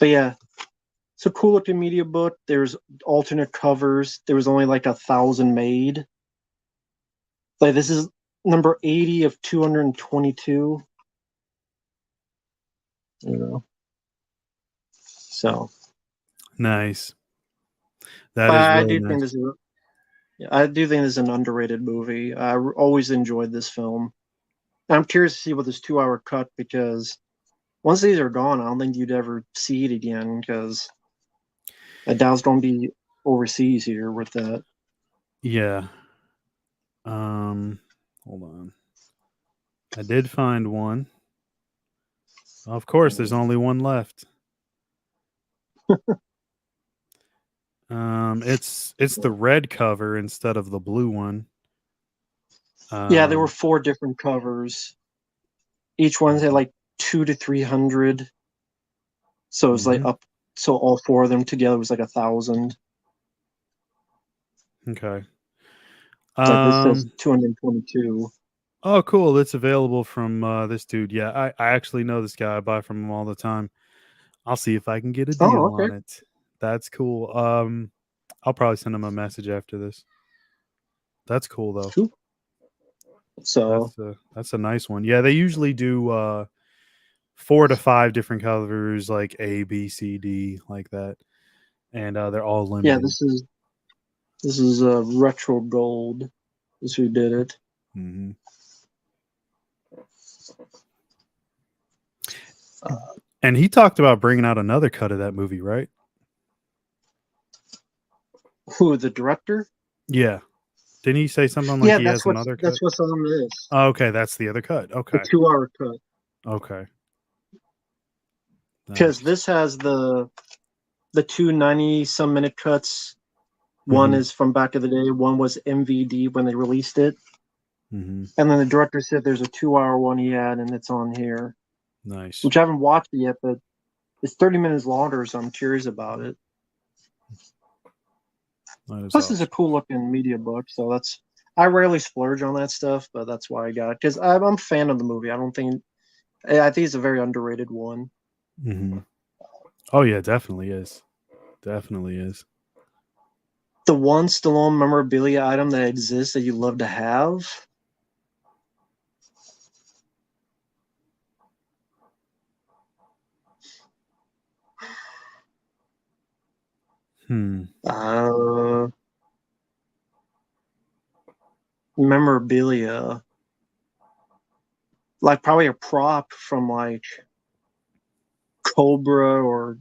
Speaker 1: But yeah, it's a cool looking media book. There's alternate covers. There was only like 1,000 made. Like this is number 80 of 222. You know, so
Speaker 2: Nice. That
Speaker 1: but
Speaker 2: is
Speaker 1: I
Speaker 2: really
Speaker 1: do think
Speaker 2: nice.
Speaker 1: I do think this is an underrated movie. I always enjoyed this film. I'm curious to see what this 2-hour cut, because once these are gone, I don't think you'd ever see it again, because I doubt it's going to be overseas here with that.
Speaker 2: Yeah. Hold on. I did find one. Of course, there's only one left. It's the red cover instead of the blue one.
Speaker 1: Yeah, there were
Speaker 2: Um,
Speaker 1: 4 different covers. Each one had like 200 to 300. So it was like
Speaker 2: mhm.
Speaker 1: up. So all 4 of them together was like 1,000.
Speaker 2: Okay.
Speaker 1: Like this says
Speaker 2: Um,
Speaker 1: 222.
Speaker 2: oh, cool. It's available from this dude. Yeah, I actually know this guy. I buy from him all the time. I'll see if I can get a
Speaker 1: Oh,
Speaker 2: deal
Speaker 1: okay.
Speaker 2: on it. That's cool. I'll probably send him a message after this. That's cool though.
Speaker 1: Cool. So
Speaker 2: That's a nice one. Yeah, they usually do 4 to 5 different colors, like A, B, C, D, like that, and they're all
Speaker 1: yeah,
Speaker 2: limited.
Speaker 1: this is retro gold. Is who did it.
Speaker 2: Hmm. And he talked about bringing out another cut of that movie, right?
Speaker 1: Who, the director?
Speaker 2: Yeah. Didn't he say something like
Speaker 1: Yeah,
Speaker 2: he has another cut?
Speaker 1: that's what's on this.
Speaker 2: Oh, okay, that's the other cut.
Speaker 1: The
Speaker 2: Okay.
Speaker 1: 2-hour cut.
Speaker 2: Okay.
Speaker 1: Because
Speaker 2: Nice.
Speaker 1: this has the 290 some minute cuts. One
Speaker 2: Hmm.
Speaker 1: is from back of the day. One was MVD when they released it.
Speaker 2: Hmm.
Speaker 1: And then the director said there's a 2-hour one he had, and it's on here,
Speaker 2: Nice.
Speaker 1: which I haven't watched it yet, but it's 30 minutes longer, so I'm curious about it.
Speaker 2: That is
Speaker 1: Plus, it's a
Speaker 2: awesome.
Speaker 1: cool looking media book, so I rarely splurge on that stuff, but that's why I got it, because I'm a fan of the movie. I think it's a very underrated one.
Speaker 2: Hmm. Oh yeah, definitely is. Definitely is.
Speaker 1: The one Stallone memorabilia item that exists that you love to have.
Speaker 2: Hmm.
Speaker 1: Uh, memorabilia, like probably a prop from like Cobra or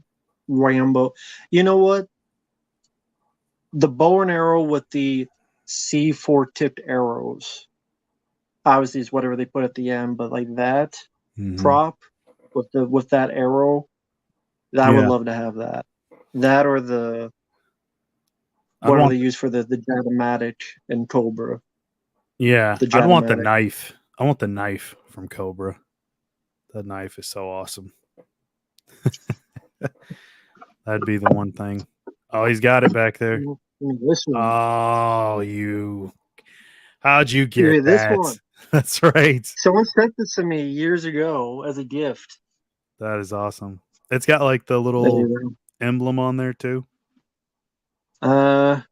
Speaker 1: Rambo. You know what? The bow and arrow with the C4 tipped arrows. Obviously, it's whatever they put at the end, but like that
Speaker 2: Hmm.
Speaker 1: prop with that arrow, I would
Speaker 2: Yeah,
Speaker 1: love to have that. That or the
Speaker 2: I'd
Speaker 1: whatever they
Speaker 2: want.
Speaker 1: use for the Jatomatic and Cobra.
Speaker 2: Yeah,
Speaker 1: The
Speaker 2: I'd want the
Speaker 1: Jatomatic.
Speaker 2: knife. I want the knife from Cobra. That knife is so awesome. That'd be the one thing. Oh, he's got it back there.
Speaker 1: This one.
Speaker 2: Oh, you. How'd you get
Speaker 1: This
Speaker 2: that?
Speaker 1: one.
Speaker 2: That's right.
Speaker 1: Someone sent this to me years ago as a gift.
Speaker 2: That is awesome. It's got like the
Speaker 1: There
Speaker 2: little
Speaker 1: you
Speaker 2: emblem on there too.
Speaker 1: go.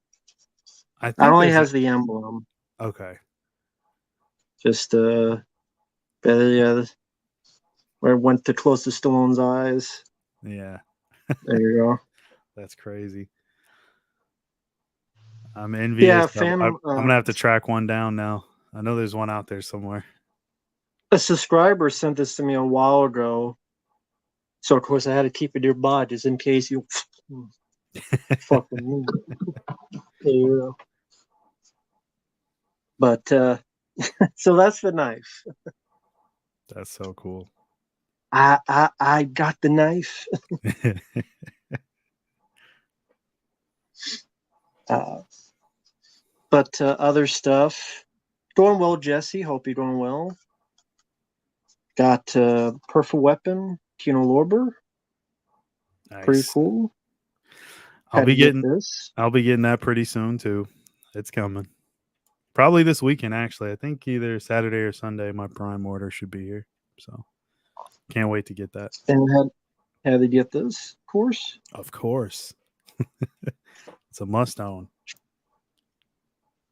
Speaker 2: I
Speaker 1: Not
Speaker 2: think
Speaker 1: only
Speaker 2: there's
Speaker 1: has the emblem,
Speaker 2: okay.
Speaker 1: just yeah, where it went to close to Stallone's eyes.
Speaker 2: Yeah,
Speaker 1: There you go.
Speaker 2: that's crazy. I'm envious.
Speaker 1: Yeah,
Speaker 2: I'm gonna have to track one down now. I know there's one out there somewhere.
Speaker 1: a subscriber sent this to me a while ago, so of course I had to keep it nearby just in case you fucking. There you go. But so that's the knife.
Speaker 2: That's so cool.
Speaker 1: I got the knife. Uh, but other stuff going well, Jesse. Hope you're doing well. Got Perfect Weapon, Tino Lorber. Pretty
Speaker 2: Nice.
Speaker 1: cool.
Speaker 2: I'll
Speaker 1: Had
Speaker 2: be
Speaker 1: to get
Speaker 2: getting
Speaker 1: this.
Speaker 2: that pretty soon too. It's coming. Probably this weekend, actually. I think either Saturday or Sunday my Prime order should be here. So can't wait to get that.
Speaker 1: And had to get this, of course.
Speaker 2: Of course. It's a must own.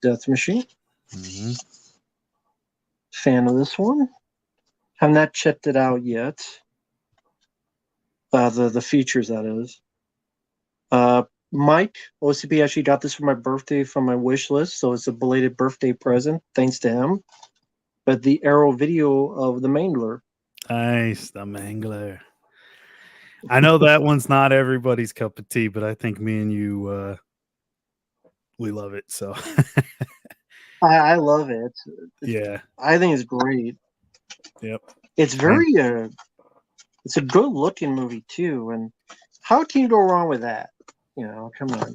Speaker 1: Death Machine.
Speaker 2: Mm-hmm.
Speaker 1: Fan of this one. Have not checked it out yet. The features, that is. Mike OCP actually got this for my birthday from my wish list, so it's a belated birthday present, thanks to him. But the Arrow video of the Mangler.
Speaker 2: Nice, the Mangler. I know that one's not everybody's cup of tea, but I think me and you, we love it. So,
Speaker 1: I love it.
Speaker 2: yeah.
Speaker 1: I think it's great.
Speaker 2: Yep.
Speaker 1: It's very it's a good looking movie too, and how can you go wrong with that? Come on,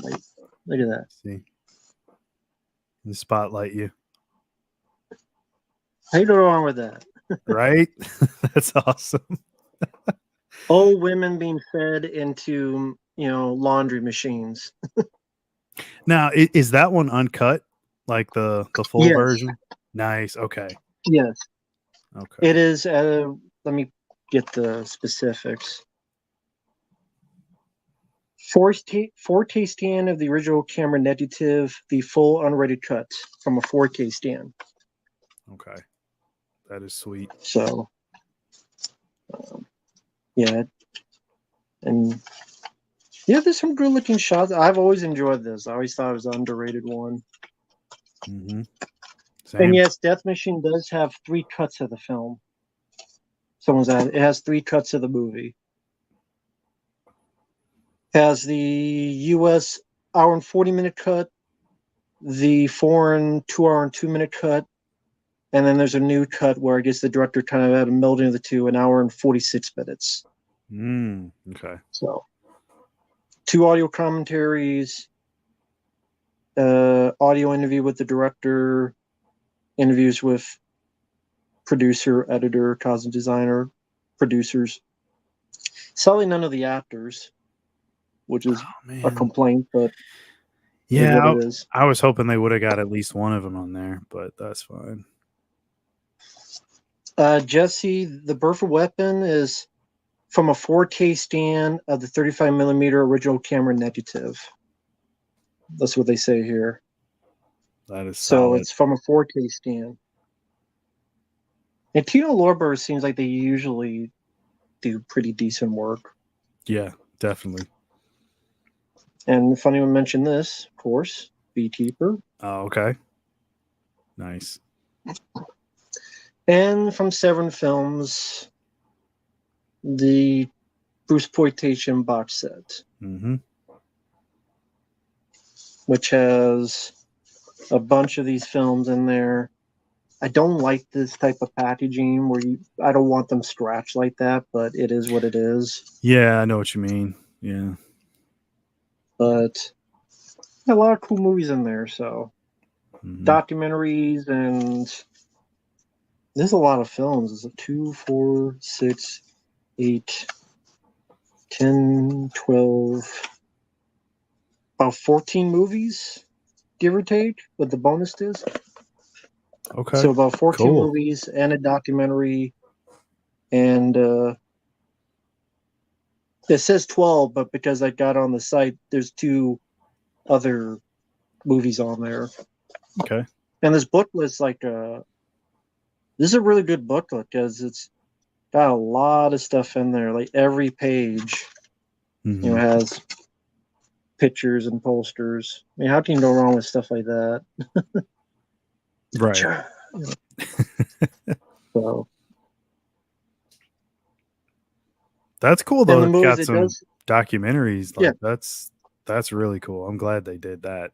Speaker 1: look at that.
Speaker 2: See, and spotlight you,
Speaker 1: How you go wrong with that?
Speaker 2: right? That's awesome.
Speaker 1: Old women being fed into laundry machines.
Speaker 2: Now, is that one uncut, like the full
Speaker 1: Yes.
Speaker 2: version? Nice. Okay.
Speaker 1: Yes,
Speaker 2: Okay.
Speaker 1: it is. Let me get the specifics. 4K stand of the original camera negative, the full unrated cut from a 4K stand.
Speaker 2: Okay. That is sweet.
Speaker 1: So, yeah. And yeah, there's some good looking shots. I've always enjoyed this. I always thought it was an underrated one.
Speaker 2: Mm-hmm.
Speaker 1: And yes, Death Machine does have 3 cuts of the film. It has 3 cuts of the movie. Has the US hour and 40-minute cut, the foreign 2-hour and 2-minute cut, and then there's a new cut where I guess the director kind of had a melding of the two, an hour and 46 minutes.
Speaker 2: Okay.
Speaker 1: So 2 audio commentaries, audio interview with the director, interviews with producer, editor, costume designer, producers. Sadly, none of the actors, which is a complaint, but
Speaker 2: yeah,
Speaker 1: what it is.
Speaker 2: I was hoping they would have got at least one of them on there, but that's fine.
Speaker 1: Jesse, the Perfect Weapon is from a 4K stand of the 35mm original camera negative. That's what they say here.
Speaker 2: That is
Speaker 1: so
Speaker 2: solid.
Speaker 1: It's from a 4K stand. And Tino Lorber seems like they usually do pretty decent work.
Speaker 2: Yeah, definitely.
Speaker 1: And if anyone mentioned this, of course, Beekeeper.
Speaker 2: Oh, okay. Nice.
Speaker 1: And from Seven Films, the Bruceploitation box set, which has a bunch of these films in there. I don't like this type of packaging where I don't want them scratched like that, but it is what it is.
Speaker 2: Yeah, I know what you mean. Yeah.
Speaker 1: But a lot of cool movies in there, so documentaries, and there's a lot of films. It's 2, 4, 6, 8, 10, 12, about 14 movies, give or take, with the bonus disc.
Speaker 2: Okay.
Speaker 1: So about 14 movies and a documentary, and it says 12, but because I got on the site, there's 2 other movies on there.
Speaker 2: Okay.
Speaker 1: And this booklet's like this is a really good booklet because it's got a lot of stuff in there. Like every page, has pictures and posters. I mean, how can you go wrong with stuff like that?
Speaker 2: Right.
Speaker 1: So
Speaker 2: that's cool though.
Speaker 1: And the
Speaker 2: It's
Speaker 1: movies
Speaker 2: got
Speaker 1: it
Speaker 2: some documentaries. Like
Speaker 1: Yeah.
Speaker 2: that's really cool. I'm glad they did that.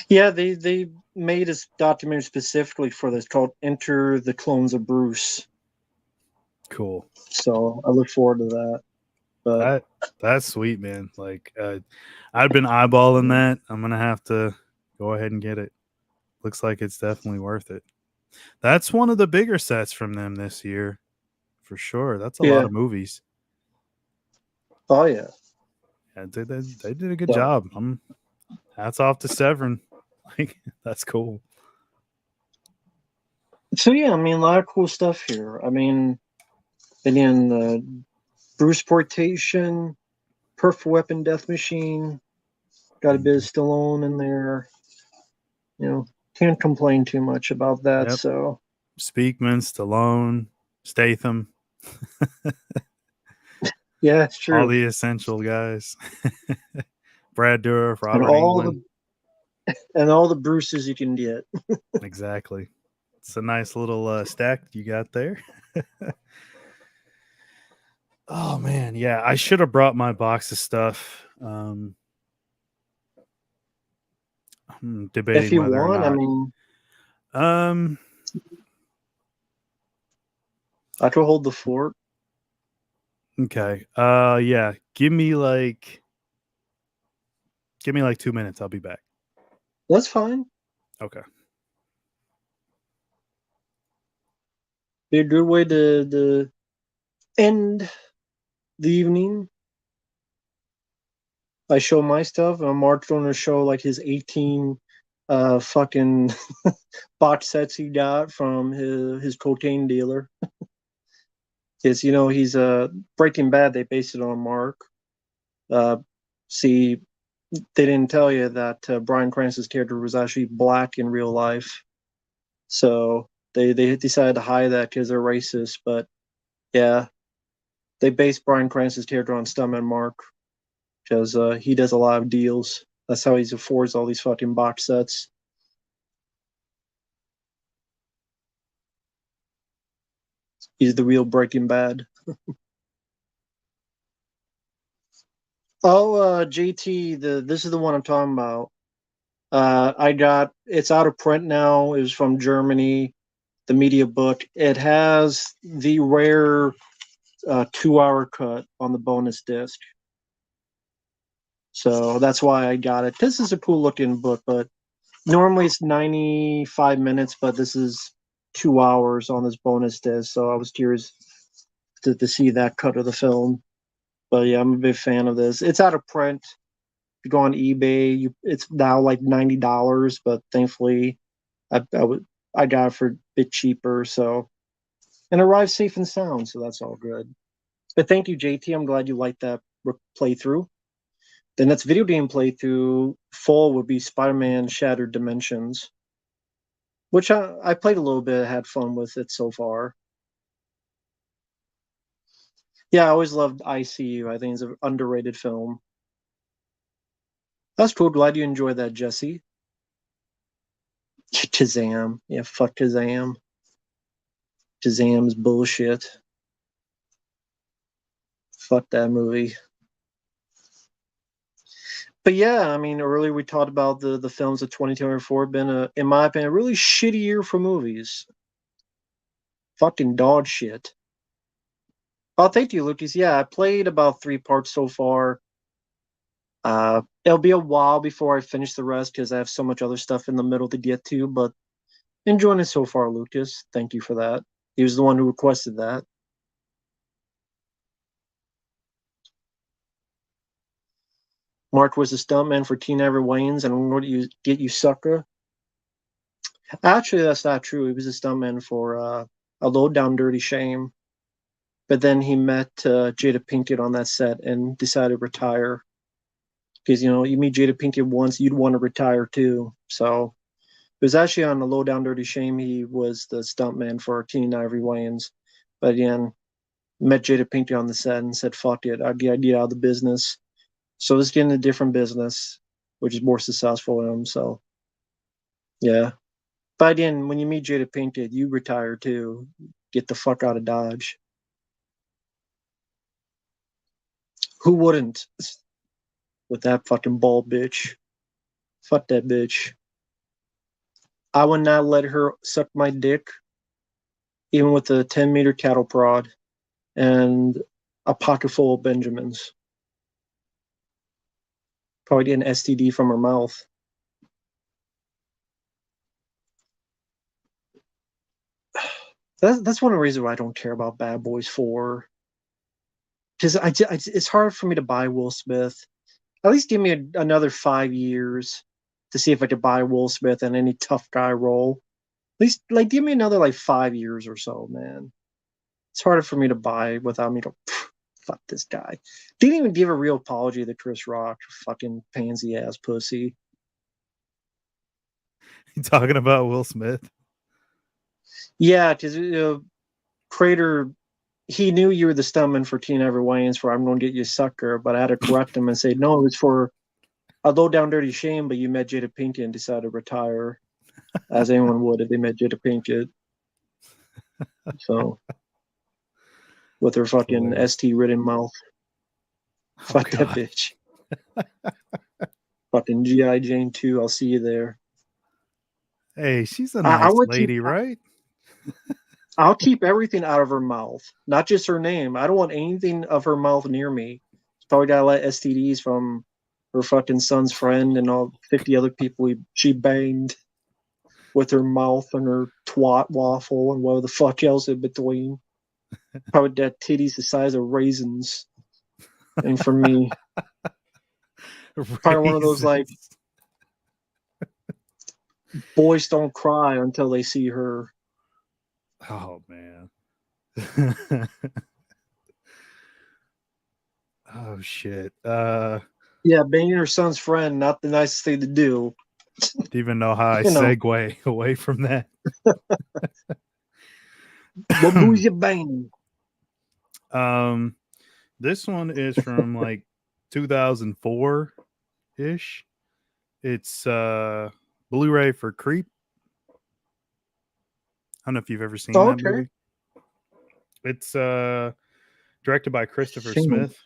Speaker 1: Yeah, they made a documentary specifically for this called Enter the Clones of Bruce.
Speaker 2: Cool.
Speaker 1: So I look forward to that. But
Speaker 2: that's sweet, man. Like I've been eyeballing that. I'm gonna have to go ahead and get it. Looks like it's definitely worth it. That's one of the bigger sets from them this year, for sure. That's a lot
Speaker 1: Yeah.
Speaker 2: of movies.
Speaker 1: Oh yeah.
Speaker 2: Yeah, they did a good
Speaker 1: Yeah.
Speaker 2: job. Hats off to Severin. Like, that's cool.
Speaker 1: So yeah, I mean, a lot of cool stuff here. I mean, again, Bruce Portation, Perf Weapon Death Machine, got a bit of Stallone in there. You know, can't complain too much about that.
Speaker 2: Yep.
Speaker 1: So
Speaker 2: Speakman, Stallone, Statham,
Speaker 1: yeah, it's
Speaker 2: all
Speaker 1: true.
Speaker 2: the essential guys. Brad Dourif,
Speaker 1: And
Speaker 2: Robert England.
Speaker 1: all the Bruces you can get.
Speaker 2: Exactly. It's a nice little stack you got there. Oh man, yeah. I should have brought my box of stuff. I'm
Speaker 1: If
Speaker 2: debating
Speaker 1: you
Speaker 2: whether or
Speaker 1: want, I
Speaker 2: not.
Speaker 1: mean,
Speaker 2: Um,
Speaker 1: I could hold the fort.
Speaker 2: okay. Yeah. Give me like 2 minutes. I'll be back.
Speaker 1: That's fine.
Speaker 2: Okay.
Speaker 1: Be a good way to end the evening. I show my stuff, and Mark's going to show like his 18 fucking box sets he got from his cocaine dealer. Because he's Breaking Bad. They based it on Mark. See, they didn't tell you that Bryan Cranston's character was actually black in real life. So they decided to hide that because they're racist. But yeah, they based Bryan Cranston's character on Stuntman Mark because he does a lot of deals. That's how he affords all these fucking box sets. He's the real Breaking Bad. Oh, JT, this is the one I'm talking about. It's out of print now. It was from Germany, the media book. It has the rare 2-hour cut on the bonus disc. So that's why I got it. This is a cool looking book, but normally it's 95 minutes, but this is 2 hours on this bonus disc. So I was curious to see that cut of the film. But yeah, I'm a big fan of this. It's out of print. You go on eBay, it's now like $90, but thankfully I got it for a bit cheaper. So and arrived safe and sound, so that's all good. But thank you, JT. I'm glad you liked that playthrough. The next video game playthrough full would be Spider-Man Shattered Dimensions, which I played a little bit, had fun with it so far. Yeah, I always loved ICU. I think it's an underrated film. That's cool. Glad you enjoyed that, Jesse. Shazam. Yeah, fuck Shazam. Shazam's bullshit. Fuck that movie. But yeah, I mean, earlier we talked about the films of 2024 been in my opinion, a really shitty year for movies. Fucking dog shit. Oh, thank you, Lucas. Yeah, I played about 3 parts so far. It'll be a while before I finish the rest because I have so much other stuff in the middle to get to. But enjoying it so far, Lucas. Thank you for that. He was the one who requested that. Mark was a stuntman for Teen Ever Wayans, and what do you get, you sucker? Actually, that's not true. He was a stuntman for a Low Down Dirty Shame, but then he met Jada Pinkett on that set and decided to retire. Because you meet Jada Pinkett once, you'd want to retire too. So it was actually on the Low Down Dirty Shame. He was the stuntman for Teen Ivory Wayans, but again, met Jada Pinkett on the set and said, "Fuck it, I'll get out of the business." So let's get in a different business, which is more successful for him. So yeah. But again, when you meet Jada Pinkett, you retire too. Get the fuck out of Dodge. Who wouldn't? With that fucking bald bitch. Fuck that bitch. I would not let her suck my dick, even with a 10-meter cattle prod and a pocket full of Benjamins. Probably get an STD from her mouth. That's one of the reasons why I don't care about Bad Boys 4. Because it's hard for me to buy Will Smith. At least give me another 5 years to see if I could buy Will Smith in any tough guy role. At least, like, give me another like 5 years or so, man. It's harder for me to buy without me to fuck this guy. Didn't even give a real apology to Chris Rock, fucking pansy ass pussy.
Speaker 2: You talking about Will Smith?
Speaker 1: Yeah, because Crater, he knew you were the stuntman for Teen Ever Wayans for I'm Gonna Get You Sucker, but I had to correct him and say, no, it was for a low down dirty shame, but you met Jada Pinkett and decided to retire, as anyone would if they met Jada Pinkett. So, with her fucking ST ridden mouth. Fuck that bitch. Fucking G.I. Jane 2, I'll see you there.
Speaker 2: Hey, she's a nice lady, right?
Speaker 1: I'll keep everything out of her mouth, not just her name. I don't want anything of her mouth near me. She's probably got to let STDs from her fucking son's friend and all 50 other people she banged with her mouth and her twat waffle and whatever the fuck else in between. Probably got titties the size of raisins. And for me, probably one of those like, boys don't cry until they see her.
Speaker 2: Oh man. Oh shit.
Speaker 1: Yeah, banging her son's friend, not the nicest thing to do.
Speaker 2: Don't even know how I segue away from that.
Speaker 1: What moves you banging?
Speaker 2: This one is from like 2004 ish. It's Blu-ray for Creep. I don't know if you've ever seen that movie. It's directed by Christopher Smith.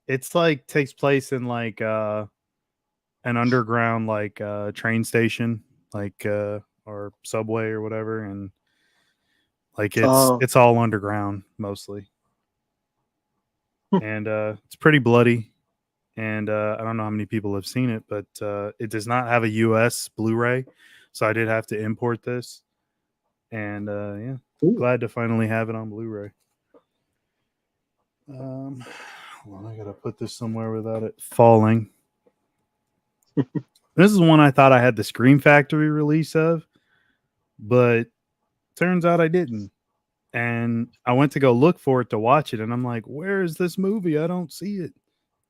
Speaker 2: It's like takes place in like an underground like train station, like or subway or whatever, and like it's all underground mostly. And it's pretty bloody. And I don't know how many people have seen it, but it does not have a US Blu-ray, so I did have to import this. And yeah, glad to finally have it on Blu-ray. Well, I gotta put this somewhere without it falling. This is one I thought I had the Scream Factory release of, but turns out I didn't. And I went to go look for it to watch it, and I'm like, where is this movie? I don't see it.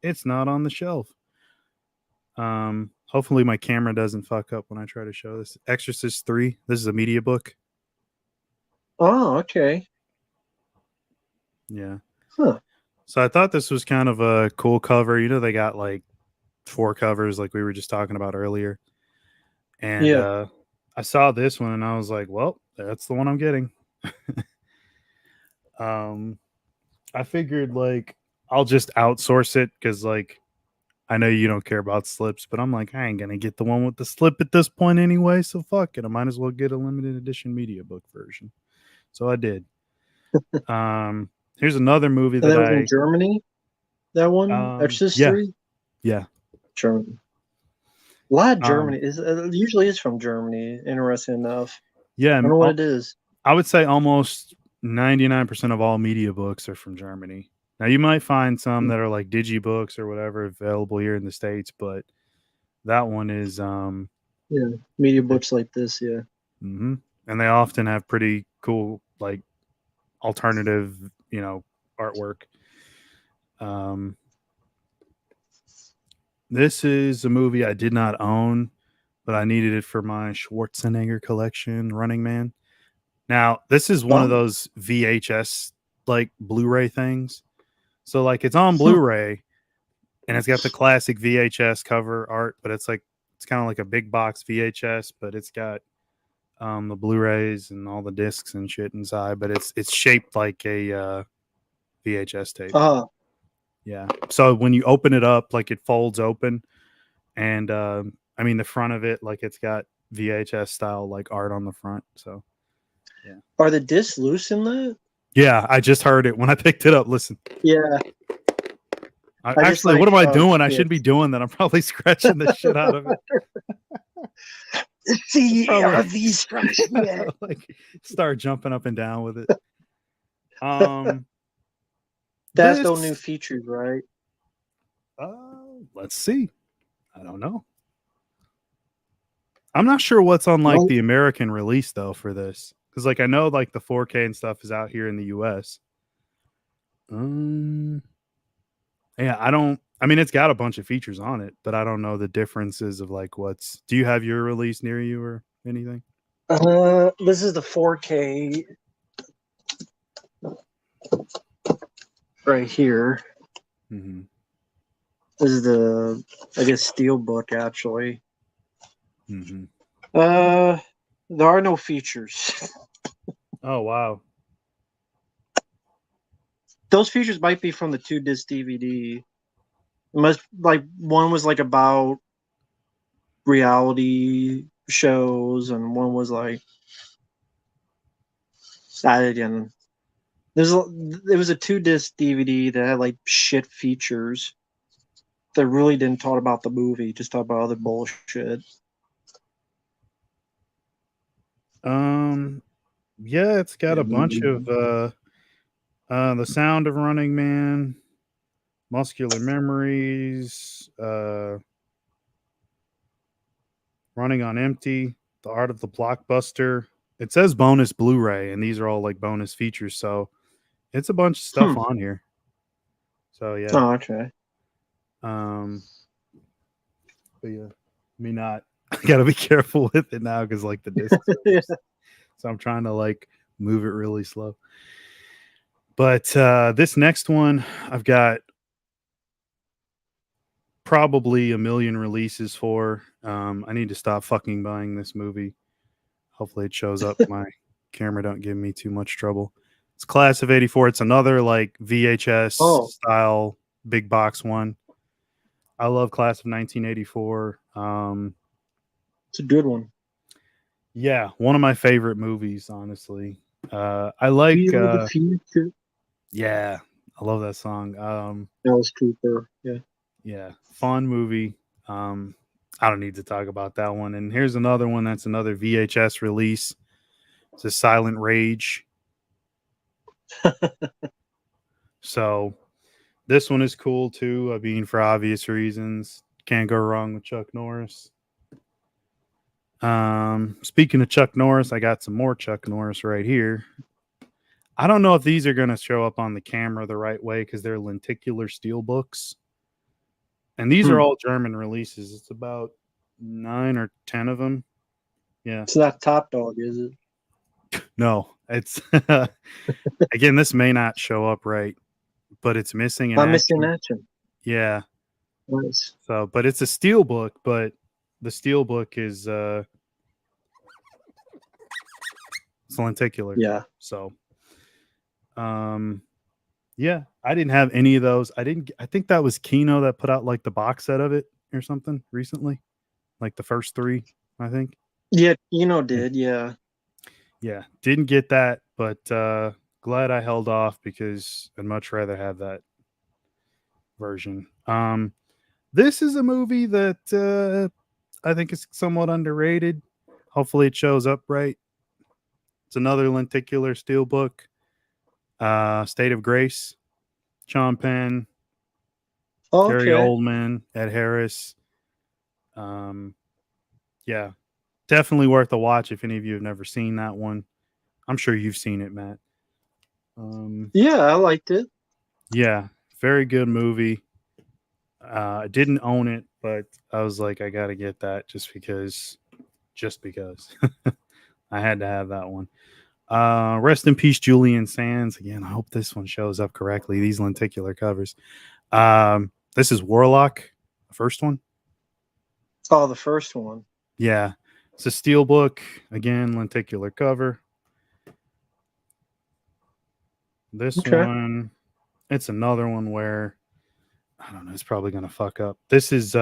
Speaker 2: It's not on the shelf. Hopefully my camera doesn't fuck up when I try to show this. Exorcist 3. This is a media book.
Speaker 1: Oh, okay.
Speaker 2: Yeah. Huh. So I thought this was kind of a cool cover. You know, they got like 4 covers like we were just talking about earlier. And I saw this one and I was like, well, that's the one I'm getting. I figured like I'll just outsource it because like I know you don't care about slips, but I'm like, I ain't gonna get the one with the slip at this point anyway, so fuck it. I might as well get a limited edition media book version. So I did. Here's another movie that
Speaker 1: was in Germany. That one, Exorcist 3.
Speaker 2: Yeah,
Speaker 1: Germany. A lot of Germany usually is from Germany. Interesting enough.
Speaker 2: Yeah,
Speaker 1: I don't know what it is.
Speaker 2: I would say almost 99% of all media books are from Germany. Now you might find some that are like digibooks or whatever available here in the States, but that one is
Speaker 1: media books like this, yeah.
Speaker 2: Mm-hmm. And they often have pretty cool like alternative, artwork. This is a movie I did not own, but I needed it for my Schwarzenegger collection, Running Man. Now, this is one of those VHS like Blu-ray things. So like it's on Blu-ray and it's got the classic VHS cover art, but it's kind of like a big box VHS, but it's got the Blu-rays and all the discs and shit inside, but it's shaped like a VHS tape. Yeah. So when you open it up, like it folds open, and I mean the front of it, like it's got VHS style like art on the front. So yeah.
Speaker 1: Are the discs loose in that?
Speaker 2: Yeah, I just heard it when I picked it up. Listen.
Speaker 1: Yeah.
Speaker 2: Actually, what am I doing? I shouldn't be doing that. I'm probably scratching the shit out of it.
Speaker 1: See,
Speaker 2: Probably-
Speaker 1: are these fresh yet?
Speaker 2: like start jumping up and down with it.
Speaker 1: That's
Speaker 2: This,
Speaker 1: no new features, right?
Speaker 2: let's see. I don't know. I'm not sure what's on like
Speaker 1: Well,
Speaker 2: the American release though for this, because like I know like the 4K and stuff is out here in the US. Yeah, I don't. I mean, it's got a bunch of features on it, but I don't know the differences of like what's. Do you have your release near you or anything?
Speaker 1: this is the 4K right here.
Speaker 2: Mm-hmm.
Speaker 1: This is the, I guess, Steelbook actually.
Speaker 2: Mm-hmm.
Speaker 1: There are no features.
Speaker 2: Oh wow.
Speaker 1: Those features might be from the 2-disc DVD. Must like one was like about reality shows, and one was like I didn't. It was a 2-disc DVD that had like shit features that really didn't talk about the movie, just talk about other bullshit.
Speaker 2: Yeah, it's got a bunch of The Sound of Running Man, Muscular Memories, Running on Empty, The Art of the Blockbuster. It says bonus Blu-ray, and these are all like bonus features, so it's a bunch of stuff on here. So yeah.
Speaker 1: Oh, okay.
Speaker 2: But yeah, me not. I gotta be careful with it now because like the disc.
Speaker 1: Yeah.
Speaker 2: So I'm trying to like move it really slow. But this next one, I've got probably a million releases for. I need to stop fucking buying this movie. Hopefully it shows up. My camera don't give me too much trouble. It's Class of '84. It's another like VHS style big box one. I love Class of 1984.
Speaker 1: It's a good one.
Speaker 2: Yeah, one of my favorite movies, honestly. I like
Speaker 1: Feel the Future.
Speaker 2: yeah, I love that song.
Speaker 1: Alice Cooper. Yeah.
Speaker 2: Yeah, fun movie. I don't need to talk about that one. And here's another one that's another VHS release. It's a Silent Rage. So this one is cool too. I mean, for obvious reasons. Can't go wrong with Chuck Norris. Speaking of Chuck Norris, I got some more Chuck Norris right here. I don't know if these are going to show up on the camera the right way because they're lenticular steel books. And these are all German releases. It's about 9 or 10 of them. Yeah.
Speaker 1: It's not Top Dog, is it?
Speaker 2: No, it's again, this may not show up right, but it's missing an
Speaker 1: I'm
Speaker 2: action.
Speaker 1: missing action.
Speaker 2: Yeah.
Speaker 1: Nice.
Speaker 2: So, but it's a steel book, but the steel book is it's lenticular.
Speaker 1: Yeah.
Speaker 2: So yeah, I didn't have any of those. I think that was Kino that put out like the box set of it or something recently. Like the first 3, I think.
Speaker 1: Yeah, did, yeah.
Speaker 2: Yeah, didn't get that, but glad I held off because I'd much rather have that version. This is a movie that I think is somewhat underrated. Hopefully it shows up right. It's another lenticular steelbook. State of Grace, Sean Penn, Gary Oldman, Ed Harris. Yeah, definitely worth a watch if any of you have never seen that one. I'm sure you've seen it, Matt.
Speaker 1: Yeah, I liked it.
Speaker 2: Yeah, very good movie. I didn't own it, but I was like, I got to get that just because I had to have that one. Rest in peace, Julian Sands. Again, I hope this one shows up correctly. These lenticular covers. This is Warlock, the first one.
Speaker 1: Oh, the first one.
Speaker 2: Yeah, it's a steel book. Again, lenticular cover. This one, it's another one where I don't know. It's probably gonna fuck up. This is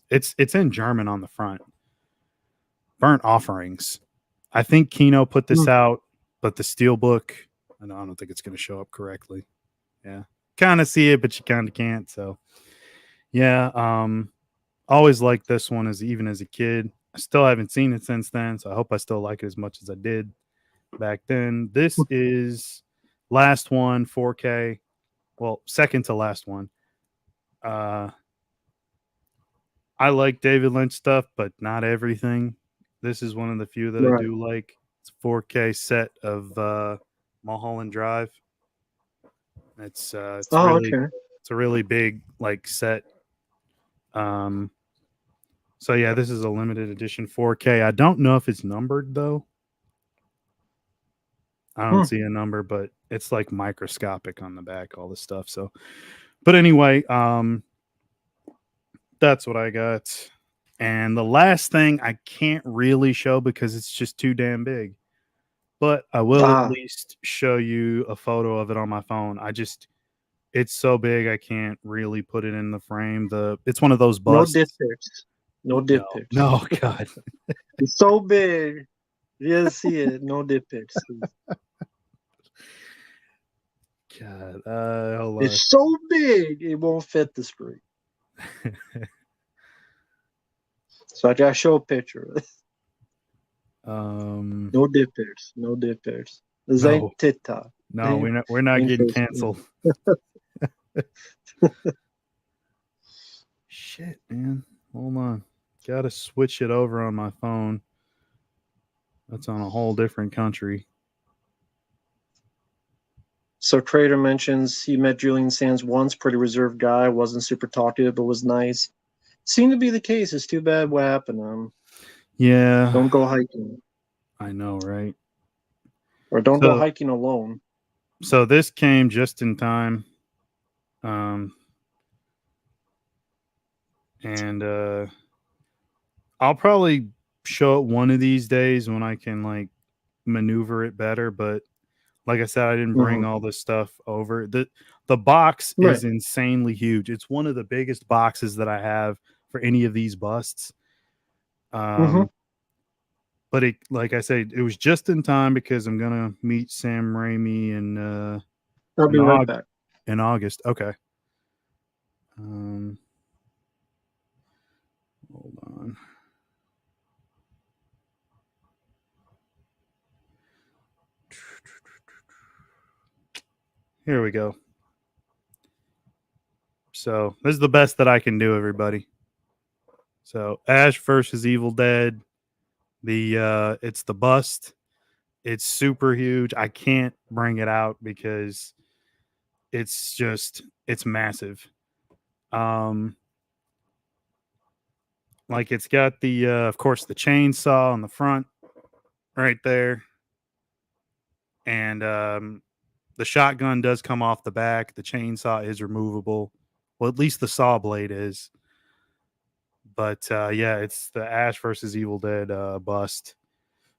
Speaker 2: it's in German on the front. Burnt Offerings. I think Kino put this out, but the steelbook, I don't think it's gonna show up correctly. Yeah, kind of see it, but you kind of can't. So yeah, always liked this one even as a kid. I still haven't seen it since then, so I hope I still like it as much as I did back then. This is last one, 4K. Well, second to last one. I like David Lynch stuff, but not everything. This is one of the few that I
Speaker 1: Right.
Speaker 2: do like. It's a 4K set of Mulholland Drive. It's
Speaker 1: Oh, okay.
Speaker 2: it's a really big like set. Um, so yeah, this is a limited edition 4K. I don't know if it's numbered though. I don't
Speaker 1: Hmm.
Speaker 2: see a number, but it's like microscopic on the back, all this stuff. So, but anyway, that's what I got. And the last thing I can't really show because it's just too damn big, but I will at
Speaker 1: Ah,
Speaker 2: least show you a photo of it on my phone. It's so big I can't really put it in the frame. It's one of those
Speaker 1: no dip
Speaker 2: busts.
Speaker 1: pics. No dip
Speaker 2: No,
Speaker 1: pics.
Speaker 2: no, God,
Speaker 1: It's so big. You didn't see it. No dip pics.
Speaker 2: God. Hold on.
Speaker 1: It's so big it won't fit the screen. So I gotta show a picture. No dip pics. No dip pics. This ain't
Speaker 2: No,
Speaker 1: TikTok.
Speaker 2: no, we're not
Speaker 1: Ain't
Speaker 2: getting
Speaker 1: Facebook.
Speaker 2: canceled. Shit, man. Hold on. Gotta switch it over on my phone. That's on a whole different country.
Speaker 1: So Trader mentions he met Julian Sands once, pretty reserved guy, wasn't super talkative, but was nice. Seemed to be the case. It's too bad what happened to him.
Speaker 2: Yeah,
Speaker 1: Don't go hiking.
Speaker 2: I know, right?
Speaker 1: Or don't go
Speaker 2: So
Speaker 1: hiking alone.
Speaker 2: so this came just in time. Um and I'll probably show it one of these days when I can like maneuver it better, but like I said, I didn't bring
Speaker 1: Mhm.
Speaker 2: all this stuff over. The box
Speaker 1: Right.
Speaker 2: is insanely huge. It's one of the biggest boxes that I have for any of these busts.
Speaker 1: Mm-hmm.
Speaker 2: But it, like I said, it was just in time because I'm gonna meet Sam Raimi
Speaker 1: I'll
Speaker 2: in
Speaker 1: be right
Speaker 2: Aug-
Speaker 1: back.
Speaker 2: in August. Okay. Um, hold on. Here we go. So this is the best that I can do, everybody. So Ash versus Evil Dead. It's the bust. It's super huge. I can't bring it out because it's massive. Um, like it's got the of course the chainsaw on the front right there, and the shotgun does come off the back. The chainsaw is removable. Well, at least the saw blade is. But yeah, it's the Ash versus Evil Dead bust.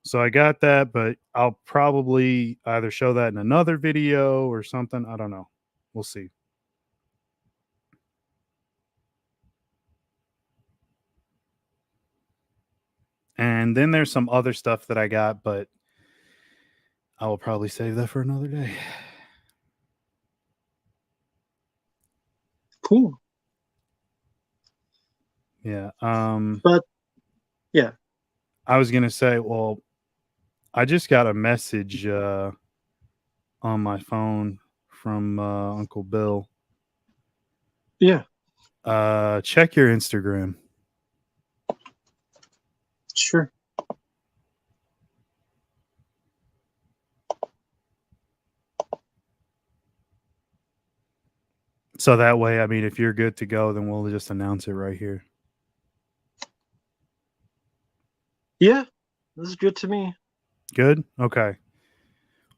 Speaker 2: So I got that, but I'll probably either show that in another video or something. I don't know. We'll see. And then there's some other stuff that I got, but I will probably save that for another day.
Speaker 1: Cool.
Speaker 2: Yeah.
Speaker 1: But yeah.
Speaker 2: I was gonna say, well, I just got a message on my phone from Uncle Bill.
Speaker 1: Yeah.
Speaker 2: Check your Instagram.
Speaker 1: Sure.
Speaker 2: So that way, I mean, if you're good to go, then we'll just announce it right here.
Speaker 1: Yeah. This is good to me.
Speaker 2: Good? Okay.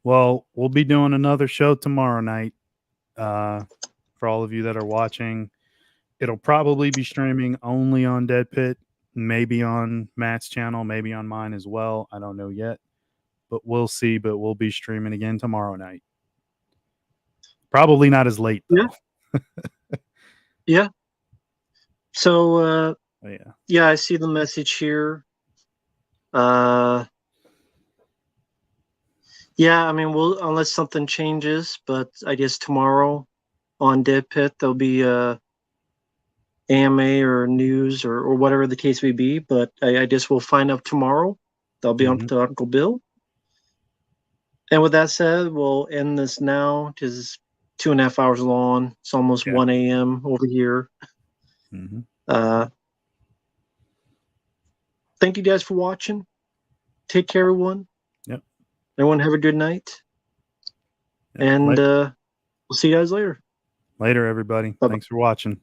Speaker 2: Well, we'll be doing another show tomorrow night. For all of you that are watching, it'll probably be streaming only on Dead Pit, maybe on Matt's channel, maybe on mine as well. I don't know yet, but we'll see. But we'll be streaming again tomorrow night. Probably not as late
Speaker 1: Yeah.
Speaker 2: though.
Speaker 1: Yeah. So
Speaker 2: Yeah.
Speaker 1: yeah, I see the message here. Uh yeah, I mean we'll unless something changes, but I guess tomorrow on Dead Pit there'll be AMA or news or whatever the case may be. But I guess we'll find out tomorrow. That'll be up
Speaker 2: Mhm.
Speaker 1: to Uncle Bill. And with that said, we'll end this now because it's 2.5 hours long. It's almost
Speaker 2: Yeah.
Speaker 1: 1 a.m. over here.
Speaker 2: Mhm.
Speaker 1: Thank you guys for watching. Take care, everyone.
Speaker 2: Yep.
Speaker 1: Everyone have a good night.
Speaker 2: Yep.
Speaker 1: And we'll see you guys later.
Speaker 2: Later, everybody.
Speaker 1: Bye-bye.
Speaker 2: Thanks for watching.